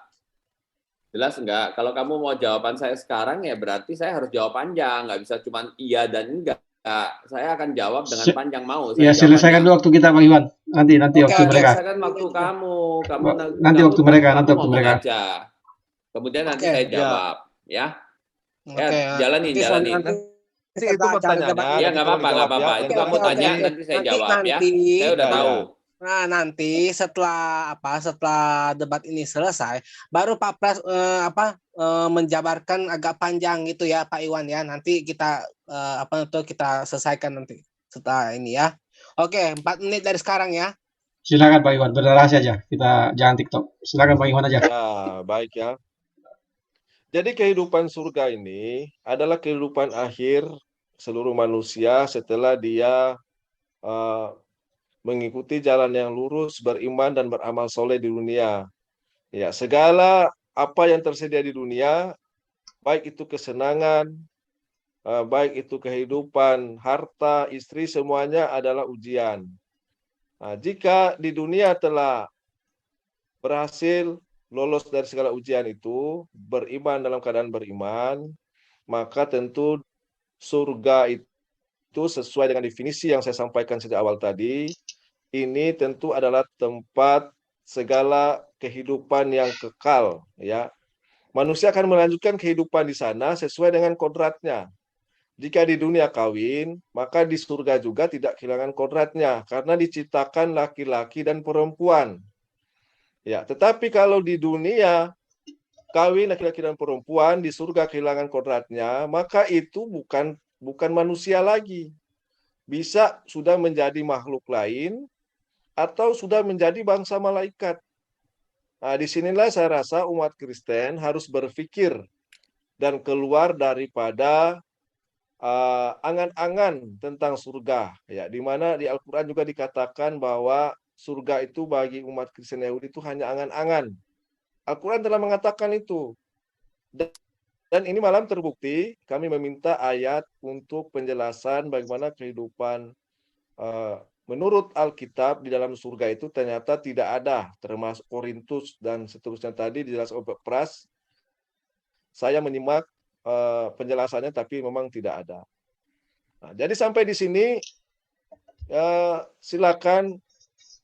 Jelas enggak. Kalau kamu mau jawaban saya sekarang ya berarti saya harus jawab panjang. Nggak bisa cuma iya dan enggak. Saya akan jawab dengan panjang mau. Ya selesaikan dulu waktu kita Bang Iwan. Nanti waktu mereka. Selesaikan waktu kamu. Nanti waktu mereka. Aja. Kemudian nanti saya jawab. Ya. Jalanin. Itu pertanyaan. Ya nggak apa-apa. Itu kamu tanya nanti saya jawab ya. Saya udah tahu. Nah, nanti setelah debat ini selesai, baru Pak Pras menjabarkan agak panjang gitu ya Pak Iwan ya. Nanti kita kita selesaikan nanti setelah ini ya. Oke, 4 menit dari sekarang ya. Silakan Pak Iwan, bernarasi aja. Kita jangan TikTok. Silakan Pak Iwan aja. Ya, baik ya. Jadi kehidupan surga ini adalah kehidupan akhir seluruh manusia setelah dia mengikuti jalan yang lurus, beriman dan beramal soleh di dunia. Ya, segala apa yang tersedia di dunia, baik itu kesenangan, baik itu kehidupan, harta, istri, semuanya adalah ujian. Nah, jika di dunia telah berhasil lolos dari segala ujian itu, beriman dalam keadaan beriman, maka tentu surga itu sesuai dengan definisi yang saya sampaikan sejak awal tadi, ini tentu adalah tempat segala kehidupan yang kekal, ya. Manusia akan melanjutkan kehidupan di sana sesuai dengan kodratnya. Jika di dunia kawin, maka di surga juga tidak kehilangan kodratnya, karena diciptakan laki-laki dan perempuan. Ya, tetapi kalau di dunia kawin laki-laki dan perempuan, di surga kehilangan kodratnya, maka itu bukan manusia lagi. Bisa sudah menjadi makhluk lain atau sudah menjadi bangsa malaikat. Nah, disinilah saya rasa umat Kristen harus berpikir dan keluar daripada angan-angan tentang surga, ya, di mana di Al-Quran juga dikatakan bahwa surga itu bagi umat Kristen Yahudi itu hanya angan-angan. Al-Quran telah mengatakan itu. Dan ini malam terbukti, kami meminta ayat untuk penjelasan bagaimana kehidupan menurut Alkitab di dalam surga itu ternyata tidak ada, termasuk Korintus dan seterusnya tadi dijelaskan oleh Pras. Saya menyimak penjelasannya, tapi memang tidak ada. Nah, jadi sampai di sini silakan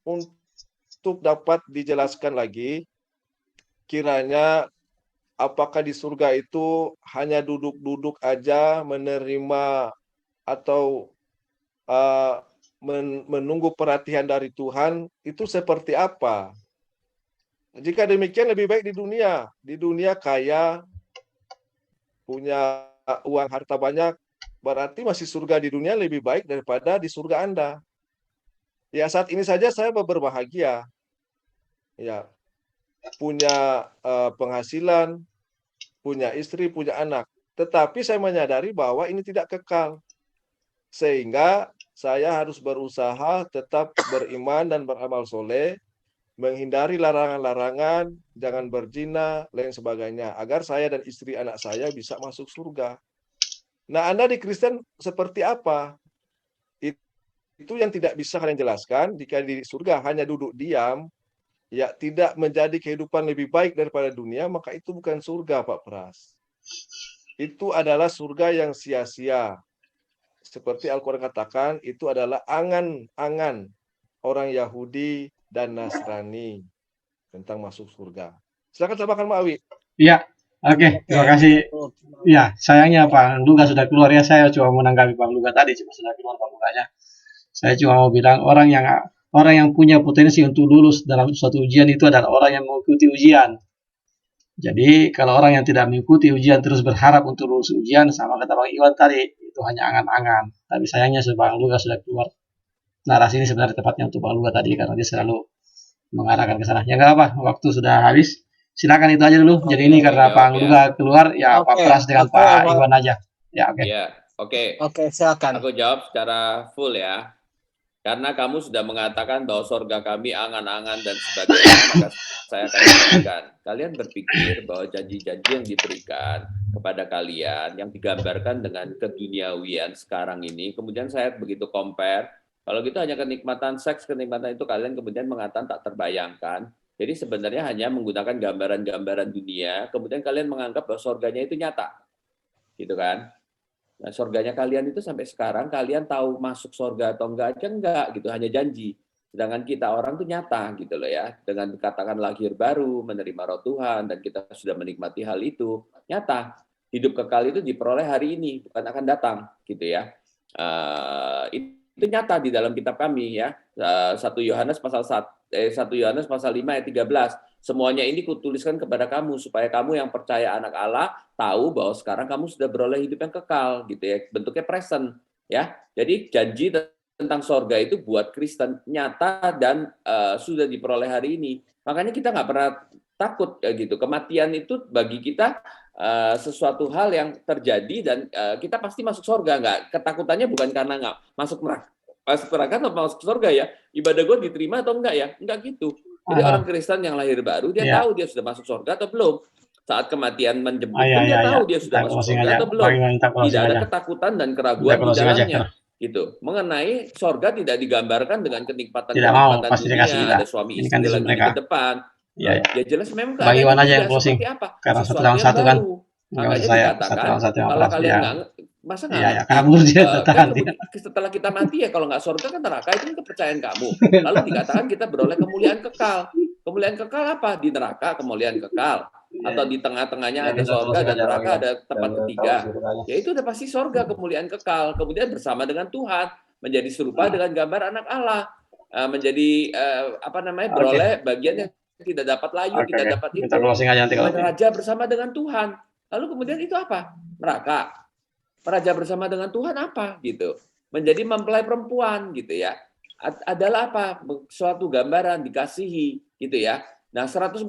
untuk dapat dijelaskan lagi, kiranya apakah di surga itu hanya duduk-duduk aja menerima atau menunggu perhatian dari Tuhan, itu seperti apa? Jika demikian lebih baik di dunia. Di dunia kaya, punya uang harta banyak, berarti masih surga di dunia lebih baik daripada di surga Anda. Ya, saat ini saja saya berbahagia. Ya, punya penghasilan, punya istri, punya anak. Tetapi saya menyadari bahwa ini tidak kekal. Sehingga saya harus berusaha tetap beriman dan beramal soleh, menghindari larangan-larangan, jangan berzina, lain sebagainya, agar saya dan istri anak saya bisa masuk surga. Nah, Anda di Kristen seperti apa? Itu yang tidak bisa kalian jelaskan. Jika di surga hanya duduk diam, ya tidak menjadi kehidupan lebih baik daripada dunia, maka itu bukan surga, Pak Pras. Itu adalah surga yang sia-sia. Seperti Al-Quran katakan, itu adalah angan-angan orang Yahudi dan Nasrani tentang masuk surga. Silakan tambahkan, Mak Awi. Iya, oke, terima kasih. Ya, sayangnya Pak Luga sudah keluar ya. Saya cuma menanggapi Pak Luga tadi, cuma sudah keluar Pak Luganya. Saya cuma mau bilang orang yang punya potensi untuk lulus dalam suatu ujian itu adalah orang yang mengikuti ujian. Jadi kalau orang yang tidak mengikuti ujian terus berharap untuk lulus ujian, sama kata Bang Iwan tadi, itu hanya angan-angan. Tapi sayangnya Bang Luga sudah keluar. Narasi ini sebenarnya tepatnya untuk Bang Luga tadi, karena dia selalu mengarahkan ke sana. Ya nggak apa, waktu sudah habis. Silakan itu aja dulu. Jadi ini karena Pak Luga keluar, ya Pak Pras dengan Pak Iwan aja. Ya, oke. Ya, oke. Oke, silakan. Aku jawab secara full ya. Karena kamu sudah mengatakan bahwa surga kami angan-angan dan sebagainya, maka saya akan katakan, kalian berpikir bahwa janji-janji yang diberikan kepada kalian, yang digambarkan dengan keduniawian sekarang ini, kemudian saya begitu compare, kalau gitu hanya kenikmatan seks, kenikmatan itu kalian kemudian mengatakan tak terbayangkan. Jadi sebenarnya hanya menggunakan gambaran-gambaran dunia, kemudian kalian menganggap bahwa surganya itu nyata. Gitu kan? Nah, surganya kalian itu sampai sekarang kalian tahu masuk surga atau enggak aja enggak gitu, hanya janji. Sedangkan kita orang tuh nyata gitu loh ya, dengan katakan lahir baru, menerima roh Tuhan, dan kita sudah menikmati hal itu, nyata. Hidup kekal itu diperoleh hari ini, bukan akan datang gitu ya. Itu nyata di dalam kitab kami ya. 1 Yohanes pasal 5 ayat 13. Semuanya ini kutuliskan kepada kamu supaya kamu yang percaya anak Allah tahu bahwa sekarang kamu sudah beroleh hidup yang kekal gitu ya. Bentuknya present ya. Jadi janji tentang sorga itu buat Kristen nyata dan sudah diperoleh hari ini. Makanya kita nggak pernah takut ya gitu. Kematian itu bagi kita sesuatu hal yang terjadi dan kita pasti masuk sorga. Nggak, ketakutannya bukan karena nggak masuk neraka atau masuk surga ya. Ibadah gue diterima atau enggak ya? Enggak gitu. Jadi orang Kristen yang lahir baru dia tahu dia sudah masuk surga atau belum. Saat kematian menjemput dia tahu dia sudah masuk surga atau belum. Tidak ada ketakutan dan keraguan di dalamnya. Gitu. Mengenai surga tidak digambarkan dengan kenikmatan dunia, ada suami istri lagi di depan. Ya jelas memang Bang Iwan aja yang closing. Apa? Karena satu lawan satu kan. Makanya dikatakan kalau kalian nggak Masa nggak Iya, ya, ngerti? karena menurut dia Kan tertahan. setelah kita mati ya kalau nggak surga kan neraka, itu kan kepercayaan kamu. Lalu dikatakan kita beroleh kemuliaan kekal. Kemuliaan kekal apa? Di neraka kemuliaan kekal. Atau di tengah-tengahnya ada surga dan neraka ada tempat ketiga. Ya itu udah pasti surga kemuliaan kekal. Kemudian bersama dengan Tuhan, menjadi serupa dengan gambar anak Allah. Menjadi beroleh bagian yang tidak dapat layu, tidak dapat itu. Kita closing aja nanti kalau Raja bersama dengan Tuhan. Lalu kemudian itu apa? Neraka. Raja bersama dengan Tuhan apa? Gitu. Menjadi mempelai perempuan gitu ya. Adalah apa? Suatu gambaran dikasihi gitu ya. Nah, 144.000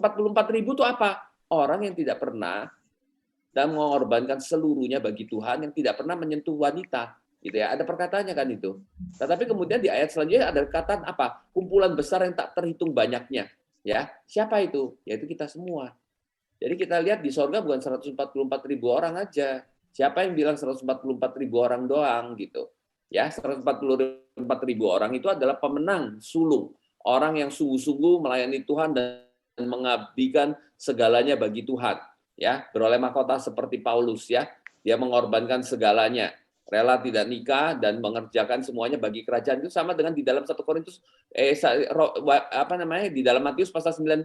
itu apa? Orang yang tidak pernah dan mengorbankan seluruhnya bagi Tuhan, yang tidak pernah menyentuh wanita gitu ya. Ada perkataannya kan itu. Tetapi kemudian di ayat selanjutnya ada perkataan apa? Kumpulan besar yang tak terhitung banyaknya. Ya, siapa itu? Yaitu kita semua. Jadi kita lihat di sorga bukan 144.000 orang aja. Siapa yang bilang 144.000 orang doang gitu? Ya, 144.000 orang itu adalah pemenang sulung, orang yang sungguh-sungguh melayani Tuhan dan mengabdikan segalanya bagi Tuhan. Ya, beroleh mahkota seperti Paulus ya. Dia mengorbankan segalanya, rela tidak nikah dan mengerjakan semuanya bagi kerajaan. Itu sama dengan di dalam 1 Korintus di dalam Matius pasal 19.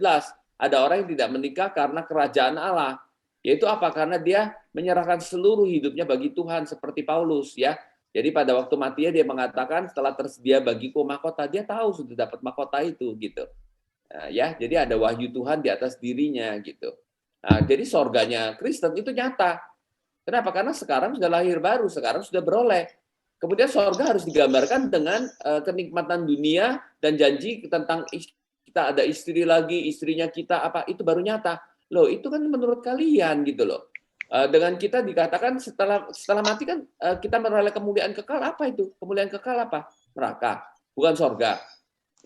Ada orang yang tidak menikah karena kerajaan Allah. Yaitu apa? Karena dia menyerahkan seluruh hidupnya bagi Tuhan seperti Paulus ya. Jadi pada waktu matinya dia mengatakan setelah tersedia bagiku mahkota, dia tahu sudah dapat mahkota itu gitu. Nah, ya, jadi ada wahyu Tuhan di atas dirinya gitu. Nah, jadi sorganya Kristen itu nyata. Kenapa? Karena sekarang sudah lahir baru, sekarang sudah beroleh. Kemudian sorga harus digambarkan dengan kenikmatan dunia dan janji tentang kita ada istri lagi, istrinya kita apa, itu baru nyata. Loh, itu kan menurut kalian gitu loh. Dengan kita dikatakan setelah mati kan kita meroleh kemuliaan kekal, apa itu? Kemuliaan kekal apa? Neraka, bukan sorga.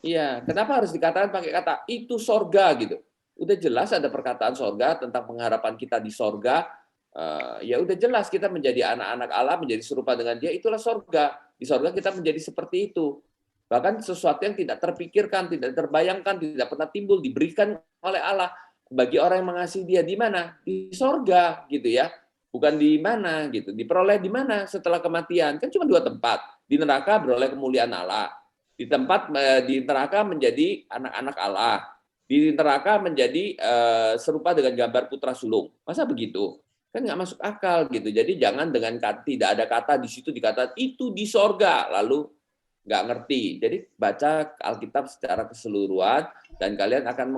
Iya, kenapa harus dikatakan pakai kata itu sorga gitu? Udah jelas ada perkataan sorga tentang pengharapan kita di sorga. Ya udah jelas kita menjadi anak-anak Allah, menjadi serupa dengan Dia, itulah sorga. Di sorga kita menjadi seperti itu. Bahkan sesuatu yang tidak terpikirkan, tidak terbayangkan, tidak pernah timbul, diberikan oleh Allah bagi orang yang mengasihi Dia. Di mana? Di sorga gitu ya. Bukan di mana gitu. Diperoleh di mana setelah kematian? Kan cuma 2 tempat. Di neraka beroleh kemuliaan Allah. Di neraka menjadi anak-anak Allah. Di neraka menjadi serupa dengan gambar putra sulung. Masa begitu? Kan nggak masuk akal gitu. Jadi jangan dengan tidak ada kata di situ dikatakan itu di sorga, lalu nggak ngerti. Jadi baca Alkitab secara keseluruhan dan kalian akan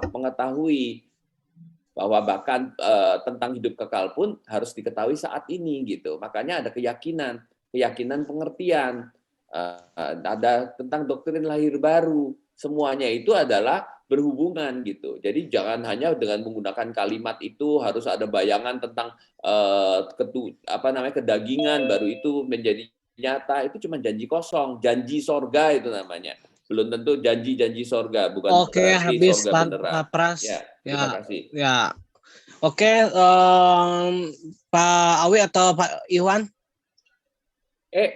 mengetahui bahwa bahkan tentang hidup kekal pun harus diketahui saat ini gitu. Makanya ada keyakinan pengertian, ada tentang doktrin lahir baru. Semuanya itu adalah berhubungan gitu. Jadi jangan hanya dengan menggunakan kalimat itu harus ada bayangan tentang kedagingan baru itu menjadi nyata. Itu cuma janji kosong, janji sorga itu namanya. Belum tentu janji sorga, bukan Oke, habis sorga beneran. Pak Pras. Ya, terima kasih. Ya. Oke, Pak Awi atau Pak Iwan?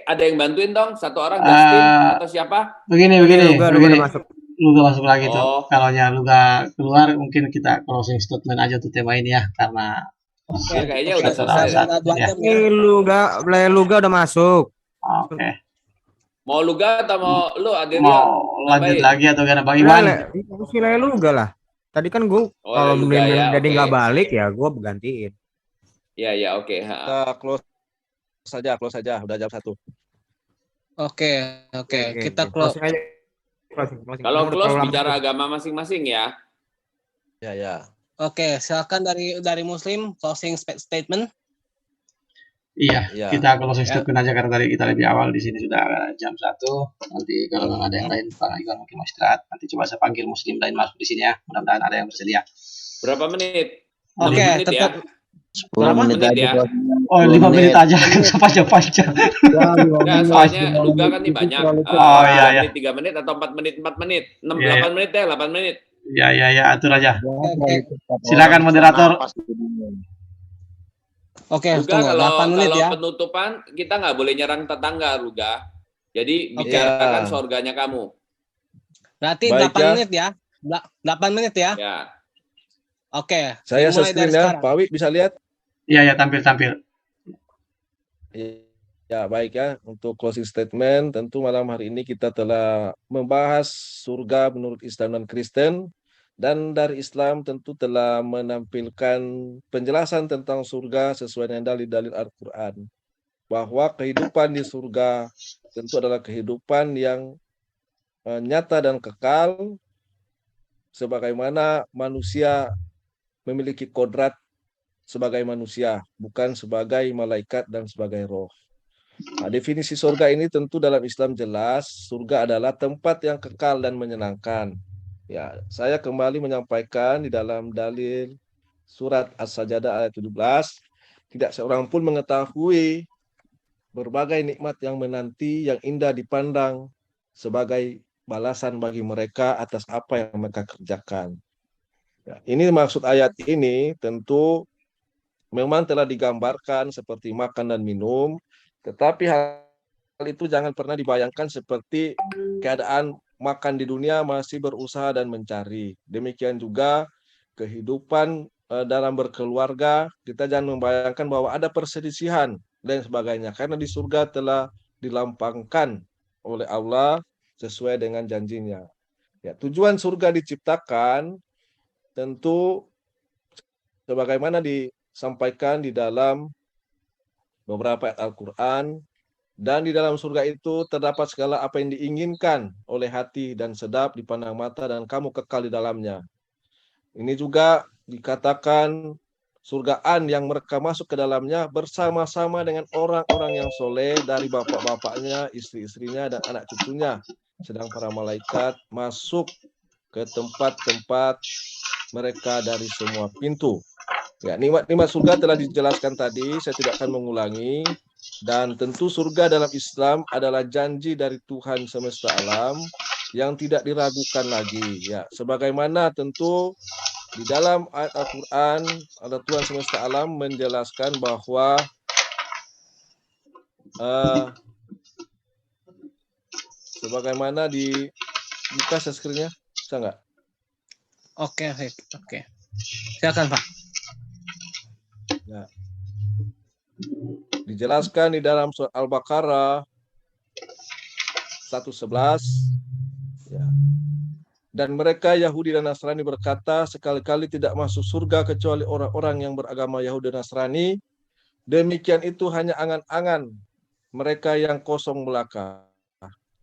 Ada yang bantuin dong? Satu orang, Justin atau siapa? Begini. Luga masuk lagi tuh. Oh. Kalau Luga keluar, mungkin kita closing statement aja tuh tema ini ya, karena Ya, kayaknya udah selesai. Luga udah masuk. Oke. Mau Luga atau mau lu Adrian? Mau lanjut lagi atau gimana Bang Iwan? Si Luga lah. Tadi kan gue kalau jadi nggak balik ya gue bergantiin. Ya, oke. Kita close saja. Udah jam 1. Oke. Kita close. Kalau close bicara agama masing-masing ya. Ya. Oke, silakan dari Muslim closing statement. Iya, kita closing statement aja karena tadi kita lebih awal di sini sudah jam 1. Nanti kalau ada yang lain Pak Iwan mungkin mau istirahat. Nanti coba saya panggil Muslim lain masuk di sini ya. Mudah-mudahan ada yang bersedia. Berapa menit? Oke, tetap 10 menit ya. Oh, 5 menit aja kan panjang. Ya, soalnya Luga kan ini banyak. Iya. 3 menit atau 4 menit, 8 menit ya, 8 menit. Ya, atur aja. Silakan moderator. Oke, Luga, kalau ya. penutupan kita nggak boleh nyerang tetangga, Luga. Jadi bicarakan sorganya kamu. Berarti 8 menit ya. 8 menit ya. Ya. Oke. Saya screen ya, Pak Wi bisa lihat? Iya, tampil. Ya, baik ya. Untuk closing statement, tentu malam hari ini kita telah membahas surga menurut Islam dan Kristen. Dan dari Islam tentu telah menampilkan penjelasan tentang surga sesuai dengan dalil-dalil Al-Quran. Bahwa kehidupan di surga tentu adalah kehidupan yang nyata dan kekal, sebagaimana manusia memiliki kodrat sebagai manusia, bukan sebagai malaikat dan sebagai roh. Nah, definisi surga ini tentu dalam Islam jelas, surga adalah tempat yang kekal dan menyenangkan. Ya, saya kembali menyampaikan di dalam dalil surat As-Sajdah ayat 17, tidak seorang pun mengetahui berbagai nikmat yang menanti, yang indah dipandang sebagai balasan bagi mereka atas apa yang mereka kerjakan. Ya, ini maksud ayat ini tentu memang telah digambarkan seperti makan dan minum, tetapi hal itu jangan pernah dibayangkan seperti keadaan makan di dunia masih berusaha dan mencari. Demikian juga kehidupan dalam berkeluarga, kita jangan membayangkan bahwa ada perselisihan dan sebagainya, karena di surga telah dilampangkan oleh Allah sesuai dengan janjinya. Ya, tujuan surga diciptakan tentu sebagaimana disampaikan di dalam beberapa ayat Al-Quran, dan di dalam surga itu terdapat segala apa yang diinginkan oleh hati dan sedap dipandang mata dan kamu kekal di dalamnya. Ini juga dikatakan surgaan yang mereka masuk ke dalamnya bersama-sama dengan orang-orang yang soleh dari bapak-bapaknya, istri-istrinya, dan anak cucunya. Sedang para malaikat masuk ke tempat-tempat mereka dari semua pintu. Ya, nikmat-nikmat surga telah dijelaskan tadi, saya tidak akan mengulangi. Dan tentu surga dalam Islam adalah janji dari Tuhan semesta alam yang tidak diragukan lagi. Ya, sebagaimana tentu di dalam ayat Al-Quran ada Tuhan semesta alam menjelaskan bahwa sebagaimana di buka screen-nya, bisa nggak? Oke. Silakan Pak. Ya. Dijelaskan di dalam surat Al-Baqarah 111, ya. Dan mereka Yahudi dan Nasrani berkata, sekali-kali tidak masuk surga kecuali orang-orang yang beragama Yahudi dan Nasrani. Demikian itu hanya angan-angan mereka yang kosong belaka.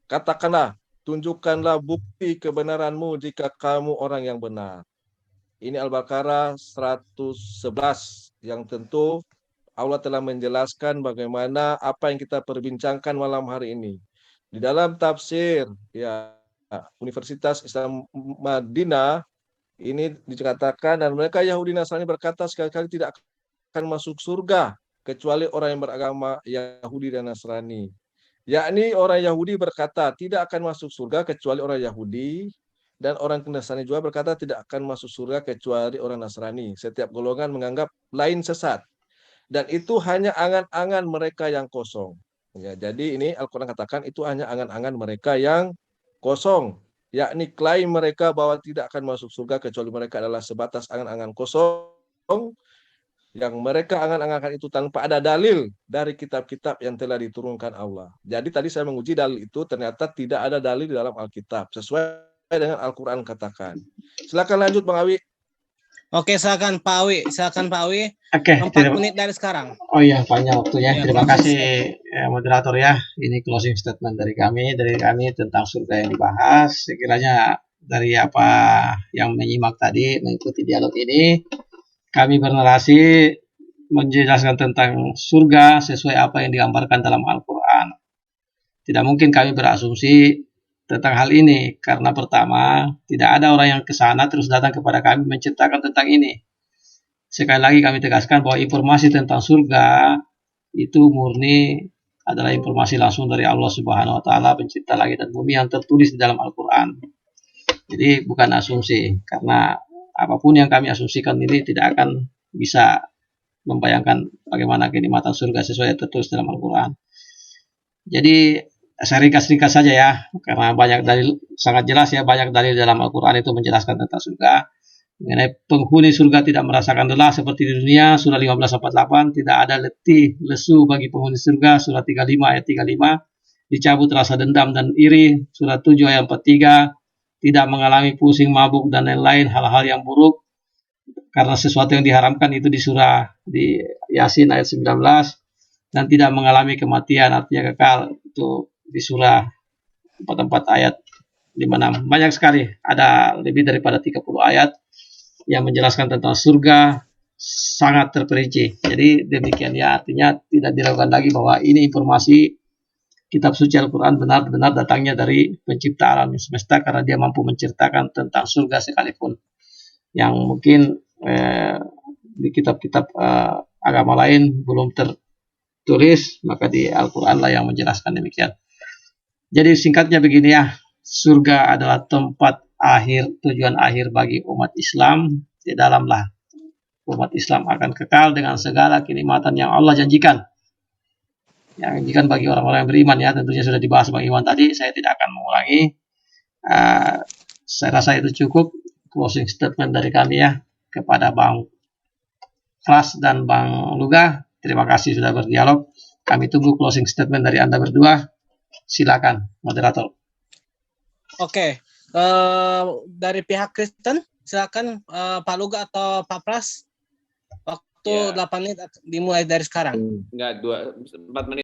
Katakanlah, tunjukkanlah bukti kebenaranmu jika kamu orang yang benar. Ini Al-Baqarah 111 yang tentu Allah telah menjelaskan bagaimana apa yang kita perbincangkan malam hari ini. Di dalam tafsir ya Universitas Islam Madinah ini dikatakan, dan mereka Yahudi Nasrani berkata sekali-kali tidak akan masuk surga kecuali orang yang beragama Yahudi dan Nasrani. Yakni orang Yahudi berkata tidak akan masuk surga kecuali orang Yahudi, dan orang Nasrani juga berkata tidak akan masuk surga kecuali orang Nasrani. Setiap golongan menganggap lain sesat. Dan itu hanya angan-angan mereka yang kosong. Ya, jadi ini Al-Quran katakan itu hanya angan-angan mereka yang kosong. Yakni klaim mereka bahwa tidak akan masuk surga kecuali mereka adalah sebatas angan-angan kosong yang mereka angan-angankan itu tanpa ada dalil dari kitab-kitab yang telah diturunkan Allah. Jadi tadi saya menguji dalil itu, ternyata tidak ada dalil di dalam Alkitab sesuai dengan Al-Quran katakan. Silakan lanjut Bang Awi. Oke, silakan Pak Awi. Oke, 4 menit dari sekarang. Oh iya, panjang waktunya. Ya, Terima kasih moderator ya. Ini closing statement dari kami tentang surga yang dibahas. Sekiranya dari apa yang menyimak tadi, mengikuti dialog ini, kami bernarasi menjelaskan tentang surga sesuai apa yang digambarkan dalam Al-Quran. Tidak mungkin kami berasumsi tentang hal ini, karena pertama, tidak ada orang yang ke sana terus datang kepada kami menceritakan tentang ini. Sekali lagi kami tegaskan bahwa informasi tentang surga itu murni adalah informasi langsung dari Allah Subhanahu wa taala, pencipta langit dan bumi, yang tertulis di dalam Al-Qur'an. Jadi bukan asumsi, karena apapun yang kami asumsikan ini tidak akan bisa membayangkan bagaimana kenikmatan surga sesuai yang tertulis dalam Al-Qur'an. Jadi saya ringkas-ringkas saja ya, karena banyak dalil, sangat jelas ya, banyak dalil dalam Al-Quran itu menjelaskan tentang surga. mengenai penghuni surga tidak merasakan lelah seperti di dunia, surah 15:48, tidak ada letih, lesu bagi penghuni surga, surah 35 ayat 35, dicabut rasa dendam dan iri, surah 7 ayat 43, tidak mengalami pusing, mabuk, dan lain-lain hal-hal yang buruk, karena sesuatu yang diharamkan itu di surah di Yasin ayat 19, dan tidak mengalami kematian artinya kekal itu di surah 44 ayat 56. Banyak sekali, ada lebih daripada 30 ayat yang menjelaskan tentang surga sangat terperinci. Jadi demikian ya, artinya tidak diragukan lagi bahwa ini informasi kitab suci Al-Quran benar-benar datangnya dari pencipta alam semesta, karena dia mampu menceritakan tentang surga sekalipun yang mungkin di kitab-kitab agama lain belum tertulis, maka di Al-Quran lah yang menjelaskan demikian. Jadi singkatnya begini ya, surga adalah tempat akhir, tujuan akhir bagi umat Islam. Di dalamlah umat Islam akan kekal dengan segala kenikmatan yang Allah janjikan. Yang janjikan bagi orang-orang yang beriman ya, tentunya sudah dibahas Bang Iwan tadi, saya tidak akan mengulangi. Saya rasa itu cukup closing statement dari kami ya, kepada Bang Pras dan Bang Luga. Terima kasih sudah berdialog. Kami tunggu closing statement dari Anda berdua. Silakan, moderator. Oke, dari pihak Kristen, silakan Pak Luga atau Pak Pras. Waktu 8 menit dimulai dari sekarang. Enggak, 4 menit.